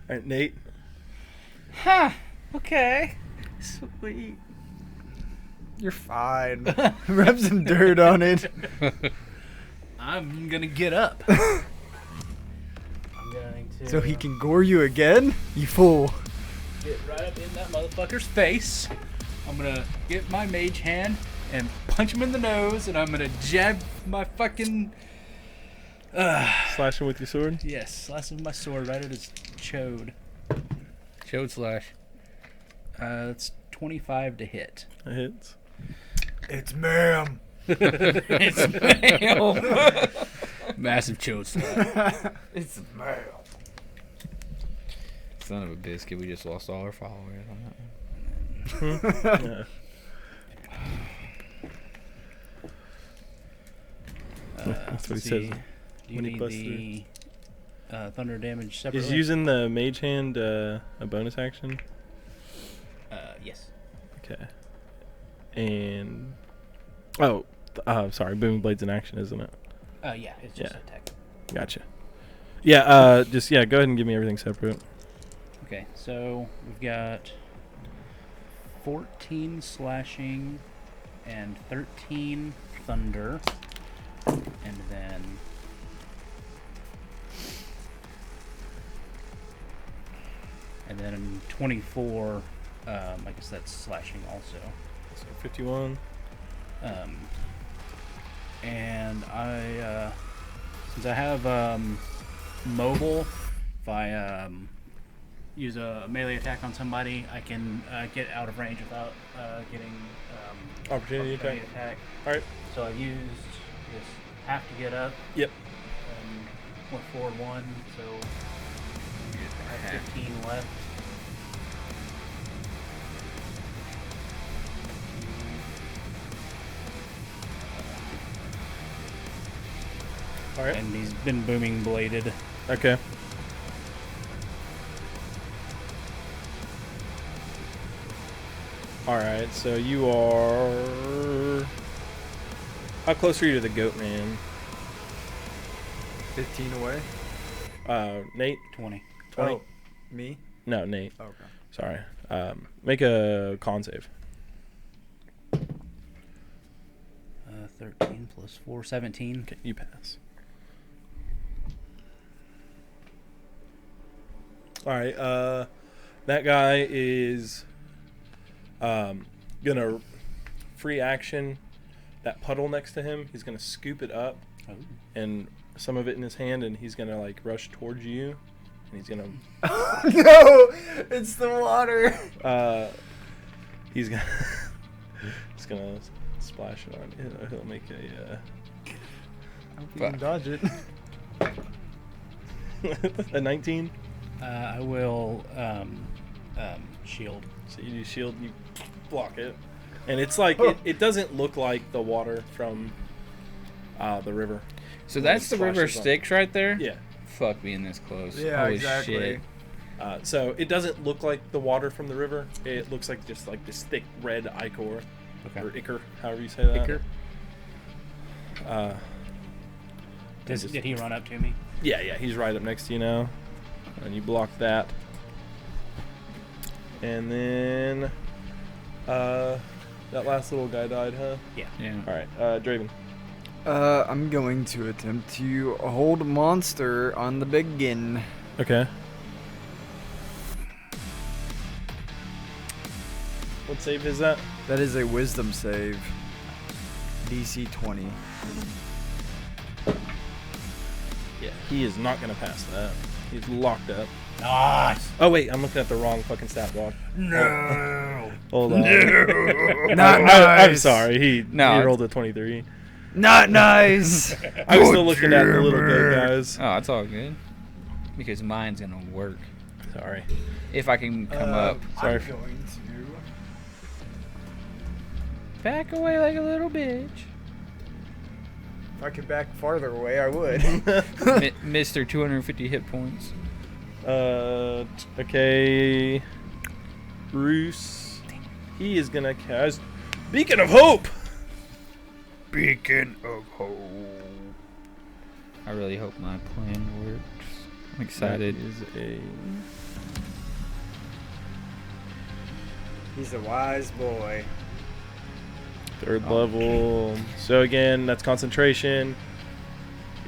All right, Nate. Huh. Okay. Sweet. You're fine. Rub some dirt on it. I'm gonna get up. I'm going to. So he can gore you again? You fool. Get right up in that motherfucker's face. I'm gonna get my mage hand and punch him in the nose, and I'm gonna jab my fucking. Slash him with your sword. Yes, slash with my sword right at his chode. Chode slash. That's 25 to hit. That hits. It's ma'am. It's male. Massive chode slash. It's ma'am. Son of a biscuit, we just lost all our followers on that one. Yeah. That's what he says. Do you when he need busts the thunder damage separately? Is using the mage hand a bonus action? Yes. Okay. And sorry, booming blade's an action, isn't it? Yeah, it's just Yeah. attack. Gotcha. Go ahead and give me everything separate. Okay, so we've got 14 slashing and 13 thunder, and then 24. I guess that's slashing also. So 51. And I, since I have mobile, if I use a melee attack on somebody, I can get out of range without getting Opportunity attack. Alright. So I used this have to get up. Yep. Went forward 1, so I have 15 left. Alright. And he's been booming bladed. Okay. Alright, so you are... How close are you to the goat man? 15 away. Nate? 20. 20? Oh, me? No, Nate. Okay. Sorry. Make a con save. 13 plus 4, 17. Okay, you pass. Alright, that guy is gonna free action that puddle next to him. He's gonna scoop it up Oh. and some of it in his hand, and he's gonna like rush towards you and he's gonna. No, it's the water. He's gonna. He's gonna splash it on. He'll make a. I hope you can dodge it. A 19. I will shield. So you do shield, you block it, and it's like it doesn't look like the water from the river. So When that's it the river splashes on- Styx right there? Yeah. Fuck being this close. Yeah, Holy exactly. shit. So it doesn't look like the water from the river. It looks like just like this thick red ichor, or ichor, however you say that. Ichor? Just- Did he run up to me? Yeah, he's right up next to you now, and you block that. And then that last little guy died, huh? Yeah. All right, Draven. I'm going to attempt to hold monster on the begin. Okay. What save is that? That is a wisdom save. DC 20. Yeah, he is not gonna pass that. He's locked up. Nice. Oh wait, I'm looking at the wrong fucking stat block. No. Hold on. Not I'm nice. sorry. He No, rolled a 23. Not nice. I was still looking at the little bit, guys. Oh, it's all good. Because mine's gonna work. Sorry. If I can come up. Sorry. I'm going to. Back away like a little bitch. If I could back farther away, I would. Mr. 250 hit points. Okay. Bruce. He is gonna cast Beacon of Hope. Beacon of hope. I really hope my plan works. I'm excited. That is a. He's a wise boy. Third level. So again, that's concentration.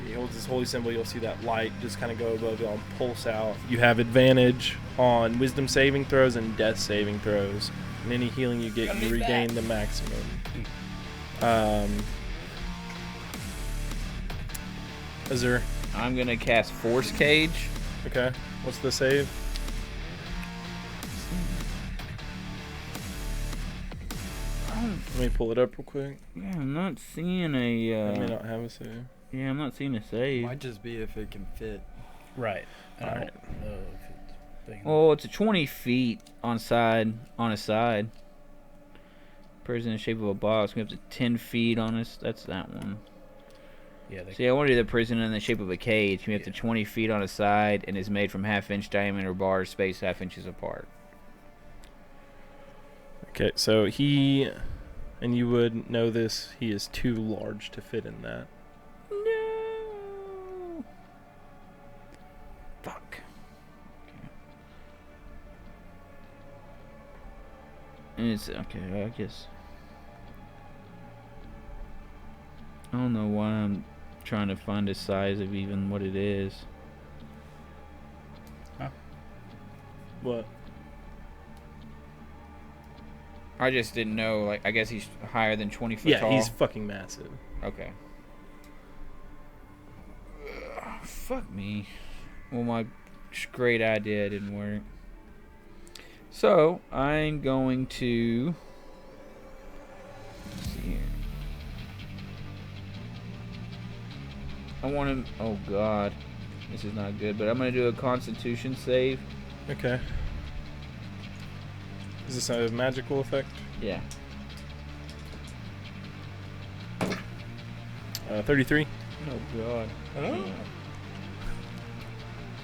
He holds his holy symbol. You'll see that light just kind of go above y'all and pulse out. You have advantage on wisdom saving throws and death saving throws. And any healing you get, you regain the maximum. Azure. I'm gonna cast Force Cage. Okay. What's the save? Let me pull it up real quick. Yeah, I'm not seeing a. I may not have a save. Yeah, I'm not seeing a save. Might just be if it can fit. Right. I don't Alright. know if it's big. Oh, it's a 20 feet on a side. Person in the shape of a box. We have to 10 feet on us. That's that one. Yeah. They, See, I want to do the prison in the shape of a cage. We have to 20 feet on a side and is made from half-inch diameter bars spaced half inches apart. Okay, so he, and you would know this, he is too large to fit in that. No. Fuck. And it's okay. I guess. I don't know why I'm trying to find the size of even what it is. What? I just didn't know. Like, I guess he's higher than 20 foot tall. Yeah, he's fucking massive. Okay. Fuck me. Well, my great idea didn't work. So, I'm going to... Let's see here. I want him... Oh, God. This is not good, but I'm going to do a Constitution save. Okay. Is this a magical effect? Yeah. 33. Oh, God.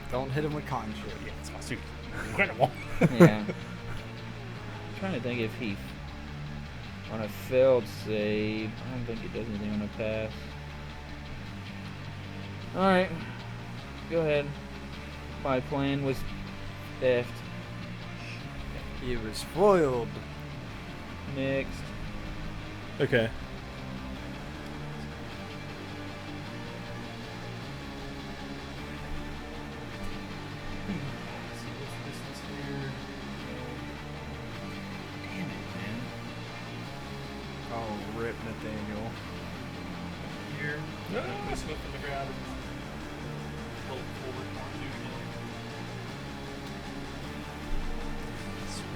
Don't hit him with con shit. yeah, it's my suit. Incredible. Yeah. Trying to think if he... On a failed save... I don't think it does anything on a pass. Alright. Go ahead. My plan was effed. He was foiled. Next. Okay. Damn it, man. Oh, rip Nathaniel. Here. No, I slipped from the ground. Roll forward.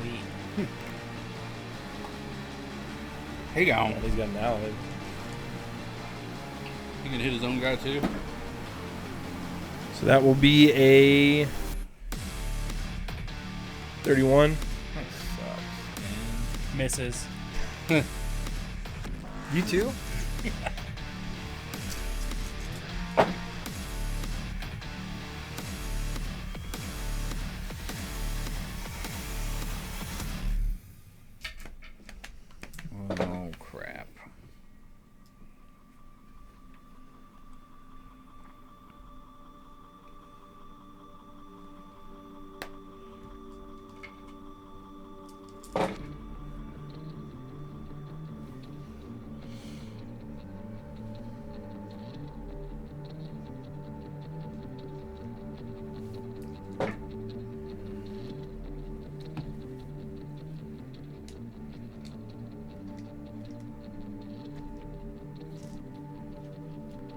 Sweet. Hey, gone. He's got an ally. He can hit his own guy too. So that will be a 31. That sucks, man. Misses. You too? Oh, crap.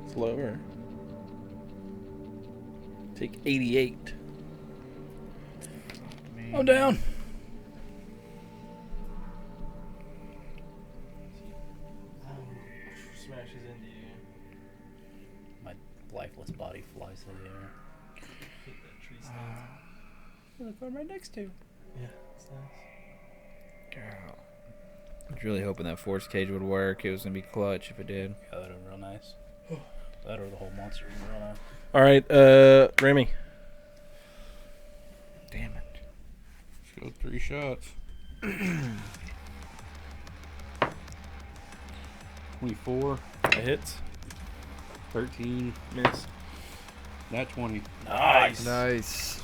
It's lower. Take 88. I'm down. Smashes into you. My lifeless body flies through the air. Hit that tree stand. Look, I'm right next to. Yeah, it's nice. I was really hoping that force cage would work. It was going to be clutch if it did. Yeah, that would be real nice. That or the whole monster would be real nice. All right, Remy. Damn it. Let's go 3 shots. 24, That hits. 13, Miss. that 20. Nice. Nice.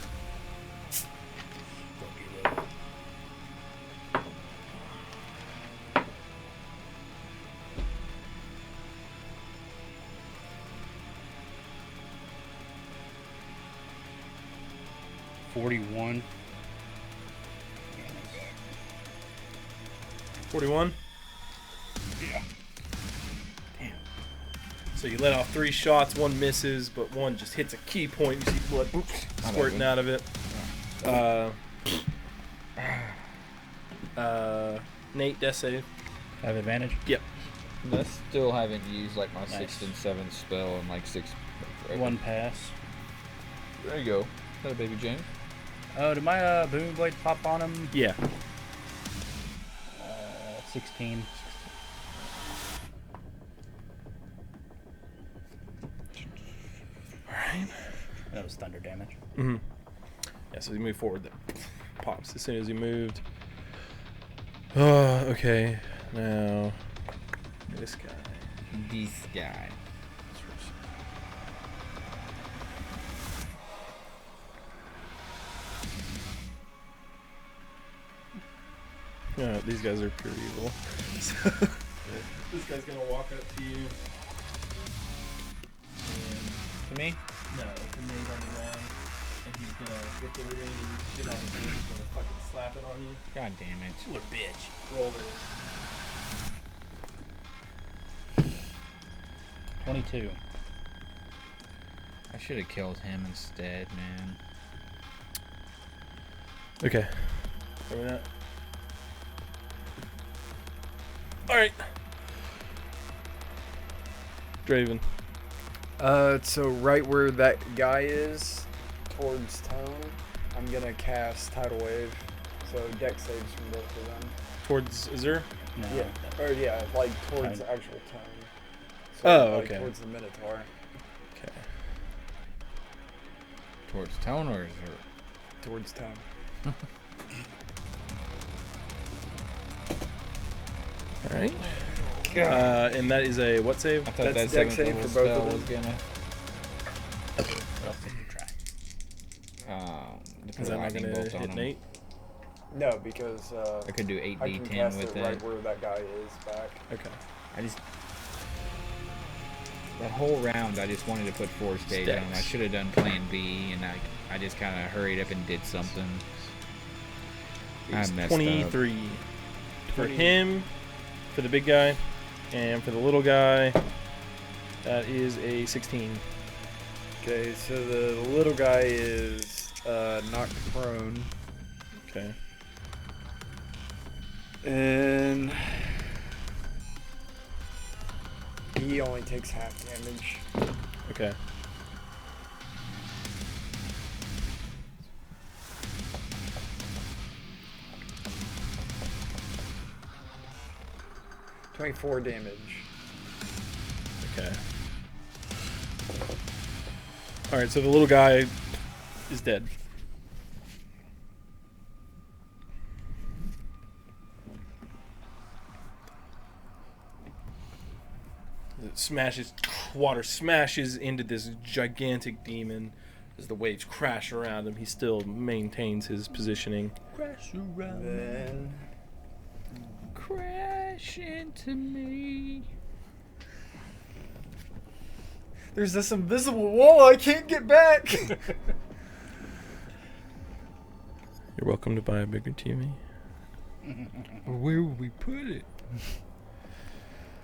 $41. 41. Yeah. So you let off 3 shots, 1 misses, but 1 just hits a key point. You see blood squirting out of it. Nate, death save. Have advantage? Yep. I still haven't used like my Nice. 6th and 7th spell in like 6. One pass. There you go. That a baby James. Oh, did my booming blade pop on him? Yeah. 16. Alright. That was thunder damage. Mm-hmm. Yeah, so as you move forward, that pops as soon as you moved. Oh, okay. Now, this guy. This guy. Yeah, these guys are pure evil. So, this guy's gonna walk up to you. To me? No, the name's on the ground. And he's gonna get the ring and shit on the ring. He's gonna fucking slap it on you. God damn it. Little bitch. Roll it. 22. I should have killed him instead, man. Okay. Remember that? Alright. Draven. So right where that guy is, towards Tone, I'm gonna cast Tidal Wave. So dex saves from both of them. Towards Azure? No. Yeah. Or yeah, like towards Tone. actual Tone. Oh, like okay. Towards the Minotaur. Okay. Towards Tone or is there? Towards Tone. Alright. And that is a what save? I thought That's that dex 7th save level for both spell of was gonna. What else did you try? Is that not lightning gonna bolt on hit him. Nate? No, because I could do I can 8d10 cast with it that. right where that guy is back. Okay. I just that whole round I just wanted to put force stage on him. I Stacks. should have done plan B and I just kind of hurried up and did something. I It's messed 23 for 20. him, for the big guy, and for the little guy, that is a 16. Okay, so the little guy is knocked prone. Okay. And He only takes half damage. okay. $24 damage. Okay. All right, so the little guy is dead. It smashes, water smashes into this gigantic demon. As the waves crash around him, he still maintains his positioning. Crash around. Then Crash into me. there's this invisible wall I can't get back. You're welcome to buy a bigger TV. Where will we put it?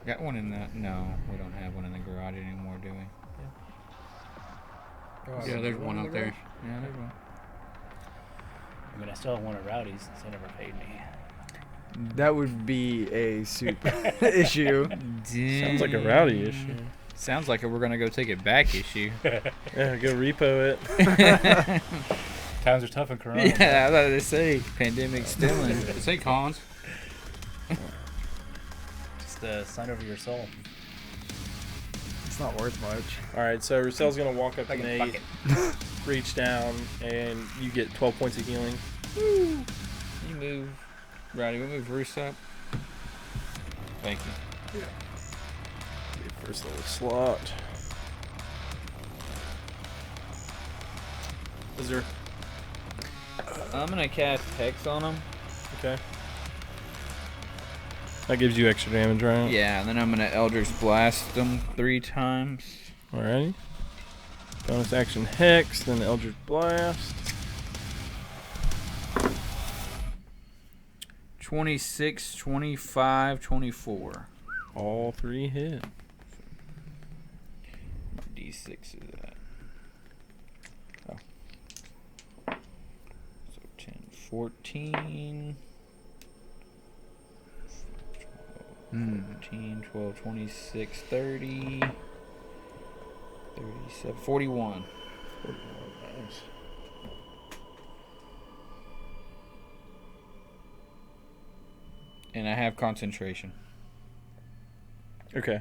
Got one in the... No, we don't have one in the garage anymore, do we? Yeah, there's one up there. Yeah, there's one. I mean, I still have one of Rowdy's since they never paid me. That would be a super issue. Sounds like a Rowdy issue. Sounds like we're gonna go take it back issue. Yeah, go repo it. Times are tough in Corona. Yeah, I was about to say, pandemic's still in. Say cons. Just sign over your soul. It's not worth much. All right, so Roussel's gonna walk up to Fucking Nate, fuck it. reach down, and you get 12 points of healing. You move. Roddy, we move Roos up. Thank you. First little slot. Is there? I'm gonna cast Hex on him. Okay. That gives you extra damage, right? Yeah, and then I'm gonna Eldritch Blast him 3 times. Alrighty. Bonus action Hex, then Eldritch Blast. 26, 25, 24. All 3 hit. D6 is that. Oh. So 10, 14. 14, 12, 26, 30. 37, 41. Nice. And I have concentration. Okay.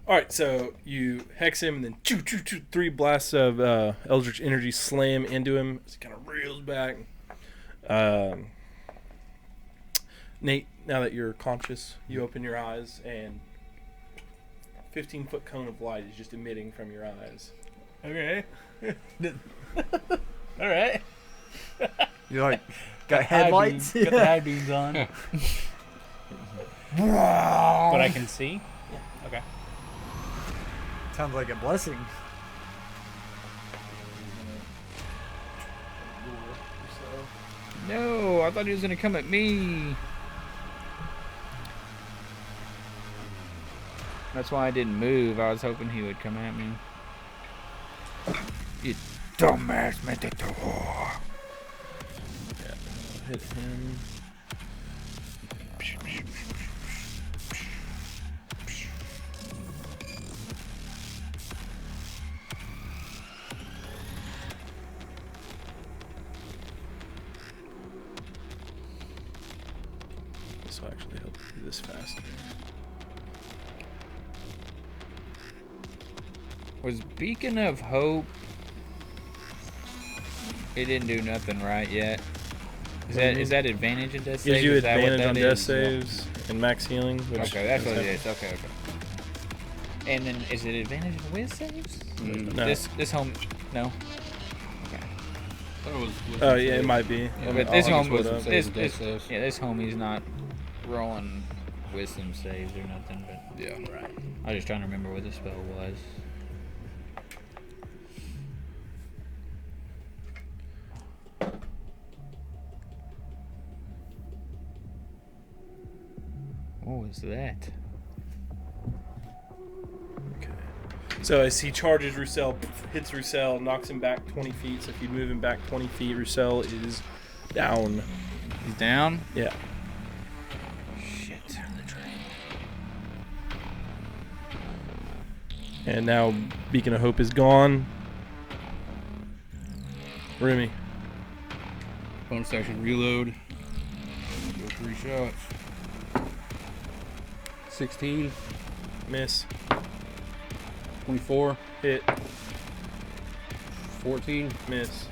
Alright, so you hex him and then 3 blasts of Eldritch Energy slam into him as he kind of reels back. Nate, now that you're conscious, you open your eyes and 15-foot cone of light is just emitting from your eyes. Okay. All right. You like got headlights? Got the high beams on. But I can see? Yeah. Okay. Sounds like a blessing. No, I thought he was gonna come at me. That's why I didn't move. I was hoping he would come at me. You dumbass Matador. Yeah, hit him. This will actually help do this faster. Was Beacon of Hope? It didn't do nothing right yet. Is that advantage in death saves? Gives you Is that what advantage that on is? death saves and max healing. Which Okay, that's what it is. Okay. And then is it advantage in whiz saves? No. This home, no. Okay. Thought it was Oh yeah, it might be. Yeah, I'll but this look home it was up. Saves and death saves. this homie's not rolling wisdom saves or nothing. But Yeah. Right. I was just trying to remember what the spell was. What was that? Okay. So as he charges Roussel, hits Roussel, knocks him back 20 feet. So if you move him back 20 feet, Roussel is down. He's down. Yeah. Shit. And now Beacon of Hope is gone. Remy. Bonus action reload. Go 3 shots. 16, Miss. 24, Hit. 14, Miss.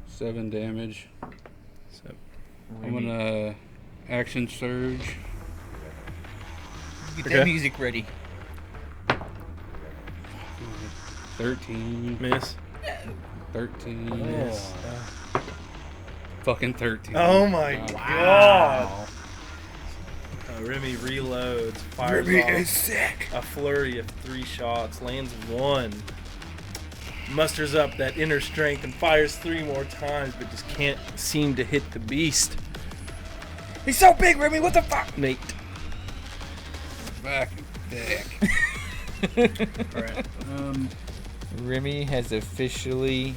seven damage. So, I'm gonna action surge. Get Okay. that music ready. 13, miss. 13, Miss. fucking 13. Oh my god. Remy reloads. Fires off sick. a flurry of 3 shots. Lands 1. Musters up that inner strength and fires 3 more times, but just can't seem to hit the beast. He's so big, Remy. What the fuck? Nate. Fucking dick. Alright. Remy has officially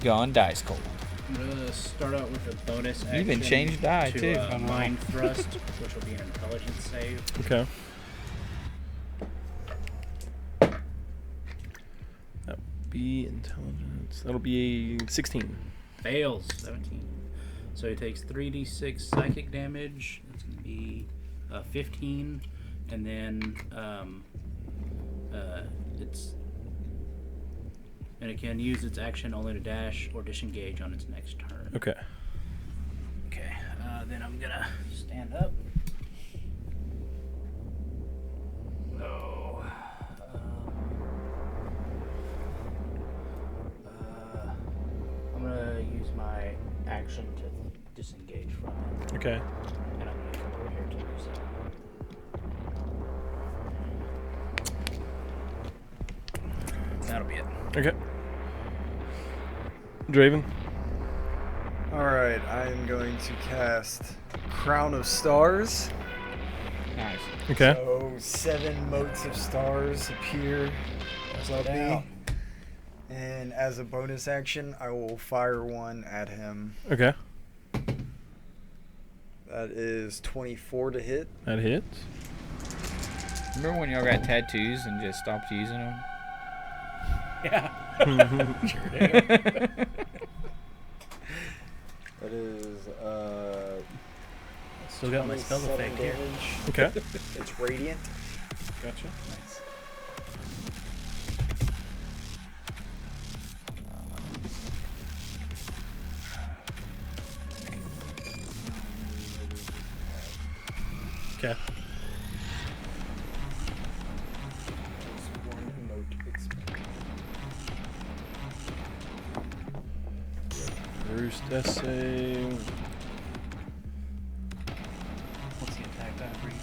gone dice cold. I'm gonna start out with a bonus action. You even changed die, to, too. Mind thrust, which will be an intelligence save. Okay. That would be intelligence. That'll be a 16. Fails. 17. So he takes 3d6 psychic damage. That's gonna be 15, and then it can use its action only to dash or disengage on its next turn. Okay. Okay. Then I'm gonna stand up. No. I'm gonna use my action to disengage from it, Okay. and I'm gonna come over here to use it. That'll be it. Okay. Draven. Alright, I am going to cast Crown of Stars. Nice. Okay. So 7 motes of stars appear above me. And as a bonus action, I will fire one at him. Okay. That is 24 to hit. That hits. Remember when y'all got tattoos and just stopped using them? Yeah. That is Still got my spell 27 effect here. damage. Okay. It's radiant. Gotcha. Nice. Okay. Bruce death save. What's the attack die for each?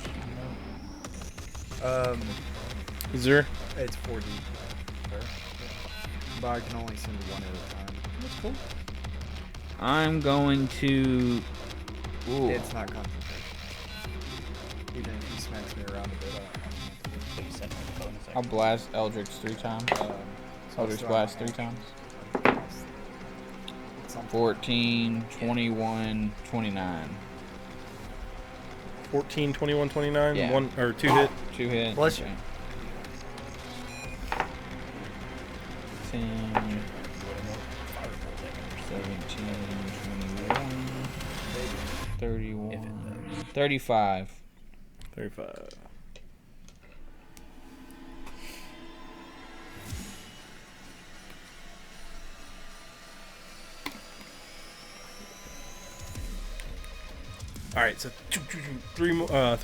Is there? It's 4D. But I can only send one at a time. That's cool. I'm going to. Ooh. It's not concentration. Even if he smacks me around a bit, I'll blast Eldritch 3 times. Eldritch blast 3 times. 14, 21, 29. 14, 21, 29. Yeah. 1 or 2 hit. 2 hits. Bless you. Okay. 10, 17, 21, 31, 35. 35. All right, so 3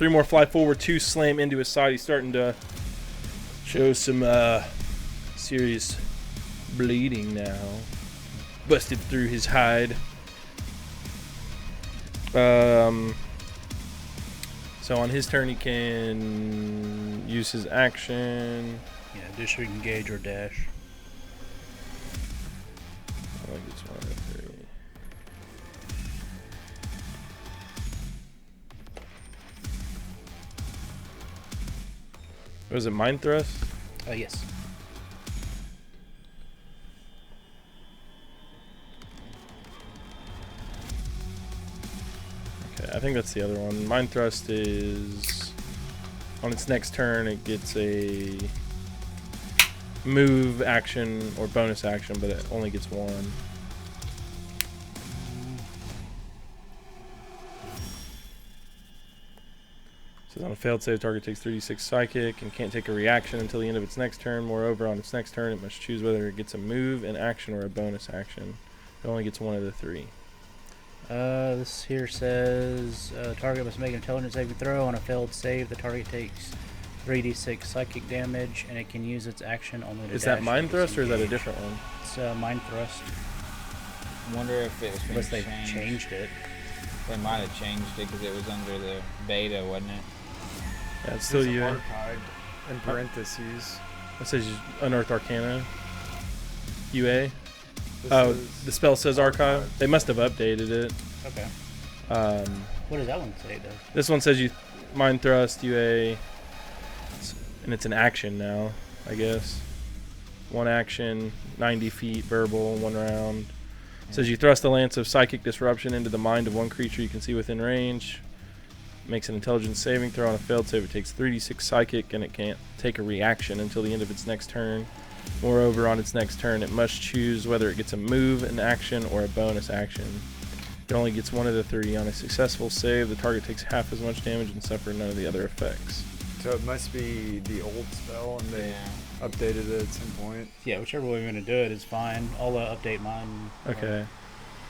more fly forward, 2 slam into his side. He's starting to show some serious bleeding now. Busted through his hide. So on his turn, he can use his action. Yeah, disengage or dash. I think it's 1 of 3. Was it mind thrust? Yes. I think that's the other one. Mind Thrust is on its next turn. It gets a move action or bonus action, but it only gets one. Says on a failed save, target takes 3d6 psychic and can't take a reaction until the end of its next turn. Moreover, on its next turn, it must choose whether it gets a move, an action, or a bonus action. It only gets one of the three. This here says target must make an intelligence saving throw. On a failed save, the target takes 3d6 psychic damage, and it can use its action only to Is that dash Mind or Thrust or is that a disengage. different one? It's Mind Thrust. Wonder if it was been Unless they've changed. changed it. They might have changed it because it was under the beta, wasn't it? Yeah, it's still It's UA. archived in parentheses. It says Unearthed Arcana. UA. This Oh, is the spell says Archive. They must have updated it. Okay. Um, What does that one say though? this one says you Mind Thrust, UA. And it's an action now, I guess. One action, 90 feet, verbal, one round. Says you thrust a lance of psychic disruption into the mind of one creature you can see within range. Makes an intelligence saving throw. On a failed save, it takes 3d6 psychic, and it can't take a reaction until the end of its next turn. Moreover, on its next turn, it must choose whether it gets a move, an action, or a bonus action. It only gets one of the three. On a successful save, the target takes half as much damage and suffers none of the other effects. So it must be the old spell, and they updated it at some point. Yeah, whichever way we're gonna do it is fine. I'll update mine. Okay.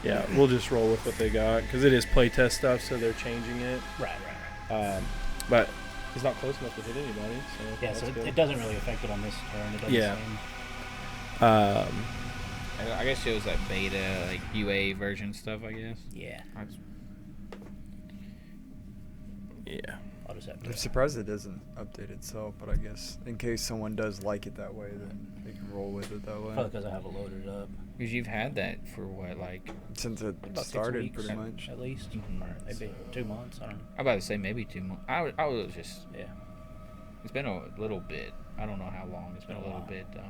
Yeah, we'll just roll with what they got, because it is playtest stuff, so they're changing it. Right. But he's not close enough to hit anybody, so Yeah, that's so good. it doesn't really affect it on this turn. It doesn't Yeah. seem. I guess it was like beta, like UA version stuff, I guess. Yeah. Yeah. I'll just have I'm to. surprised it doesn't update itself, but I guess in case someone does like it that way, then they can roll with it that way. Probably because I have it loaded up. Because you've had that for what, like, Since it About 6 started, weeks, pretty much. at least. Mhm. Or maybe 2 months. I don't know. I'm about to say maybe 2 months. I was just, Yeah. it's been a little bit. I don't know how long. It's been a little bit, though.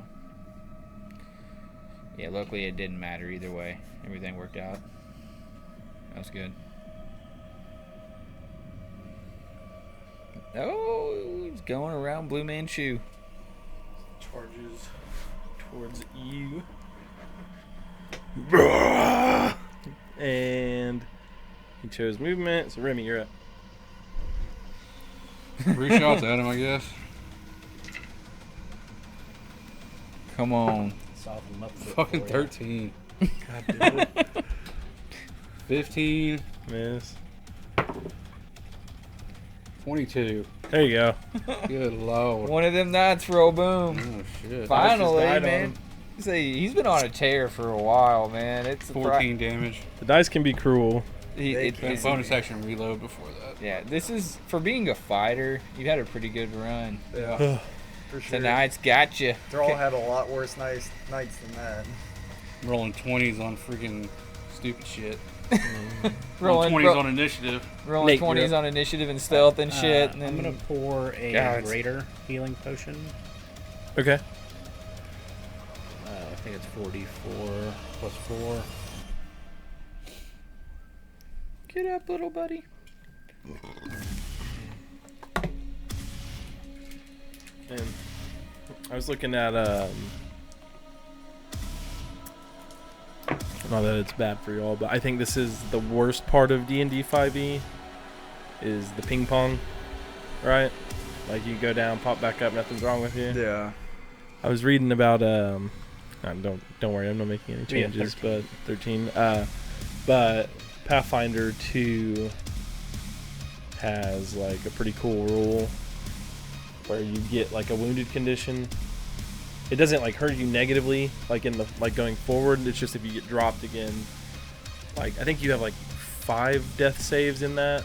Yeah, luckily it didn't matter either way. Everything worked out. That was good. Oh, he's going around Blue Manchu. Charges towards you. And he chose movement. So Remy, you're up. 3 shots at him, I guess. Come on. Soften them up a bit Fucking for ya. 13. God damn it. 15. Miss. 22. There you go. Good lord. One of them nights for old Boom. Oh, shit. Finally, died on man. him. See, he's been on a tear for a while, man. It's 14 damage. The dice can be cruel. And bonus action reload before that. Yeah, this is for being a fighter. You've had a pretty good run. Yeah, for sure. Tonight's got you. Thrall had a lot worse nights than that. Rolling 20s on freaking stupid shit. Rolling 20s on initiative. rolling Nate, 20s you're on initiative and stealth and shit. And I'm then gonna pour a God. greater healing potion. Okay. I think it's 44 plus 4. get up, little buddy. And I was looking at not that it's bad for y'all, but I think this is the worst part of D&D 5e is the ping pong, right? Like you go down, pop back up, nothing's wrong with you. Yeah. I was reading about don't worry, I'm not making any Yeah, changes, but 13. But Pathfinder 2 has like a pretty cool rule where you get like a wounded condition. It doesn't like hurt you negatively, like in the like going forward. It's just if you get dropped again. Like I think you have like 5 death saves in that.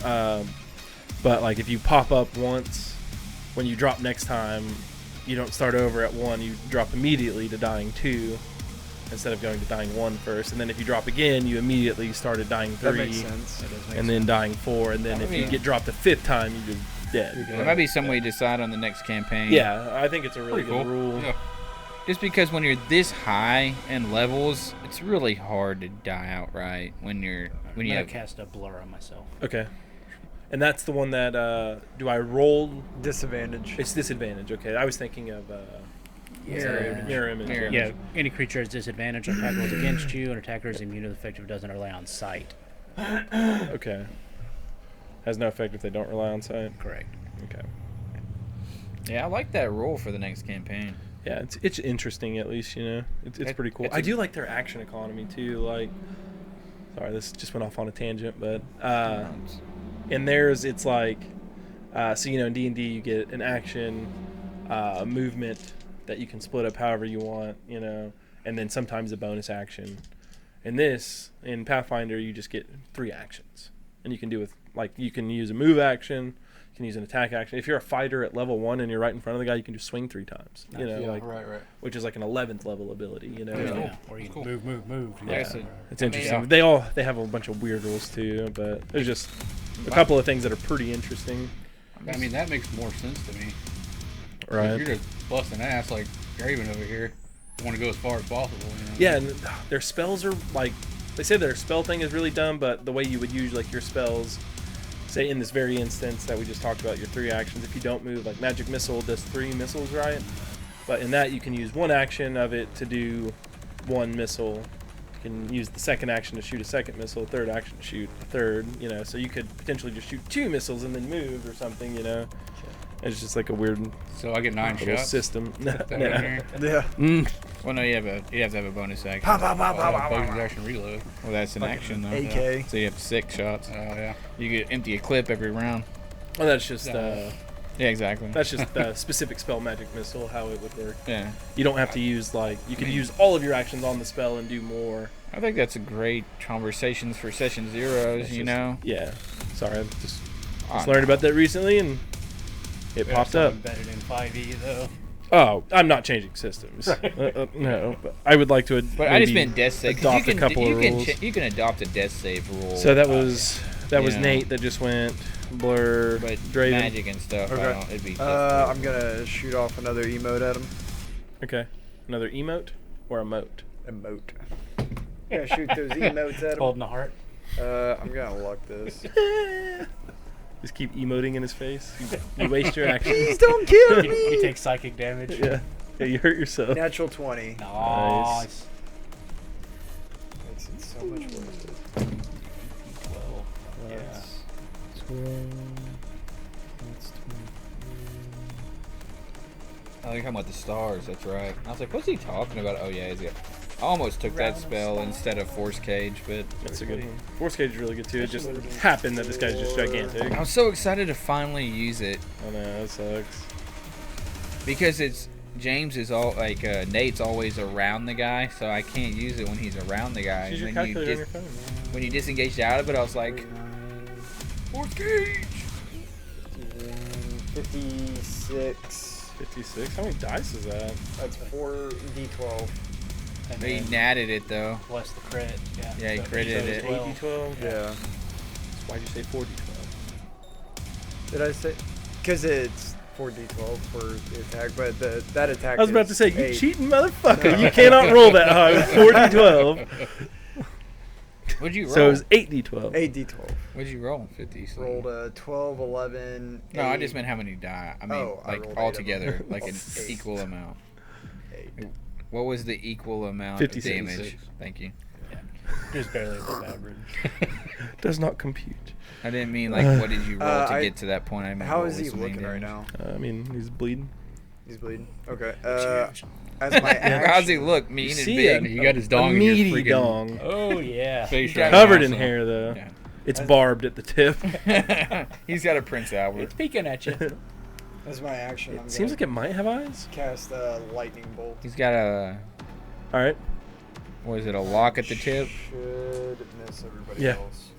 But like if you pop up once, when you drop next time, you don't start over at 1. You drop immediately to dying 2 instead of going to dying 1 first. And then if you drop again, you immediately start at dying 3. That makes sense. And then dying 4. And then if you get dropped a 5th time, you just dead. There might be some way to decide on the next campaign. Yeah, I think it's a really Pretty cool. good rule. Yeah. Just because when you're this high in levels, it's really hard to die outright when you I'm gonna have. cast a blur on myself. Okay. And that's the one that, do I roll? Disadvantage. It's disadvantage, okay. I was thinking of Mirror image. Mirror Yeah, any creature has disadvantage on attack rolls against you, and attacker is immune to the effect if it doesn't rely on sight. Okay. Has no effect if they don't rely on sight? Correct. Okay. Yeah, I like that roll for the next campaign. Yeah, it's interesting at least, you know. It's pretty cool. it's I a- do like their action economy too. Like, sorry, this just went off on a tangent, but in theirs it's like, so you know, in D&D you get an action, movement that you can split up however you want, you know, and then sometimes a bonus action. In Pathfinder, you just get 3 actions, and you can do with like you can use a move action. You can use an attack action. If you're a fighter at level 1 and you're right in front of the guy, you can just swing 3 times. You know, Yeah, like right. which is like an 11th level ability. You know, Yeah, or you Cool. move. Yeah, Yeah. so- it's I mean, interesting. yeah. They have a bunch of weird rules too, but there's just a couple of things that are pretty interesting. I mean, that makes more sense to me. Right. If you're just busting ass like Graven over here, you want to go as far as possible. You know? Yeah, and their spells are like they say their spell thing is really dumb, but the way you would use like your spells, say in this very instance that we just talked about, your 3 actions, if you don't move, like magic missile does 3 missiles, right? But in that you can use 1 action of it to do 1 missile. You can use the second action to shoot a second missile, third action to shoot a third, you know, so you could potentially just shoot 2 missiles and then move or something, you know. It's just like a weird So I get 9 little shots. system. No, That no. in there. Yeah. Well, no, you have to have a bonus action. Bonus action reload. Well, that's an action though. AK. So you have 6 shots. Oh yeah. You get empty a clip every round. Well, that's just Yeah, exactly. that's just the specific spell magic missile, how it would work. Yeah. You don't have to use like you can use all of your actions on the spell and do more. I think that's a great conversations for session zeros, It's you just- know? Yeah. Sorry, I just Ah, learned about that recently and it popped up. Embedded in 5e though. Oh, I'm not changing systems. No, but I would like to. But I just maybe meant death save. 'cause adopt a couple of rules. You can adopt a death save rule. So that was Yeah. Nate that just went blur. but Draven. magic and stuff. I Okay. don't, it'd be I'm gonna shoot off another emote at him. Okay, another emote or a mote. Emote. Gonna shoot those emotes at him. Holding the heart. I'm gonna luck this. Just keep emoting in his face. You waste your action. Please don't kill You me. take psychic damage. Yeah, you hurt yourself. Natural 20. Nice. Makes it so much worth it. 12. Yeah. That's 12. That's 23. Oh, you're talking about the stars. That's right. I was like, what's he talking about? Oh yeah, he's got. I almost took that spell instead of Force Cage, but That's a good one. Force Cage is really good too. It just happened that this guy's just gigantic. I was so excited to finally use it I know, that sucks. because it's James is all like Nate's always around the guy, so I can't use it when he's around the guy. Use your And then calculator on your phone, man. when you disengaged out of it, I was like, Force Cage. 56. 56? How many dice is that? That's 4d12. And He then natted it though. plus the crit. Yeah, Yeah, he So critted so it. 8d12? Yeah. Why'd you say 4d12? Did I say? Because it's 4d12 for the attack, but that attack. I was about is to say, you 8. cheating motherfucker. You cannot roll that high with 4d12. What'd you roll? So it was 8d12. 8d12. What'd you roll? 50. So. Rolled a 12, 11. No, I 8, just meant how many die. I mean, Oh, I like rolled 8 all of them. together, like an 8. equal amount. 8. What was the equal amount 56. of damage? Thank you. just barely above average. Does not compute. I didn't mean like what did you roll to get to that point. I meant How what is was he the main looking right damage. now? I mean, he's bleeding. He's bleeding. Okay. As my action. How's he look? Mean and see big. it. You got his dong A in your meaty freaking dong. Oh yeah. face Yeah. right Covered now, in so- hair, though. Yeah. It's barbed at the tip. He's got a Prince Albert. It's peeking at you. As my action. It seems like it might have eyes. cast lightning bolt. He's got a All right. what is it? A lock at the tip. Should miss everybody Yeah. else.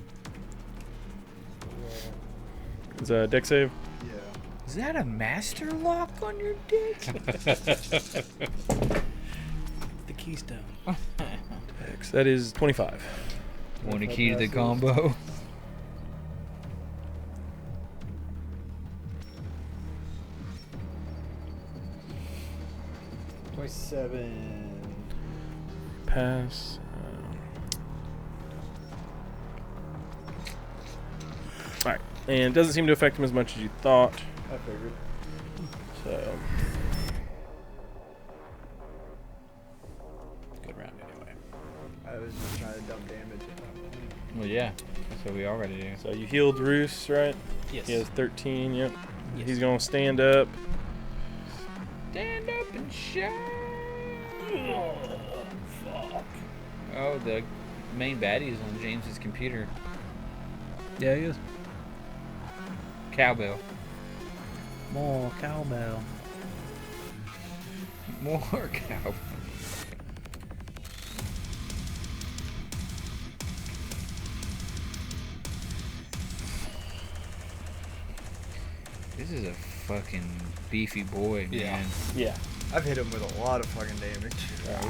It's a deck save. Yeah. Is that a master lock on your dick? The keystone. Dex. That is 25. Want a key to the combo? 7. Pass. Alright. And it doesn't seem to affect him as much as you thought. I figured. So. Good round anyway. I was just trying to dump damage. Well, yeah. That's what we already do. So you healed Roos, right? Yes. He has 13, yep. Yes. He's going to stand up. Stand up and shine. Oh, fuck. Oh, the main baddie is on James's computer. Yeah, he is. Cowbell. More cowbell. More cowbell. This is a fucking beefy boy, Yeah. man. Yeah. I've hit him with a lot of fucking damage.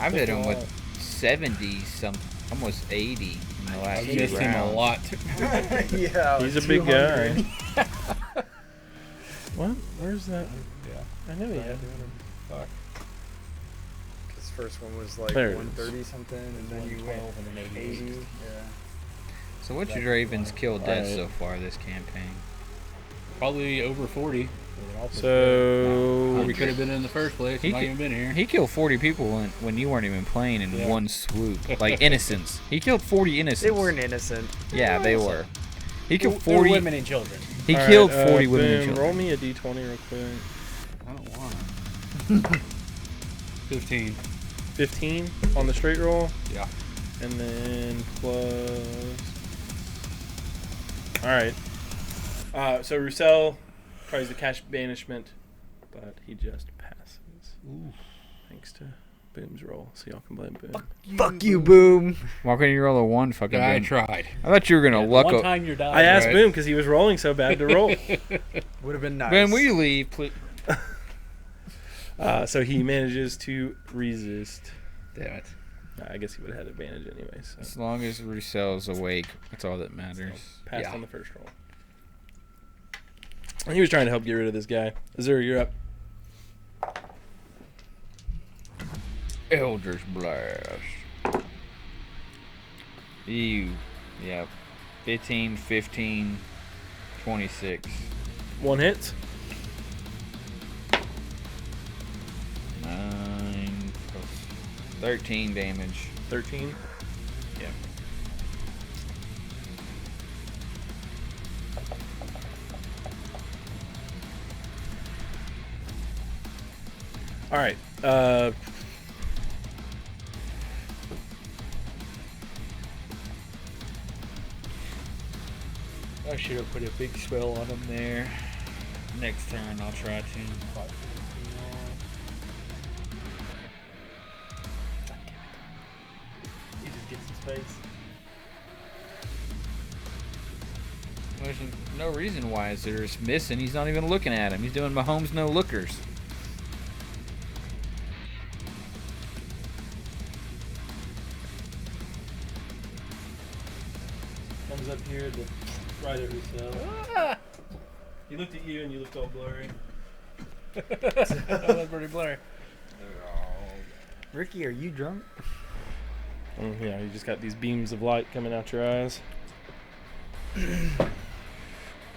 I've hit him with 70 some, almost 80 in the last I few missed him a rounds. lot. Yeah. He's a big guy. What? Where's that? Yeah. I know he had. Fuck. His first one was like There it is. 130 something, and then you went 80. Yeah. So what's your Ravens kill deaths Alright. so far this campaign? Probably over 40. So. Or we could have been in the first place. He Not could- even been here. He killed 40 people when you weren't even playing in Yeah. one swoop. Like innocents. He killed 40 innocents. They weren't innocent. Yeah, they were. He killed They were 40 women and children. He Alright, killed 40 women and boom, children. Roll me a d20 real quick. I don't want 15. 15 on the straight roll. Yeah. And then plus. Alright. So Roussel tries to catch banishment, but he just passes. Thanks to Boom's roll. So y'all can blame Boom. Fuck you, Boom. Why couldn't you roll a 1 fucking I Boom? tried. I thought you were gonna luck One up. time you're dying. I asked Right. Boom because he was rolling so bad to roll. Would have been nice. Ben, will you leave, please? So he manages to resist. Damn it. I guess he would have had advantage anyway. So As long as Roussel's awake, that's all that matters. passed Yeah. on the first roll. And he was trying to help get rid of this guy. Azura, you're up. Eldritch Blast. Ew. Yep. 15, 15, 26. One hit. 9 plus 13 damage. 13. Yep. All right. I should have put a big spell on him there. Next turn, I'll try to. He just gets some space. There's no reason why Azura's missing. He's not even looking at him. He's doing Mahomes no lookers. Comes up here to right at Roussel. He looked at you and you looked all blurry. That was pretty blurry. Ricky, are you drunk? Yeah, you just got these beams of light coming out your eyes.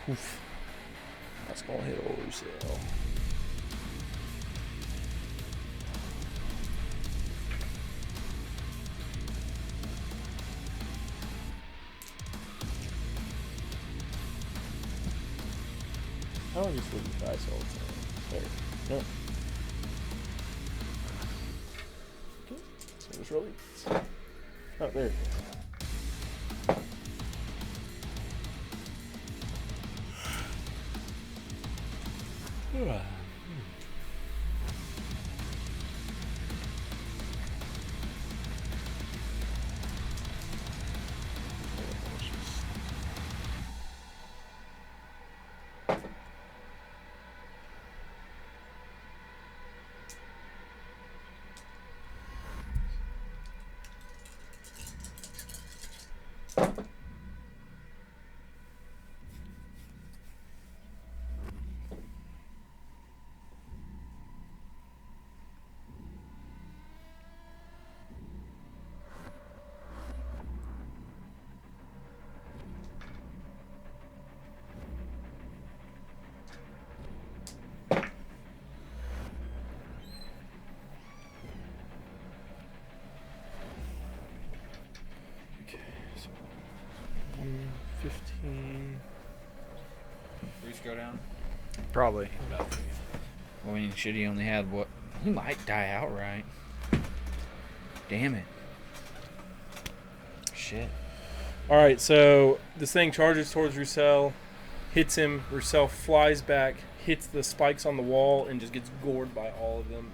Oof. That's gonna hit old Roussel. How do I just leave these dice all the time? There. No. Okay. So just roll it. Oh, there it is. 15. Bruce go down? Probably. I mean, shit, he only had what? He might die outright. Damn it. Shit. Alright, so this thing charges towards Roussel, hits him. Roussel flies back, hits the spikes on the wall, and just gets gored by all of them.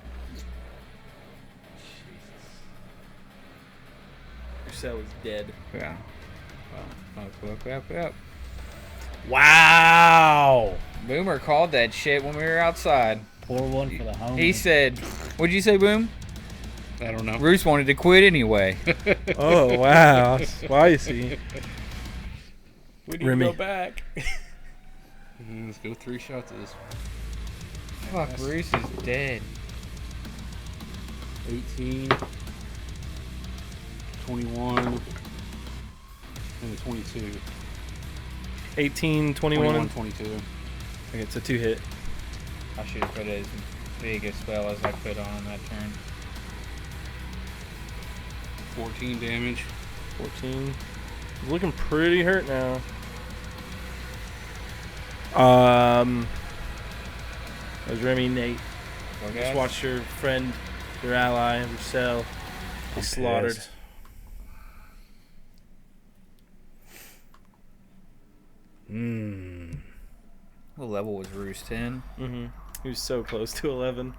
Roussel is dead. Yeah. Well, up. Wow. Boomer called that shit when we were outside. Pour one for the homie. He said, what'd you say, Boom? I don't know. Bruce wanted to quit anyway. Oh, wow. Spicy. We need Remy. to go back. Let's go 3 shots of this. Fuck, Bruce is dead. 18, 21, and a 22. 18, 21. 22. Okay, it's a 2-hit. I should have put as big a spell as I could on that turn. 14 damage. 14. He's looking pretty hurt now. That was Remy, Nate. Just watch your friend, your ally, Roussel, be slaughtered. pissed. What level was Roos? 10? Mm-hmm. He was so close to 11.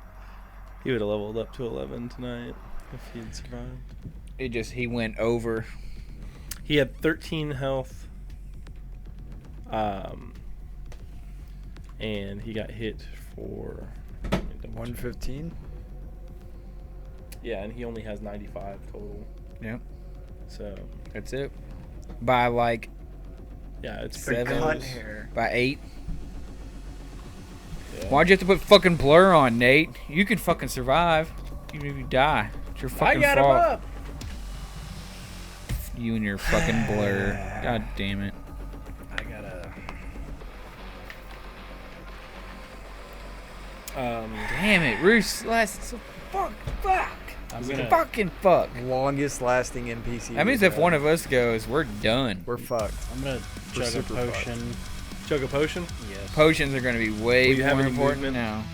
He would have leveled up to 11 tonight if he had survived. He went over. He had 13 health. And he got hit for 115. Yeah, and he only has 95 total. Yep. So That's it. By like yeah, it's Seven. Cut hair. by 8. Yeah. Why'd you have to put fucking blur on, Nate? You can fucking survive. Even if you die. It's your fucking I got fault. him up. You and your fucking blur. God damn it. I gotta. Damn it, Roos lasted so fuck. I'm gonna. Fucking fuck. Longest lasting NPC. That means we've if had. one of us goes, we're done. We're fucked. I'm gonna We're chug a super potion. Chug a potion. Yes. Potions are going to be way Will you have more any important movement? now.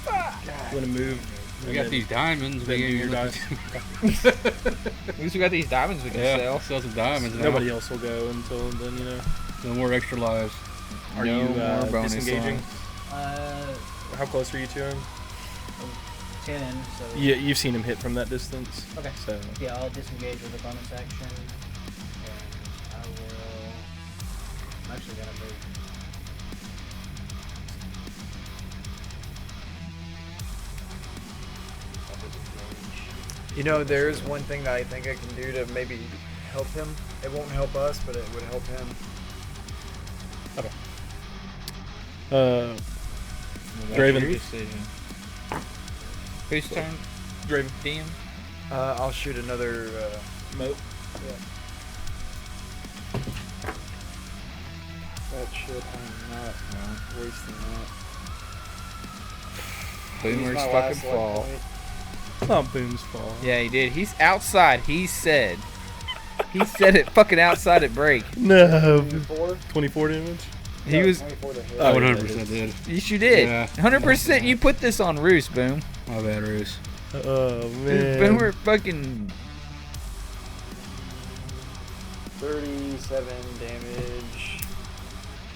I'm gonna move. We got these diamonds. Then do We your dice. At least we got these diamonds we can Yeah, sell. sell some diamonds. Now. Nobody else will go until then, you know. No more extra lives. Are No you more bonus disengaging? lives. How close are you to him? 10. So. Yeah, you've seen him hit from that distance. Okay. So Yeah, I'll disengage with a bonus action. And I will. I'm actually gonna move. You know, there is one thing that I think I can do to maybe help him. It won't help us, but it would help him. That's Draven. your decision. Whose turn? Draven. DM? I'll shoot another. Moat. That shit, I'm not wasting that. Boomer's Use my fucking last luck fault. point. It's not Boom's fault. Yeah, he did. He's outside. He said. He said it fucking outside at break. No. 24? 24 damage. He was. 24 to hit. Oh, 100% did. Yes, you did. Yeah. 100%. You put this on Roos, Boom. My bad, Roos. Oh Dude, man. Boomer fucking. 37 damage.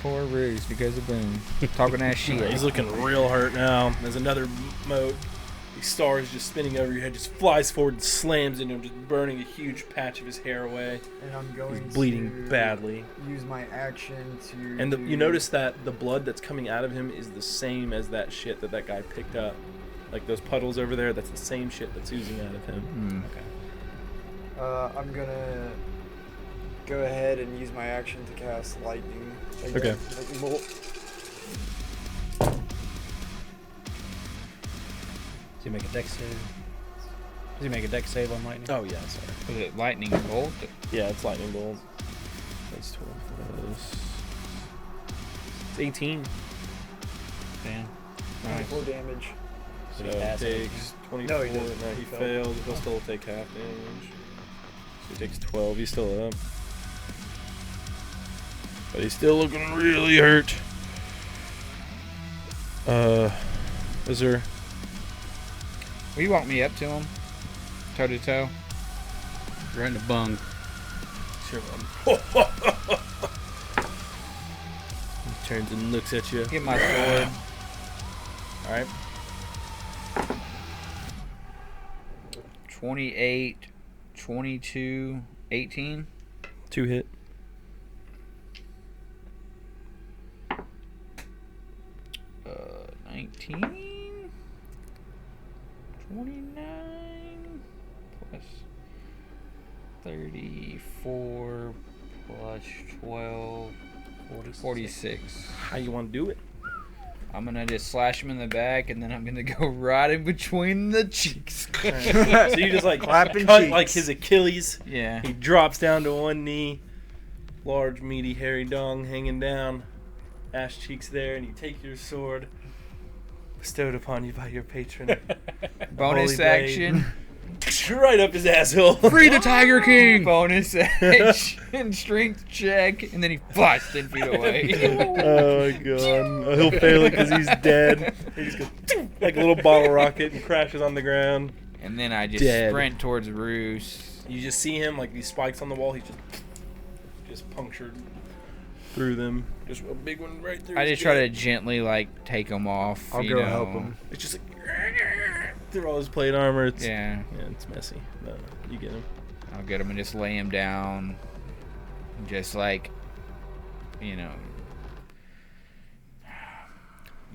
Poor Roos because of Boom. Talking ass shit. He's looking real hurt now. There's another moat. The star is just spinning over your head, just flies forward and slams into him, just burning a huge patch of his hair away. And I'm going He's bleeding to badly. use my action to. And you notice that the blood that's coming out of him is the same as that shit that guy picked up. Like those puddles over there, that's the same shit that's oozing out of him. Okay. I'm gonna go ahead and use my action to cast lightning. Okay. Lightning bolt. Does he make a dex save? Does he make a dex save on lightning? Oh yeah, sorry. Was it lightning bolt? Yeah, it's lightning bolt. That's 12 plus. It's 18. Damn. 24 damage. So he it pass it? takes 24. No, he doesn't. No, he He failed. failed. He'll still take half damage. So he takes 12. He's still up. But he's still looking really hurt. Is there... Will you walk me up to him? Toe to toe? Right in the bung. Sure, he turns and looks at you. Get my sword. Alright. 28, 22, 18. 2 hit. Uh, 19, 29, plus 34, plus 12, 46. How you want to do it? I'm gonna just slash him in the back, and then I'm gonna go right in between the cheeks. So you just like Clapping cut cheeks. like his Achilles. Yeah. He drops down to one knee. Large, meaty, hairy dong hanging down. Ash cheeks there, and you take your sword, bestowed upon you by your patron. Bonus Holy blade. action. Right up his asshole. Free the Tiger King! Bonus action. Strength check, and then he flies 10 feet away. Oh my god. He'll fail it because he's dead. He just goes like a little bottle rocket and crashes on the ground. And then I just Dead. sprint towards Roos. You just see him like these spikes on the wall. He's just punctured through them. Just a big one right through. I his just try to gut. gently like take him off. I'll you go know. help him. It's just like through all his plate armor. It's, Yeah. yeah, it's messy. No, you get him. I'll get him and just lay him down. Just like, you know,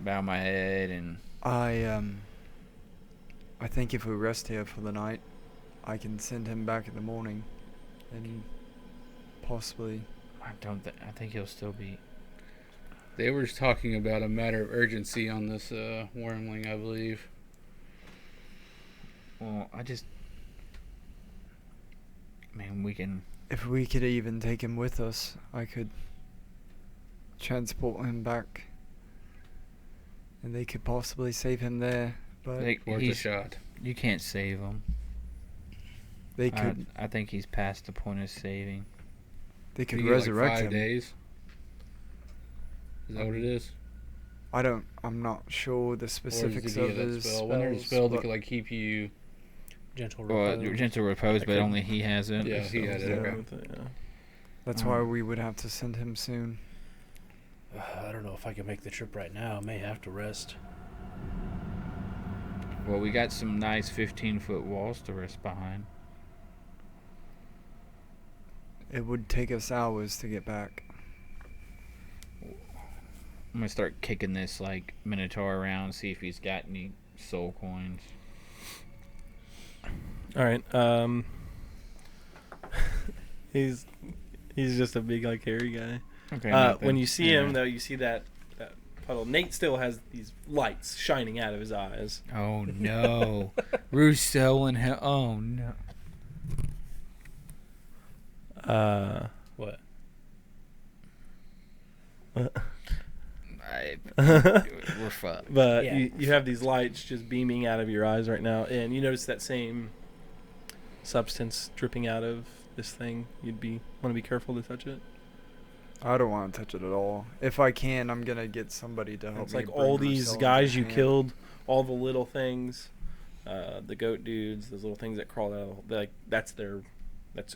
bow my head and. I think if we rest here for the night, I can send him back in the morning, and possibly. I think he'll still be. They were talking about a matter of urgency on this wormling, I believe. Well, we can. If we could even take him with us, I could transport him back, and they could possibly save him there. But Worth a shot. You can't save him. they could. I think he's past the point of saving. They could You get, like, resurrect 5 him. days. Is that what it is? I'm not sure the Or specifics does he of have that his spell? When there's a spells, spell that but could like keep you. Gentle Well, repose. gentle repose, but Okay. only he has it. Yeah, he had it. Yeah. Okay. that's why we would have to send him soon. I don't know if I can make the trip right now. I may have to rest. Well, we got some nice 15-foot walls to rest behind. It would take us hours to get back. I'm gonna start kicking this like Minotaur around, see if he's got any soul coins. All right. He's just a big like hairy guy. Okay. When you see him though, you see that puddle. Nate still has these lights shining out of his eyes. Oh no, Rousseau and hell. Oh no. What? We're fucked. But Yeah. you have these lights just beaming out of your eyes right now, and you notice that same substance dripping out of this thing. You'd want to be careful to touch it. I don't want to touch it at all. If I can, I'm gonna get somebody to help It's me. like bring all these Marcel guys in you hand. killed, all the little things, the goat dudes, those little things that crawled out. That's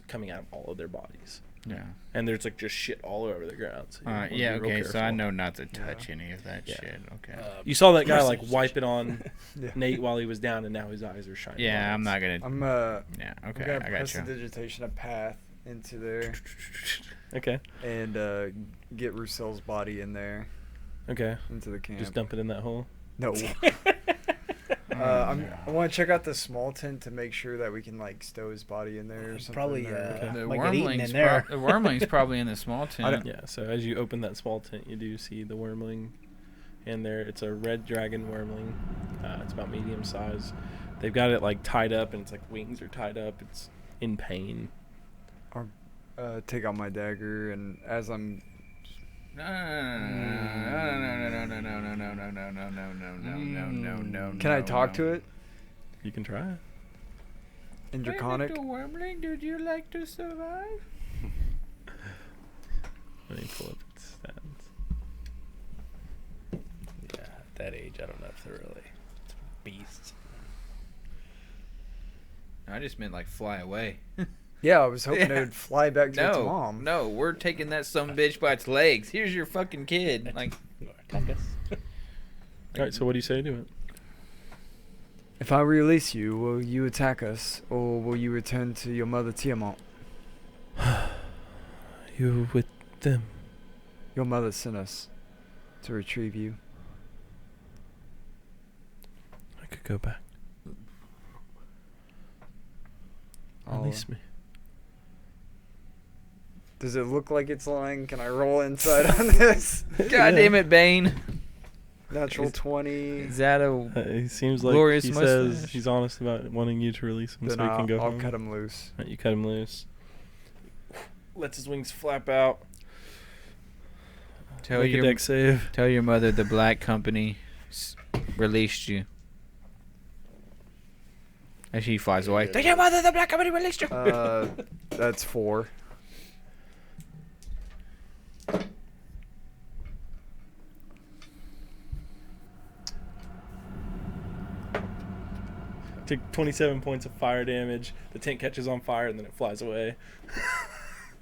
coming out of all of their bodies. Yeah. And there's like just shit all over the ground. So you wanna be Yeah. real Okay. So I careful. know not to touch any of that Yeah. shit. Okay. You saw that guy like wipe it on Yeah. Nate while he was down, and now his eyes are shining. Yeah. I'm lights. not gonna. Yeah. Yeah. Okay. I'm gonna I got you. prestidigitation a path into there Okay. and get Roussel's body in there Okay. into the camp. Just dump it in that hole. No. I want to check out the small tent to make sure that we can like stow his body in there or something. Probably, or- The Might get eaten wormling's in there. the wormling's probably in the small tent. Yeah. So as you open that small tent, you do see the wormling in there. It's a red dragon wormling. It's about medium size. They've got it like tied up, and it's like wings are tied up. It's in pain. take out my dagger, and as I'm No. can I talk to it You can try. in Draconic? Wormling, would you like to survive? Let me pull up its that age, I don't know if they're really beasts. I just meant like fly away. Yeah, I was hoping Yeah. it would fly back to its No, mom. no, we're taking that some bitch by its legs. Here's your fucking kid. Like, Attack us. All right, so what do you say to it? If I release you, will you attack us, or will you return to your mother Tiamat? You with them. Your mother sent us to retrieve you. I could go back. I'll- Release me. Does it look like it's lying? Can I roll inside on this? God damn it, Bane. Natural Is- 20. Is that a He seems like glorious he says mustache? he's honest about wanting you to release him Then so he can go I'll home. cut him loose. Right, you cut him loose. Lets his wings flap out. tell Make a your deck save. tell your mother the Black Company released you? As she flies away. Tell your mother the Black Company released you. That's 4. Take 27 points of fire damage. The tent catches on fire and then it flies away.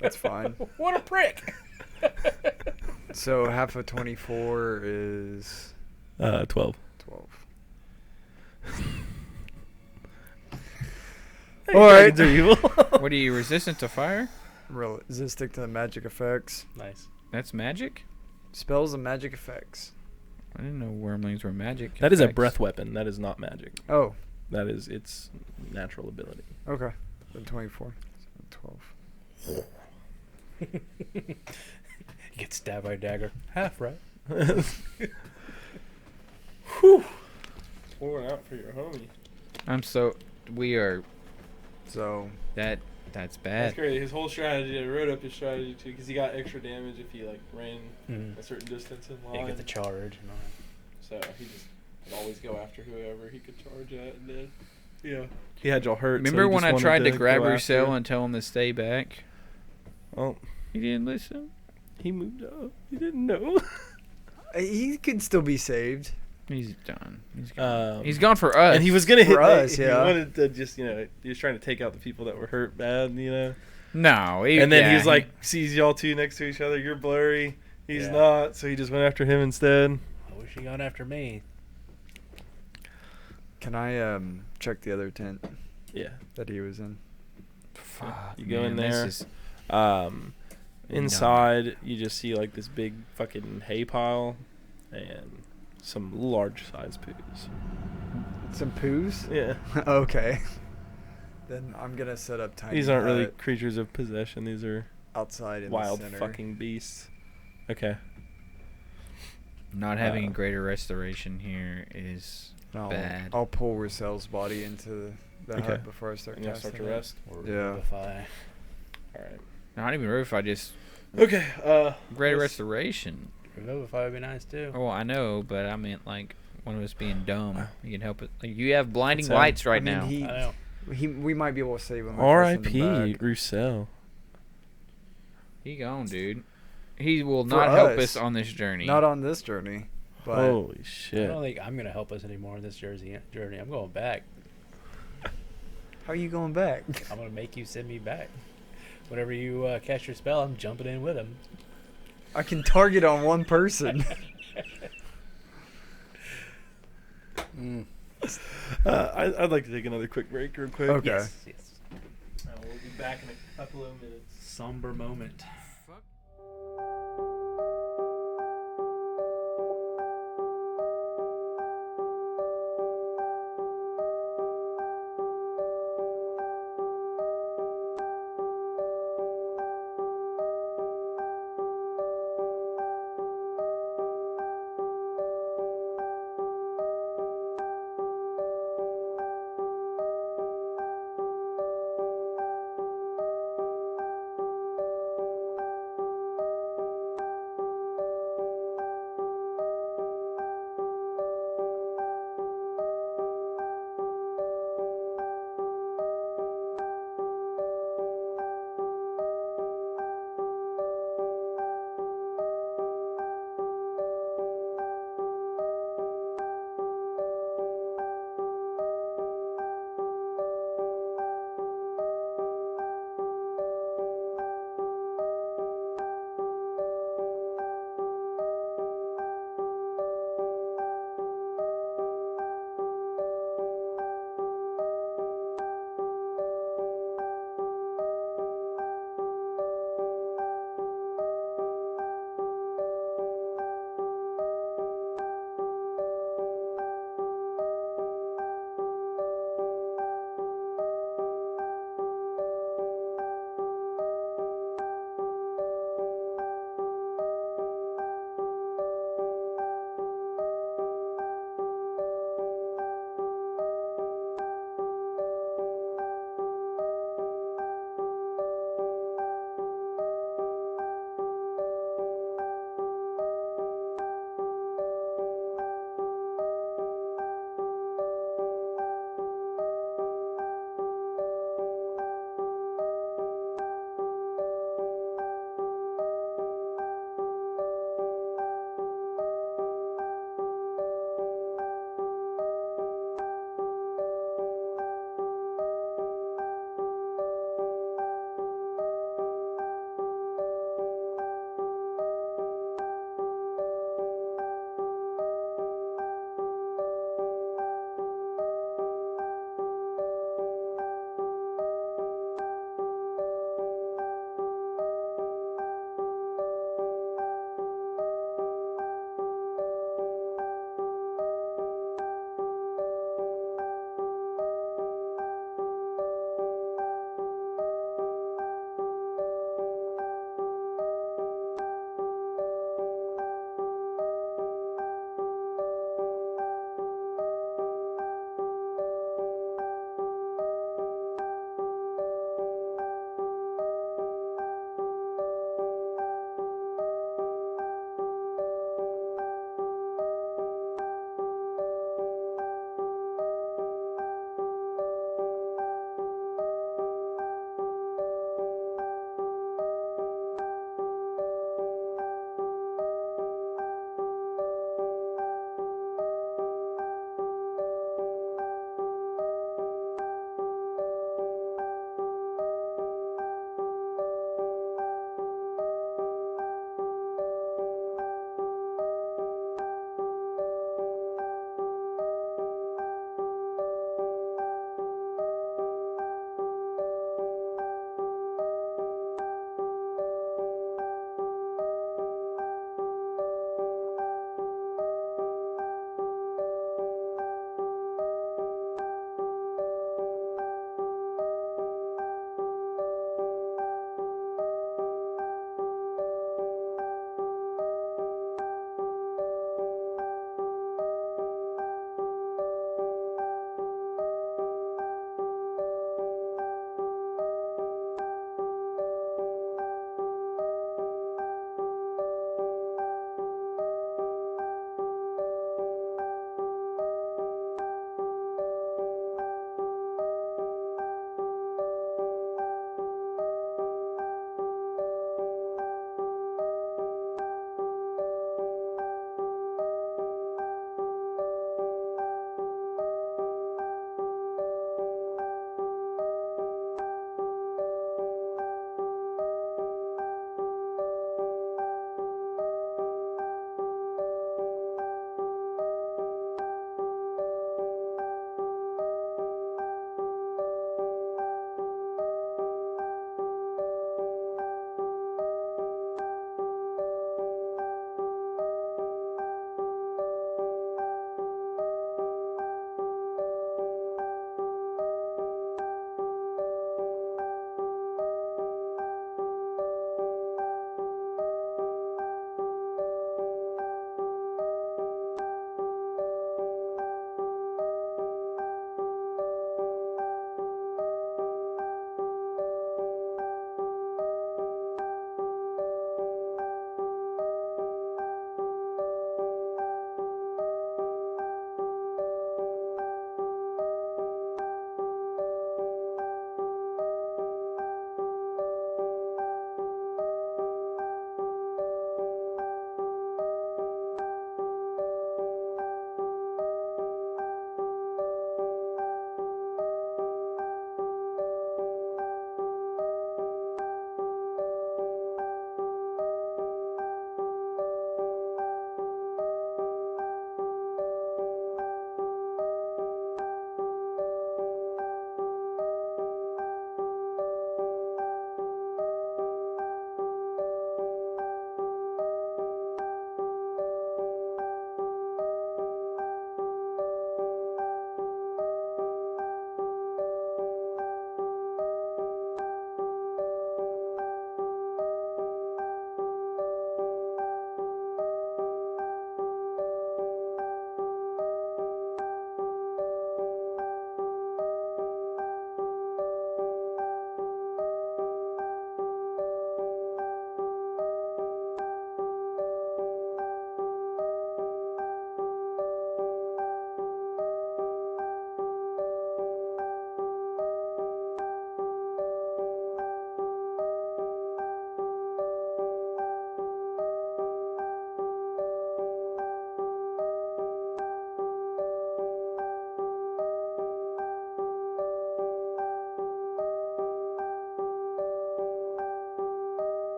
That's fine. What a prick. So half of 24 is 12. 12. All right. are evil. What are you, resistant to fire? Resistant to magic effects. Nice. That's magic? Spells and magic effects. I didn't know wormlings were magic. That is a effects. breath weapon. That is not magic. Oh, That is its natural ability. okay. Then 24. So 12. You get stabbed by a dagger. Half right. Whew. Pouring out for your homie. We are, So, that's That's bad. great. His whole strategy, I wrote up his strategy too, because he got extra damage if he like ran Mm. a certain distance in Yeah, line. get the charge and all that. So he just would always go after whoever he could charge at, and then he had y'all hurt. so Remember he when just I wanted tried to grab go her after cell it. and tell him to stay back? Oh, He didn't listen. he moved up. He didn't know. he could still be saved. He's done. He's gone. Um, He's gone for us. And he was gonna hit For us, He yeah. wanted to just, he was trying to take out the people that were hurt bad, No. And then he's like, sees y'all two next to each other. You're blurry. He's Yeah. not. So he just went after him instead. I wish you gone after me. Can I check the other tent Yeah. that he was in? Fuck, You go in man, there. this is- Inside, you just see like this big fucking hay pile and some large size poos. Some poos? Yeah. Okay. Then I'm gonna set up tiny These aren't really hut creatures of possession. These are outside in wild the center. fucking beasts. Okay. Not having greater restoration here is I'll, bad. I'll pull Roussel's body into the Okay. hut before I start And you'll casting start to it. rest. Or Yeah. revivify. All right. Not even Revivify, just Okay. greater let's- restoration. Revivify would be nice too. Oh, I know, but I meant like one of us being dumb. You can help it. Like, you have blinding What's that? lights right I mean, now. I know. We might be able to save him. if I send him R.I.P. back. Roussel. He gone, dude. He will For not help us. us on this journey. Not on this journey, but Holy I shit. don't think I'm gonna help us anymore in this journey. I'm going back. how are you going back? I'm gonna make you send me back. Whenever you cast your spell, I'm jumping in with him. I can target on one person. I'd like to take another quick break real quick. Okay. Yes. Yes. We'll be back in a couple of minutes. Somber moment.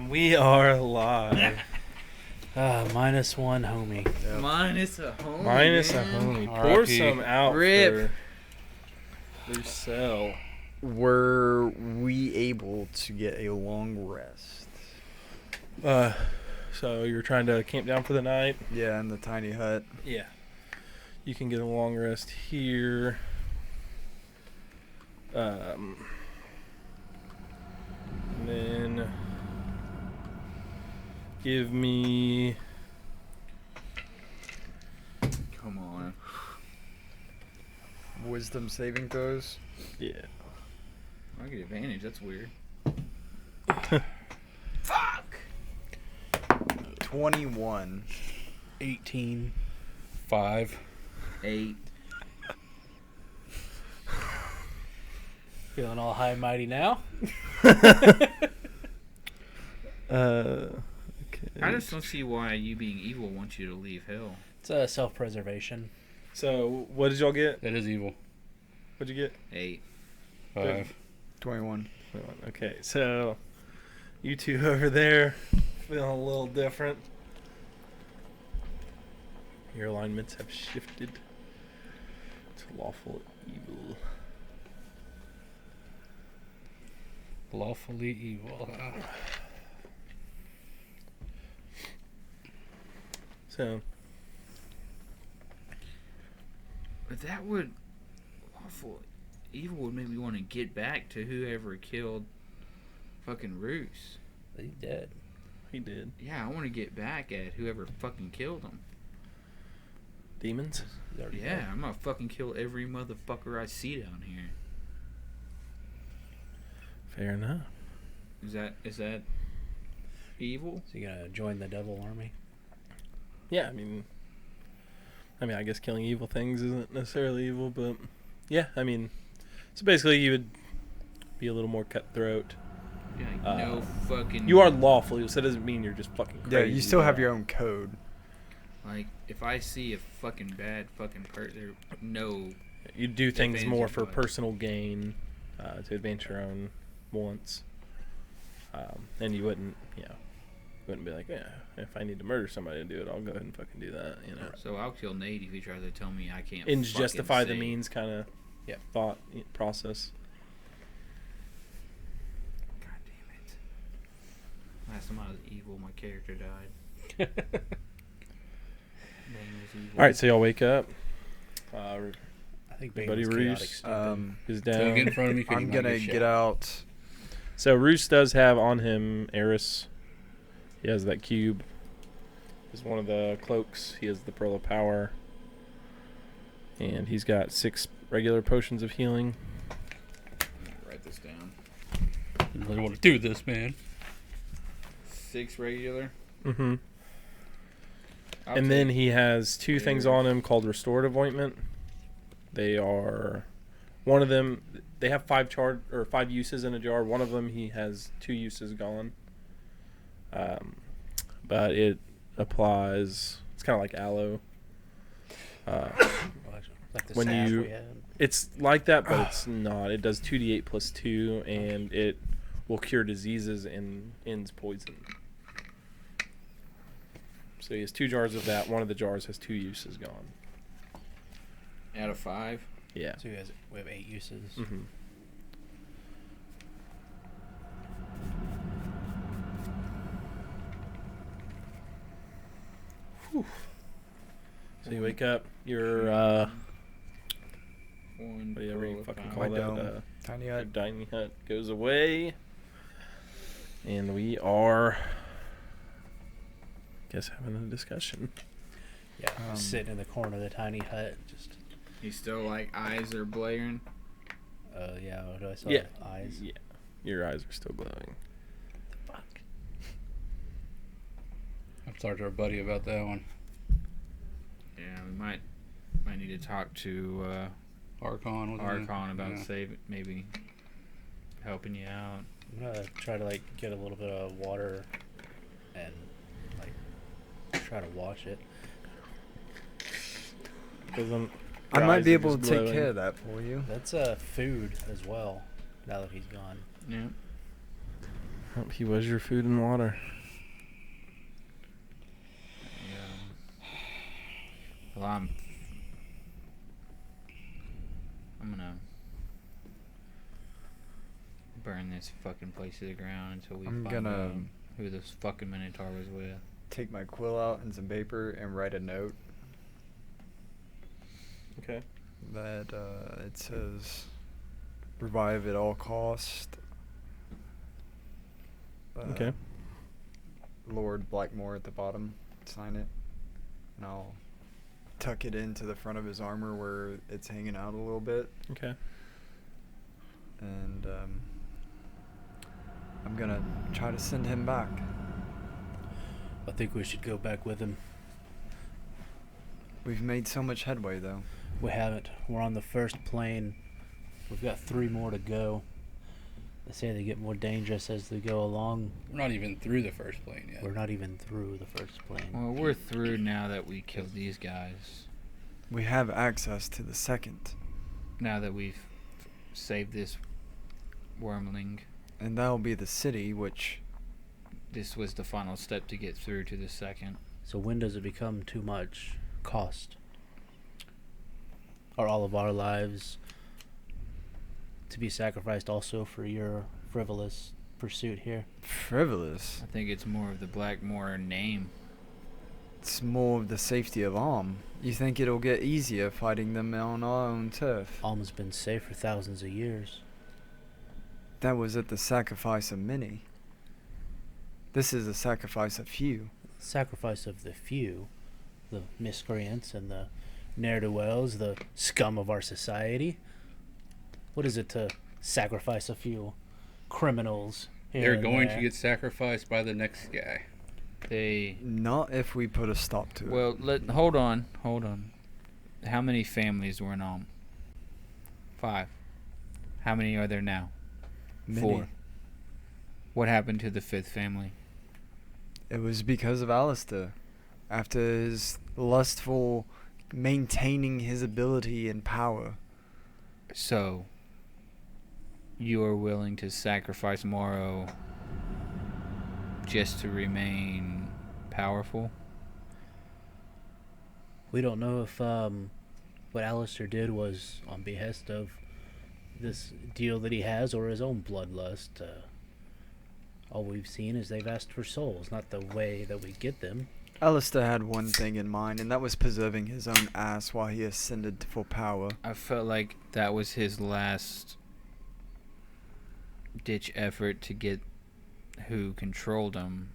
We are live. -1 homie. Yep. Minus a homie. Minus a man. homie. Pour R.I.P. some out Rip. for Lucille. Were we able to get a long rest? So you're trying to camp down for the night? Yeah, in the tiny hut. Yeah. You can get a long rest here. And then give me Come on. Wisdom saving throws. yeah. I get advantage. That's weird. 21. 18. 5. 8. Feeling all high and mighty now. Okay. I just don't see why you being evil wants you to leave hell. It's self-preservation. So what did y'all get? That is evil. What'd you get? 8. 5. 21. Okay, so you two over there feeling a little different. Your alignments have shifted to lawful evil. Lawfully evil. So But that would lawful evil would make me want to get back to whoever killed fucking Roos. He's dead. he did. Yeah, I want to get back at whoever fucking killed him. Demons? He's already Yeah, dead. I'm gonna fucking kill every motherfucker I see down here. Fair enough. Is that evil? So you gonna join the devil army? Yeah, I mean, I guess killing evil things isn't necessarily evil, but yeah, I mean, so basically you would be a little more cutthroat. Yeah, no fucking. You are lawful, so that doesn't mean you're just fucking crazy. Yeah, you still have your own code. Like, if I see a fucking bad fucking person, no. You do things advantage more of for what? personal gain, to advance your own wants, and you wouldn't be like, yeah, if I need to murder somebody to do it, I'll go ahead and fucking do that, you know. So I'll kill Nate if he tries to tell me I can't. And fucking justify the save. means kind of thought process. God damn it! Last time I was evil, my character died. Bane was evil. All right, so y'all wake up. I think Bane Buddy was chaotic Roos, stupid. Is So get in down. front of me. 'cause you I'm might gonna shot. get out. So Roos does have on him Eris. He has that cube. He's one of the cloaks. He has the Pearl of Power. And he's got 6 regular potions of healing. Write this down. You really want to do this, man? 6 regular. Mm-hmm. I'll And then take- he has 2 things Eris. on him called Restorative Ointment. They are... One of them... They have 5 uses in a jar. One of them he has 2 uses gone. But it applies... It's kind of like aloe. Like the when salve you- we had. It's like that, but it's not. It does 2d8 plus 2, and it will cure diseases and ends poison. So he has 2 jars of that. One of the jars has 2 uses gone. out of 5. Yeah. So we have 8 uses. Mm-hmm. So you wake up. You're One. whatever you pearl of fucking power. call My that. dome. Tiny Your hut. dining hut goes away, and we are, guess, having a discussion. Yeah, sitting in the corner of the tiny hut, just He's still like eyes are blaring. yeah. What do I saw? Yeah. Eyes. Yeah, your eyes are still glowing. Fuck. I've talked to our buddy about that one. Yeah, we might need to talk to Archon. wasn't it? Archon about Yeah. saving, maybe helping you out. I'm gonna try to get a little bit of water and try to wash it. Doesn't I your might eyes be are able to just take glowing. care of that for you. That's food as well. Now that he's gone. Yeah. He was your food and water. Well, I'm gonna burn this fucking place to the ground until we find out who this fucking Minotaur was with. Take my quill out and some paper and write a note Okay. that it says revive at all cost. Okay. Lord Blackmore at the bottom. Sign it. And I'll tuck it into the front of his armor where it's hanging out a little bit. Okay. And I'm gonna try to send him back. I think we should go back with him. We've made so much headway, though. We haven't. We're on the first plane. We've got 3 more to go. They say they get more dangerous as they go along. We're not even through the first plane yet. We're not even through the first plane. Well, we're through now that we killed these guys. We have access to the second, Now that we've saved this wormling, and that'll be the city, which this was the final step to get through to the second. So when does it become too much cost? Are all of our lives to be sacrificed also for your frivolous pursuit here? frivolous. I think it's more of the Blackmore name. It's more of the safety of Arm. You think it'll get easier fighting them on our own turf? Alma's been safe for thousands of years. That was at the sacrifice of many. This is a sacrifice of few. Sacrifice of the few, the miscreants and the ne'er-do-wells, the scum of our society. What is it to sacrifice a few criminals here They're and going there? to get sacrificed by the next guy. They Not if we put a stop to it. well, hold on. How many families were in Ulm? 5. How many are there now? Many. 4. What happened to the 5th family? It was because of Alistair. After his lustful maintaining his ability and power. So, you are willing to sacrifice Morrow just to remain powerful? We don't know if what Alistair did was on behest of this deal that he has or his own bloodlust. All we've seen is they've asked for souls, not the way that we get them. Alistair had one thing in mind, and that was preserving his own ass while he ascended for power. I felt like that was his last ditch effort to get who controlled him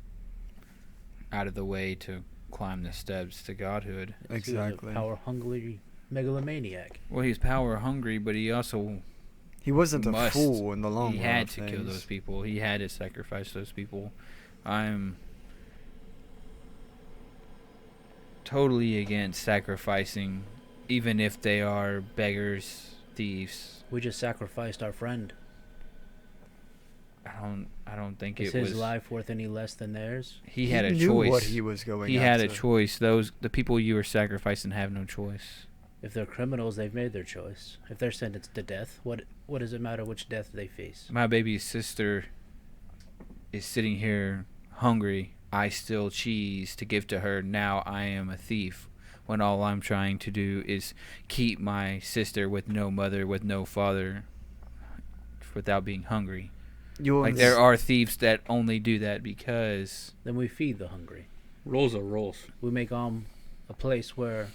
out of the way to climb the steps to godhood. Exactly. Power-hungry megalomaniac. Well, he's power hungry, but he also He wasn't a must. fool in the long He run had of to kill things. those people. He had to sacrifice those people. I'm totally against sacrificing, even if they are beggars, thieves. We just sacrificed our friend. I don't think Is it his was. life worth any less than theirs? He had a knew choice. what he was going He had a after. choice. The people you were sacrificing have no choice. If they're criminals, they've made their choice. If they're sentenced to death, what does it matter which death they face? My baby sister is sitting here hungry. I steal cheese to give to her. Now I am a thief. When all I'm trying to do is keep my sister with no mother, with no father, without being hungry. Like there are thieves that only do that because Then we feed the hungry. Rolls are rolls. We make a place where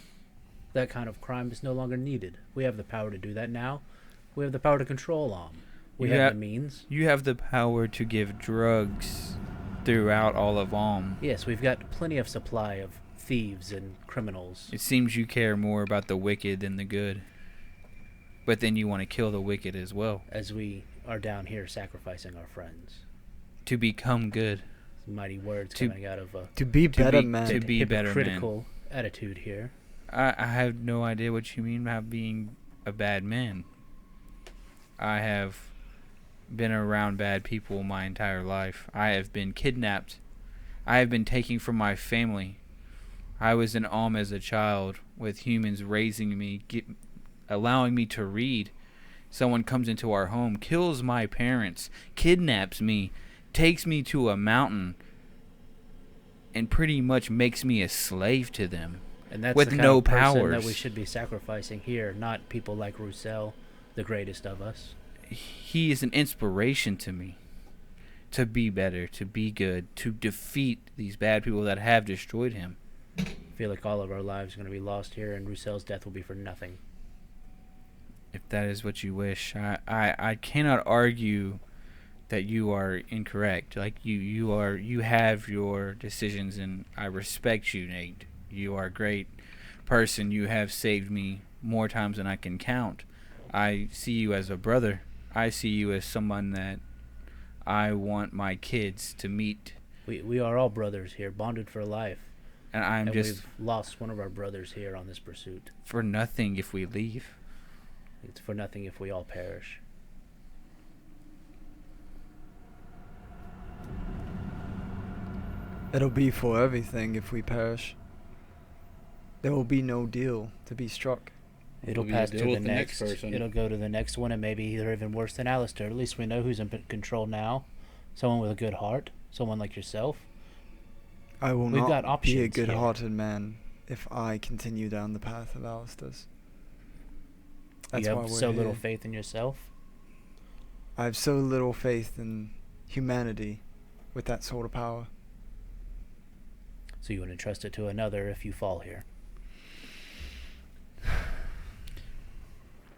that kind of crime is no longer needed. We have the power to do that now. We have the power to control We You have have- the means. you have the power to give drugs throughout all of Alm. Yes, we've got plenty of supply of thieves and criminals. It seems you care more about the wicked than the good. But then you want to kill the wicked as well As we are down here sacrificing our friends. to become good. Mighty words To- coming out of a to be to better be- men. to be better men. hypocritical attitude here. I have no idea what you mean by being a bad man. I have been around bad people my entire life. I have been kidnapped. I have been taken from my family. I was in Alm as a child with humans raising me, allowing me to read. Someone comes into our home, kills my parents, kidnaps me, takes me to a mountain and pretty much makes me a slave to them. And that's with the kind no of person powers that we should be sacrificing here, not people like Roussel, the greatest of us. He is an inspiration to me to be better, to be good, to defeat these bad people that have destroyed him. I feel like all of our lives are going to be lost here, and Roussel's death will be for nothing. If that is what you wish, I cannot argue that you are incorrect. Like you have your decisions, and I respect you, Nate. You are a great person. You have saved me more times than I can count. I see you as a brother. I see you as someone that I want my kids to meet. We are all brothers here, bonded for life. And we've lost one of our brothers here on this pursuit. For nothing if we leave. It's for nothing if we all perish. It'll be for everything if we perish. There will be no deal to be struck. It'll Maybe pass deal to the with the next. next person. It'll go to the next one, and maybe they're even worse than Alistair. At least we know who's in control now. Someone with a good heart. Someone like yourself. I will We've got not be a options here. good-hearted man if I continue down the path of Alistair's. That's You why have we're so here. little faith in yourself. I have so little faith in humanity with that sort of power. So you would entrust it to another if you fall here.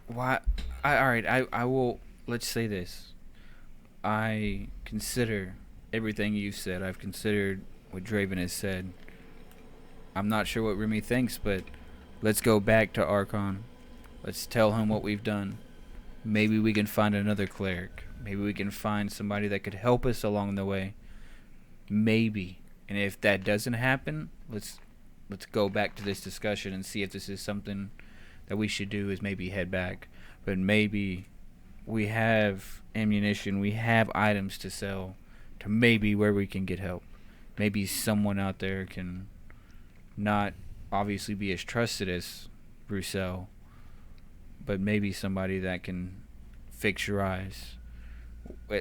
Why? I will. Let's say this. I consider everything you've said. I've considered what Draven has said. I'm not sure what Remy thinks, but let's go back to Archon. Let's tell him what we've done. Maybe we can find another cleric. Maybe we can find somebody that could help us along the way. Maybe. And if that doesn't happen, let's go back to this discussion and see if this is something that we should do, is maybe head back. But maybe we have ammunition, we have items to sell to maybe where we can get help. Maybe someone out there can not obviously be as trusted as Roussel, but maybe somebody that can fix your eyes.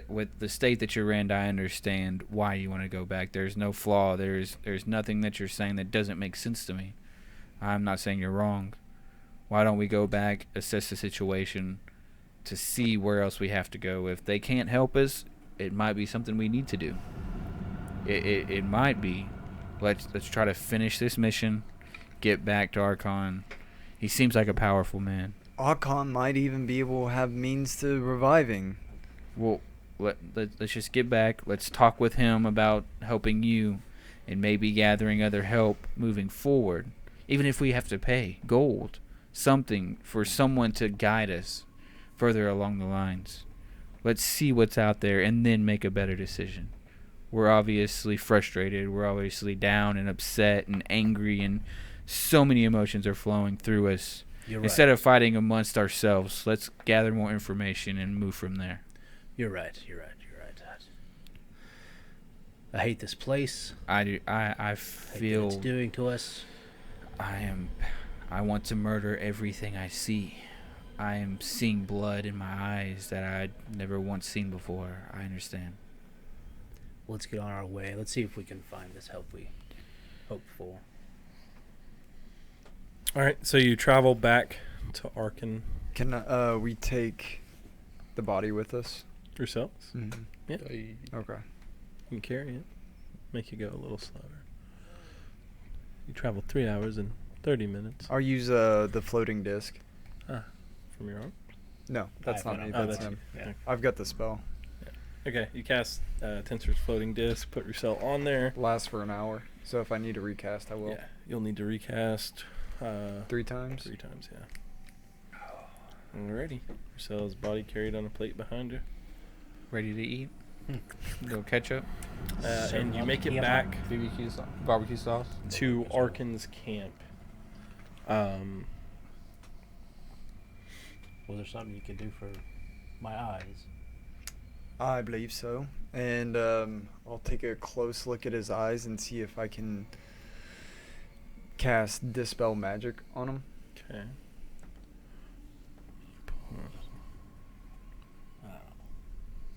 With the state that you're in, I understand why you want to go back. There's no flaw. There's nothing that you're saying that doesn't make sense to me. I'm not saying you're wrong. Why don't we go back, assess the situation to see where else we have to go? If they can't help us, it might be something we need to do. It might be. Let's try to finish this mission, get back to Archon. He seems like a powerful man. Archon might even be able to have means to reviving. Well, let's just get back. Let's talk with him about helping you and maybe gathering other help moving forward. Even if we have to pay gold, something for someone to guide us further along the lines. Let's see what's out there and then make a better decision. We're obviously frustrated. We're obviously down and upset and angry, and so many emotions are flowing through us. You're Instead right. of fighting amongst ourselves, let's gather more information and move from there. You're right. I hate this place. I do. I I hate what feel it's doing to us. I want to murder everything I see. I am seeing blood in my eyes that I'd never once seen before. I understand. Let's get on our way. Let's see if we can find this help we hope for. All right, so you travel back to Archon Can we take the body with us? yourselves. Mm-hmm. Yeah, Okay. you can carry it. Make you go a little slower. You travel 3 hours and 30 minutes I'll use the floating disc. from your arm. No, that's I not have me. one. That's that's him. you. Yeah. I've got the spell. Okay, you cast Tensor's floating disc, put yourself on there. Lasts for an hour. So if I need to recast, I will. Yeah, you'll need to recast 3 times. 3 times, yeah. Alrighty. Marcel's body carried on a plate behind you. Ready to eat? Go ketchup. And you make it Yeah. back Barbecue sauce. to Archon's camp. Was there something you could do for my eyes? I believe so. And I'll take a close look at his eyes and see if I can cast Dispel Magic on him. Okay. I don't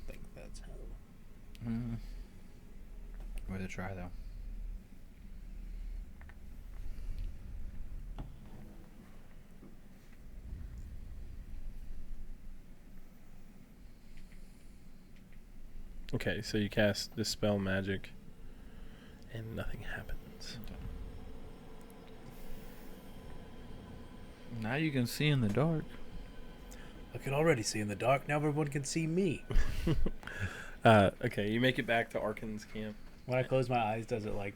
think that's how. try though. Okay, so you cast Dispel Magic, and nothing happens. Now you can see in the dark. I can already see in the dark. Now everyone can see me. Okay, you make it back to Arkan's camp. When I close my eyes, does it like...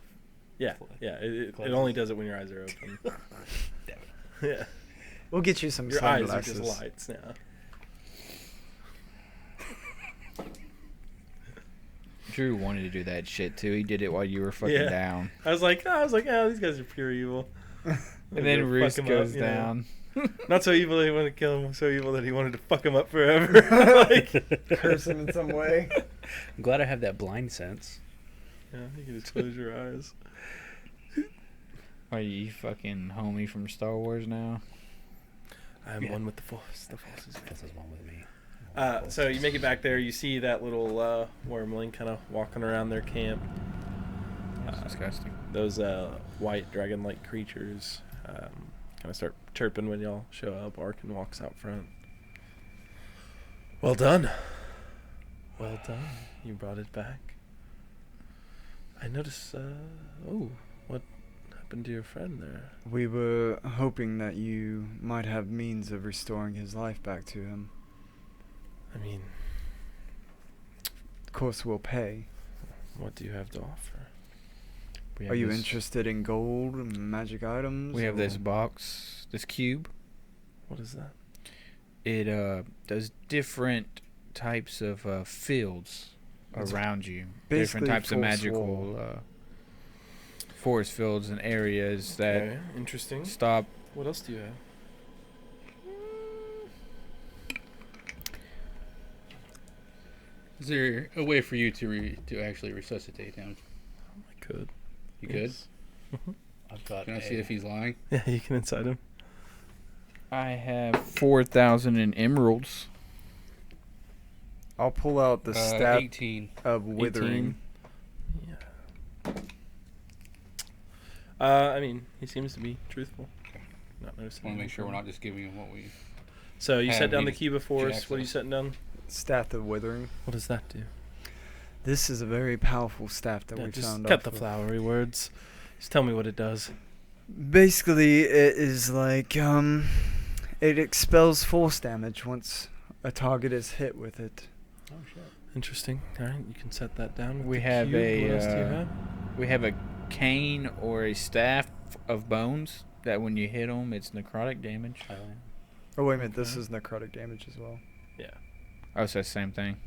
Yeah, it only does it when your eyes are open. Damn it. Yeah, We'll get you some your eyes are sunglasses. just lights now. Drew wanted to do that shit too. He did it while you were fucking Yeah. down. I was like, oh, these guys are pure evil. And then Fuck Roos 'em goes up, you know. down. Not so evil that he wanted to kill him, so evil that he wanted to fuck him up forever. Like, Curse him in some way. I'm glad I have that blind sense. yeah, you can just close your eyes. Are you fucking homie from Star Wars now? I am Yeah. one with the Force. The Force is This is one with me. So you make it back there. You see that little wormling kind of walking around their camp. That's disgusting. Those white dragon-like creatures kind of start chirping when y'all show up. Arkin walks out front. Well done. Well done. You brought it back. I noticed. What happened to your friend there? We were hoping that you might have means of restoring his life back to him. I mean, Of course, we'll pay. what do you have to offer? We Are have you this- interested in gold and magic items? We have or- this box, this cube. What is that? It does different types of fields It's around you. basically Different types of force magical wall. force fields and areas that Okay, interesting. stop. What else do you have? Is there a way for you to actually resuscitate him? I could. You Yes. I've got could? Can I see if he's lying? Yeah, you can inside him. I have 4,000 in emeralds. I'll pull out the staff 18. of withering. Yeah. I mean, he seems to be truthful. Not noticing. Want to make sure we're anything. not just giving him what we... So you set have down the these key before us. jacks What are you up. setting down? Staff of withering. What does that do? This is a very powerful staff that we just found. cut off the of- flowery words. Just tell me what it does. Basically, it is like it expels force damage once a target is hit with it. Oh, shit. Interesting. All right, you can set that down. With We the have cube. a, What else do you uh, have? We have a cane or a staff of bones that when you hit them, it's necrotic damage. Oh wait a minute, this Okay. is necrotic damage as well. Yeah. Oh, so same thing.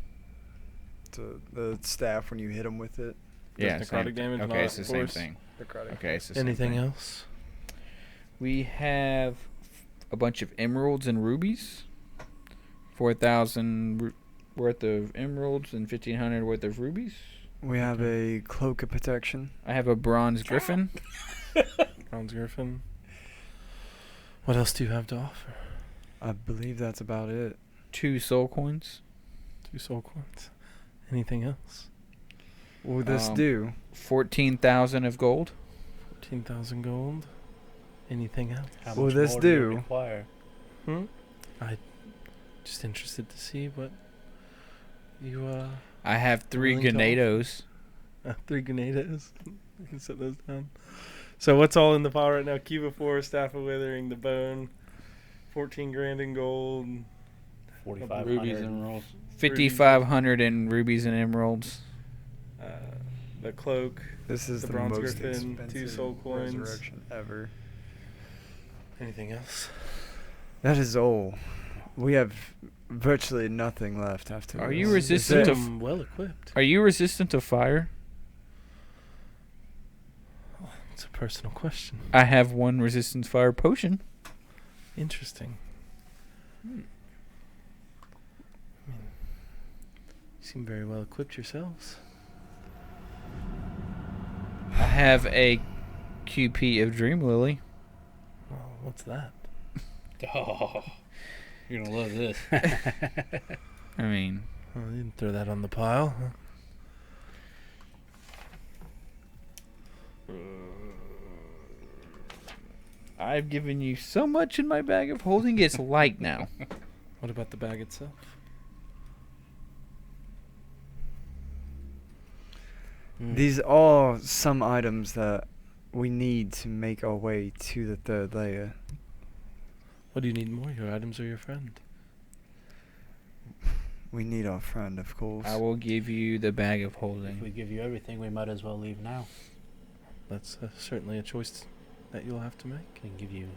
So the staff when you hit them with it, Yeah, Does same necrotic thing. damage Okay, not it's the same force? thing. necrotic. Okay, it's the same Anything thing. else? We have a bunch of emeralds and rubies. 4,000 worth of emeralds and 1,500 worth of rubies. We have a cloak of protection. I have a bronze griffin. Bronze Griffin. What else do you have to offer? I believe that's about it. 2 soul coins. 2 soul coins. Anything else? What would this Um, do? 14,000 of gold. 14,000 gold. Anything else? How Will much this more do you do? require? Just interested to see what you I have 3 Willing to offer? ganados. 3 grenades. You can set those down. So what's all in the pile right now? Cube of Force, Staff of Withering, the Bone, 14 grand in gold, 4,500. Rubies and rolls. 5,500 in rubies and emeralds. the cloak. This is the the, bronze most griffin, 2 expensive soul coins. resurrection ever. Anything else? That is all. We have virtually nothing left after. Are this. you Is resistant it- to I'm well equipped. Are you resistant to fire? It's a personal question. I have 1 resistant fire potion. Interesting. I mean, you seem very well equipped yourselves. I have a QP of Dream Lily. Well, what's that? Oh, you're going to love this. I mean, Well, you didn't throw that on the pile. Huh? I've given you so much in my bag of holding, it's light now. What about the bag itself? These are some items that we need to make our way to the third layer. What do you need more? Your items or your friend? We need our friend, of course. I will give you the bag of If we holding. give you everything, we might as well leave now. That's certainly a choice that you'll have to make. Can give you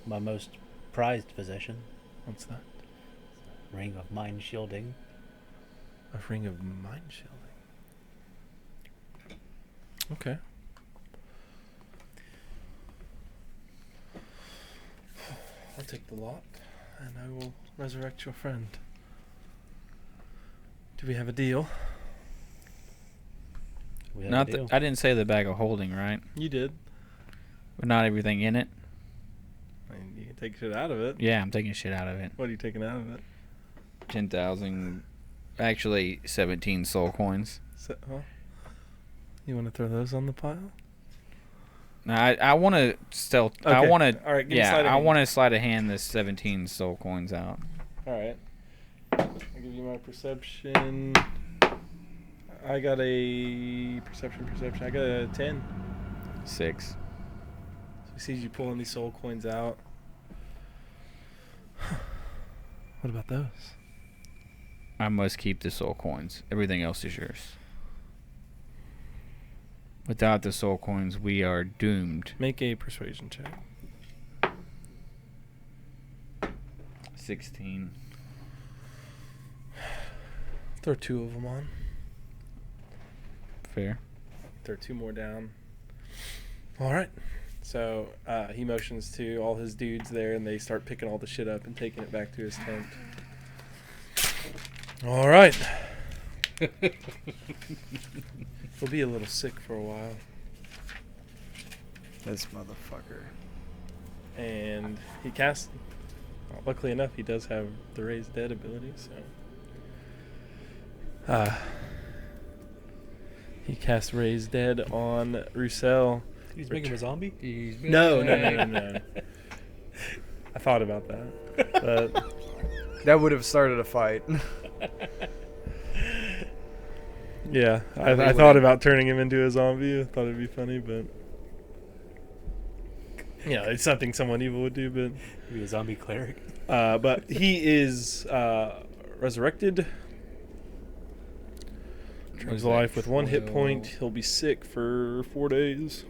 my most prized possession, What's that? ring of mind shielding. A ring of mind shielding. Okay. I'll take the lot, and I will resurrect your friend. Do we have a deal? We have Not a the, deal. I didn't say the bag of holding, right? You did. But not everything in it. I mean, you can take shit out of it. Yeah, I'm taking shit out of it. What are you taking out of it? 10,000, actually 17 soul coins. So, huh? You want to throw those on the pile? No, I want to stealth. I Okay. want to. All right, give me Yeah, sleight of I hand. want to sleight of hand the 17 soul coins out. All right. I'll give you my perception. I got a perception. I got a 10. 6. So he sees you pulling these soul coins out. What about those? I must keep the soul coins. Everything else is yours. Without the soul coins, we are doomed. Make a persuasion check. 16. Throw 2 of them on. Fair. Throw 2 more down. All right. So he motions to all his dudes there, and they start picking all the shit up and taking it back to his tent. All right. He'll be a little sick for a while. This motherfucker. And he casts... luckily enough, he does have the Raise Dead ability, so... he casts Raise Dead on Roussel. He's making him a zombie? No. I thought about that. But That would have started a fight. yeah, I thought about turning him into a zombie. I thought it'd be funny, but... yeah, it's something someone evil would do, but... Be a zombie cleric. But he is resurrected. His life with 1 hit point. He'll be sick for 4 days.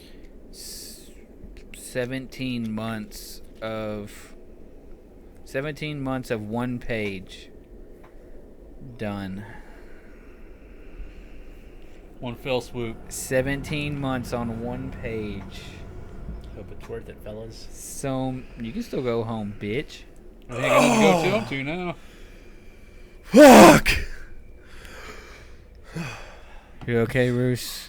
17 months of 1 page. Done. One fell swoop. 17 months on 1 page. Hope it's worth it, fellas. So you can still go home, bitch. I think I need to go to now. Fuck! You okay, Roos?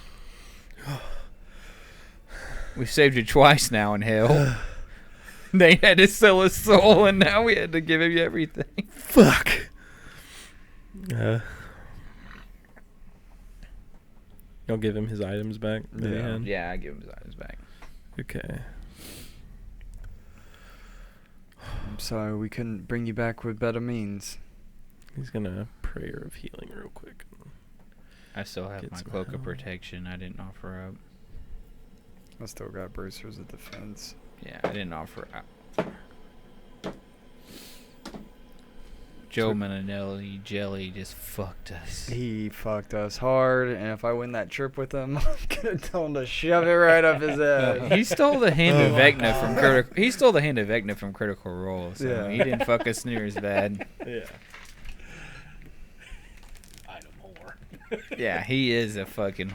We saved you twice now in hell. They had to sell his soul, and now we had to give him everything. Fuck! You'll give him his items back? that he had? Yeah, I give him his items back. Okay. I'm sorry we couldn't bring you back with better means. He's gonna prayer of healing real quick. I still have Get my some cloak of health. protection. I didn't offer up. I still got bracers of defense. Yeah, I didn't offer up. Joe Mananelli Jelly just fucked us. He fucked us hard, and if I win that trip with him, I'm gonna tell him to shove it right up his ass. He stole the hand of Vecna from Critical. He stole the hand of Vecna from Critical Role, so Yeah. he didn't fuck us near as bad. Yeah. Item whore. Yeah, he is a fucking.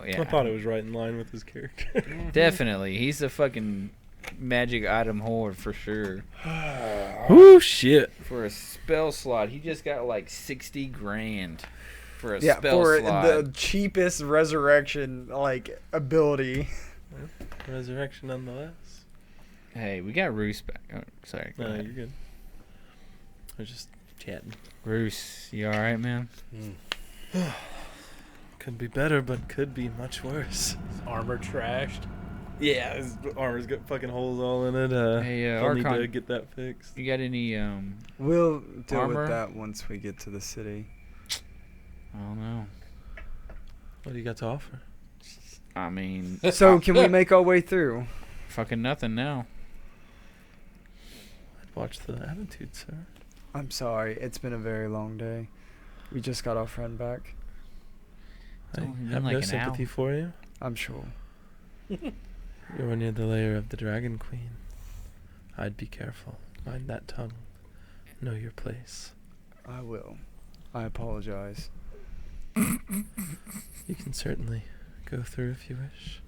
Yeah, I thought it was right in line with his character. definitely. He's a fucking magic item whore for sure. Oh shit. For a spell slot, he just got like 60 grand for a Yeah, spell for slot. the cheapest resurrection ability. Resurrection nonetheless. Hey, we got Roos back. Oh, sorry. Go No, ahead. you're good. I was just chatting. Roos, you alright, man? Mm. Okay. Could be better, but could be much worse. His armor trashed. Yeah, his armor's got fucking holes all in it. Hey, I'll need to Archon, get that fixed. you got any We'll deal Armor? with that once we get to the city. I don't know. What do you got to offer? I mean, So, can we make our way through? fucking nothing now. I'd watch the attitude, sir. I'm sorry, it's been a very long day. We just got our friend back. It's I only been have like no an sympathy hour. for you. I'm sure. You're near the lair of the Dragon Queen. I'd be careful. Mind that tongue. Know your place. I will. I apologize. You can certainly go through if you wish.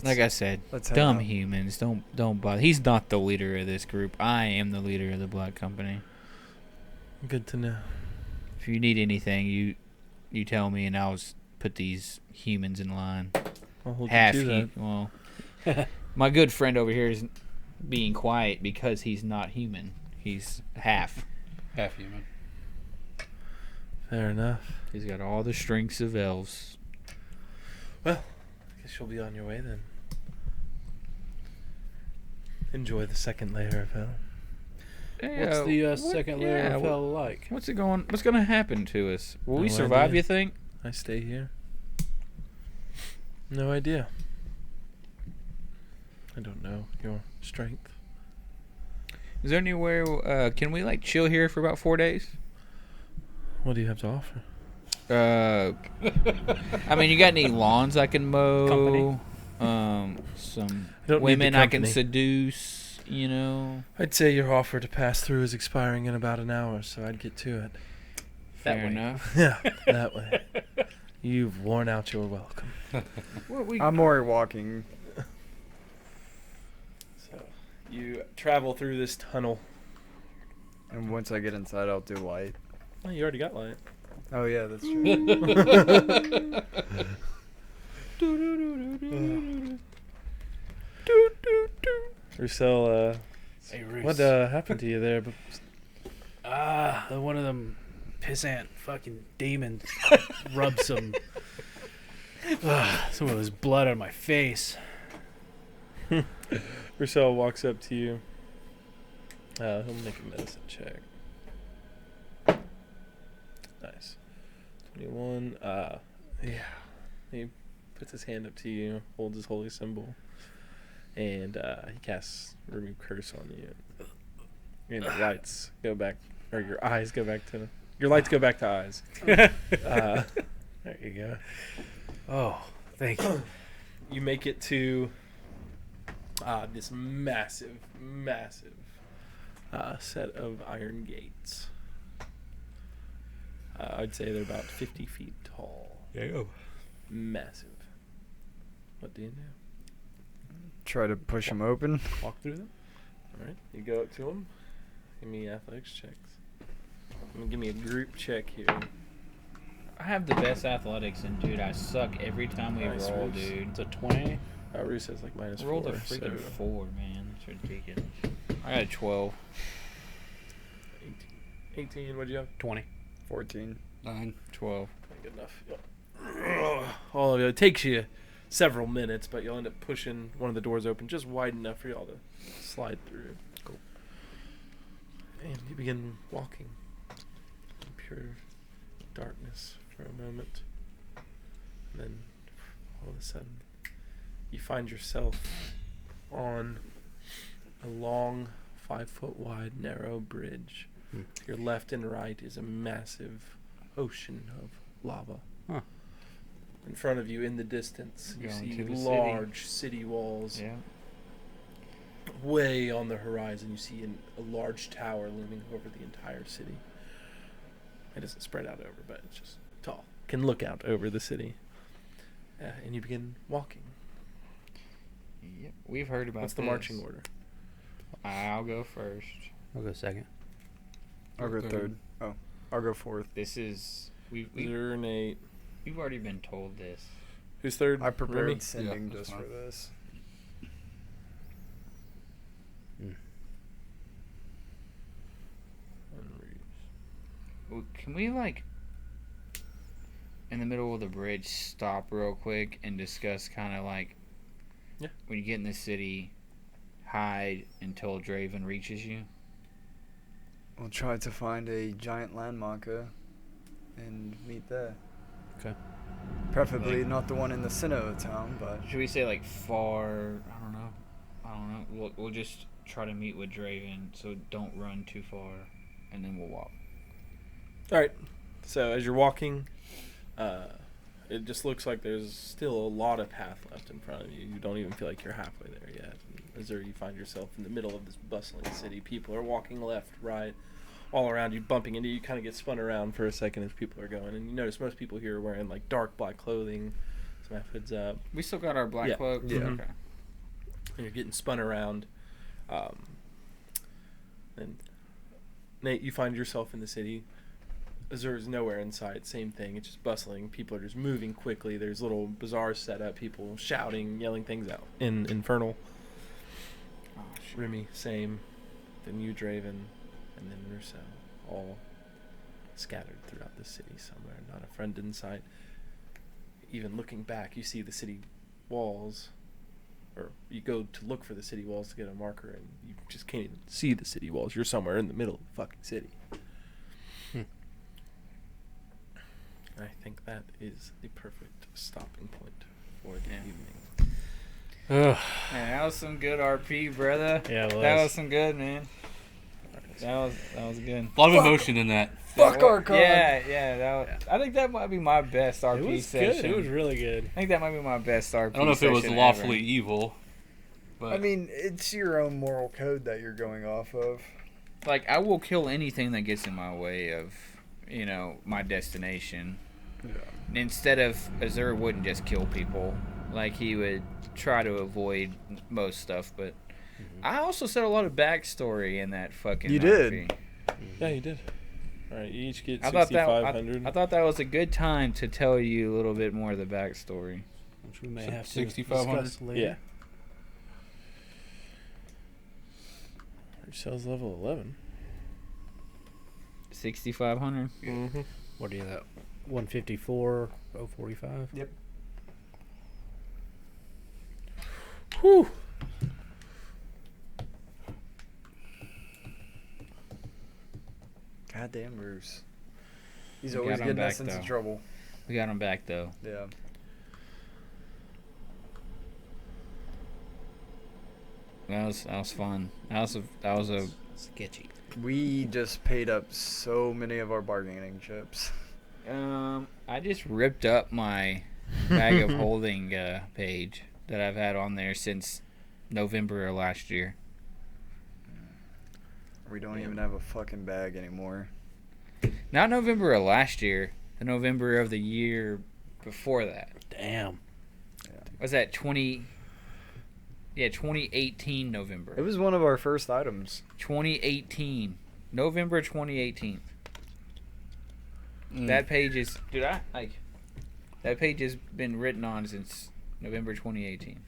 Like I said, let's head dumb out. humans. Don't bother. He's not the leader of this group. I am the leader of the Black Company. Good to know. If you need anything, you tell me, and I'll put these humans in line. I'll hold Half you to that. well, my good friend over here is being quiet because he's not human. He's half. Half human. Fair enough. He's got all the strengths of elves. Well, I guess you'll be on your way then. Enjoy the second layer of hell. What's the second layer of hell like? What's gonna happen to us? Will we No survive? idea. You think? I stay here. No idea. I don't know your strength. Is there anywhere? Can we like chill here for about 4 days? What do you have to offer? I mean, you got any lawns I can mow? Company? Some I don't need the women I can company. seduce. You know. I'd say your offer to pass through is expiring in about an hour, so I'd get to it. Fair way. enough. Yeah, that way. You've worn out your welcome. I'm already walking. So, you travel through this tunnel. And once I get inside, I'll do light. Oh, you already got light. Oh, yeah, that's true. Roussel, Hey, Roos. what happened to you there? One of them pissant fucking demons rubbed some of his blood on my face. Roussel walks up to you. He'll make a medicine check. Nice. 21. Yeah. He puts his hand up to you, holds his holy symbol, and he casts Remove Curse on you. And the lights go back, or your eyes go back to... Your lights go back to eyes. There you go. Oh, thank you. You make it to this massive set of iron gates. I'd say they're about 50 feet tall. Yeah. Massive. What do you do? Try to push them open. Walk through them. All right, you go up to them. Give me athletics checks. Give me a group check here. I have the best athletics, and dude, I suck every time we Nice, roll, Roos. dude. It's a 20. Roos has like minus I rolled 4. a freaking so 4, man. That's ridiculous. I got a 12. 18, what'd you have? 20. 14. 9. 12. Good enough. All of you. It takes you several minutes, but you'll end up pushing one of the doors open just wide enough for y'all to slide through. Cool. And you begin walking in pure darkness for a moment. And then all of a sudden, you find yourself on a long, 5-foot wide, narrow bridge. To your left and right is a massive ocean of lava. Huh. In front of you, in the distance, you Going see to the large city walls. Yeah. Way on the horizon, you see a large tower looming over the entire city. It doesn't spread out over, but it's just tall. Can look out over the city. And you begin walking. Yep. We've heard about What's the this. marching order? I'll go first. I'll go second. I'll go third. Oh, I'll go fourth. This is we've 0 and 8. we've already been told this. Who's third? I prepared Remy? sending Yeah, that's just for fine. this. And Reeves. Well, can we like in the middle of the bridge stop real quick and discuss kind of like when you get in the city, hide until Draven reaches you? We'll try to find a giant landmarker and meet there. Okay. Preferably not the one in the center of town, but Should we say like far? I don't know. We'll just try to meet with Draven, so don't run too far, and then we'll walk. All right. So as you're walking, it just looks like there's still a lot of path left in front of you. You don't even feel like you're halfway there yet. As you find yourself in the middle of this bustling city, people are walking left, right, all around you, bumping into you. You kind of get spun around for a second as people are going, and you notice most people here are wearing like dark black clothing. Some have hoods up. We still got our black cloak. Yeah. Okay. And you're getting spun around. And Nate, you find yourself in the city. Azur's nowhere in sight. Same thing. It's just bustling. People are just moving quickly. There's little bazaars set up. People shouting, yelling things out in Infernal. Oh, shit. Remy, same. Then you, Draven, and then Russo, all scattered throughout the city somewhere. Not a friend in sight. Even looking back, you see the city walls, or you go to look for the city walls to get a marker, and you just can't even see the city walls. You're somewhere in the middle of the fucking city. I think that is the perfect stopping point for the evening. Ugh. Man, that was some good RP, brother. Yeah, well, that was some good, man. That was good. A lot of emotion in that. fuck Archon. Yeah. I think that might be my best It RP was session. good. It was really good. I think that might be my best RP. I don't know if it was session lawfully ever. evil, but I mean, it's your own moral code that you're going off of. Like, I will kill anything that gets in my way of, my destination. Yeah. Instead of Azur wouldn't just kill people, like he would try to avoid most stuff. But I also said a lot of backstory in that fucking. You RP. did. Yeah, you did. All right, you each get I thought that 6,500. I thought that was a good time to tell you a little bit more of the backstory. Which we may So have to 6,500? discuss later. Yeah. Your cell's level 11. 6,500. Mm-hmm. What are you at? 154, 045? Yep. Whew. Goddamn Bruce. He's We always got him getting us back, into though. trouble. We got him back though. Yeah. That was fun. That was a Sketchy. We just paid up so many of our bargaining chips. I just ripped up my bag of holding page that I've had on there since November of last year. We don't even have a fucking bag anymore. Not November of last year, the November of the year before that. Damn. Was that 2018 November. It was one of our first items. 2018. November 2018. Mm. That page is that page has been written on since November 2018.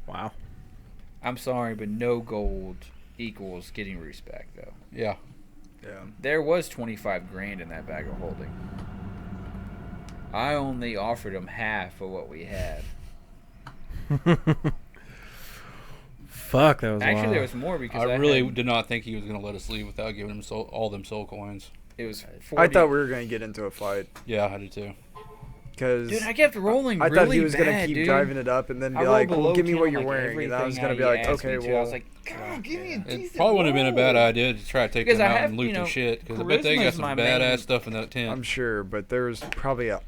Wow. I'm sorry, but no gold equals getting respect though. yeah. Yeah. There was 25 grand in that bag of holding. I only offered him half of what we had. Fuck, that was Actually, wild. there was more because I really had, did not think he was going to let us leave without giving him all them soul coins. it was 40. I thought we were going to get into a fight. Yeah, I did too. Because Dude, I kept rolling I really thought he was bad, going to keep dude. driving it up and then I be rolled like, below well, give me 10 what on, you're like, wearing. And I was everything going to be how like, you asked okay, me to. well. I was like, come on, give me a It decent probably wouldn't have been a bad roll. idea to try to take Because them I out have, and loot you their know, shit. Because I bet they charisma got is some my badass main- stuff in that I'm tent. sure, but there's probably a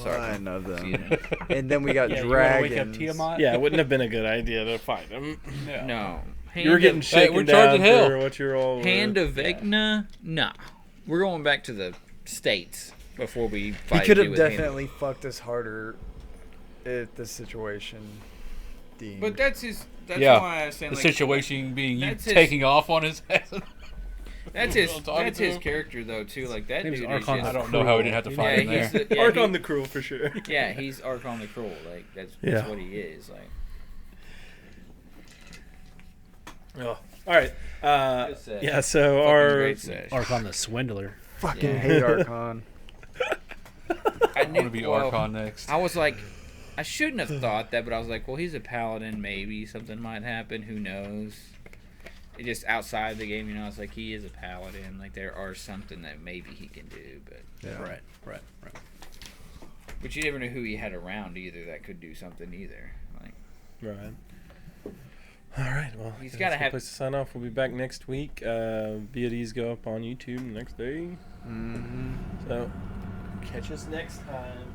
Sorry. ton of Excuse them. me. And then we got Yeah, you want to wake up dragons. Tiamat? Yeah, it wouldn't have been a good idea to fight him. No. You were getting of, shaken we're down charging hell. for what you're all Hand worth. of Vecna? Nah. We're going back to the States before we He fight could you have with Hand of- definitely fucked us harder if the situation deemed. But that's his. That's Yeah, why I was saying The like, situation being you that's his- taking off on his ass. That's his. Talking That's to his him. character though too. Like that Name's dude is Archon. just. I don't know how we didn't have to fight him Yeah, he's there. the, yeah, Archon he- the Cruel for sure. Yeah, he's Archon the Cruel. Like that's Yeah. what he is. Like Oh, All right. Good sesh. Yeah. So Fucking our great sesh. Archon the Swindler. Fucking Yeah. hate Archon. I I'm knew gonna be well, Archon next. I was like, I shouldn't have thought that, but I was like, well, he's a paladin. Maybe something might happen. Who knows? It just outside the game, I was like, he is a paladin. Like there are something that maybe he can do, but Right. but you never know who he had around either that could do something either. Like right. All right. Well, He's that's gotta a good have- place to sign off. We'll be back next week. VODs go up on YouTube the next day. Mm-hmm. So catch us next time.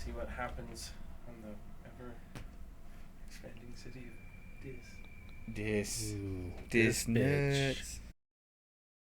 See what happens on the ever expanding city of Dis. this Ooh, this bitch. nuts.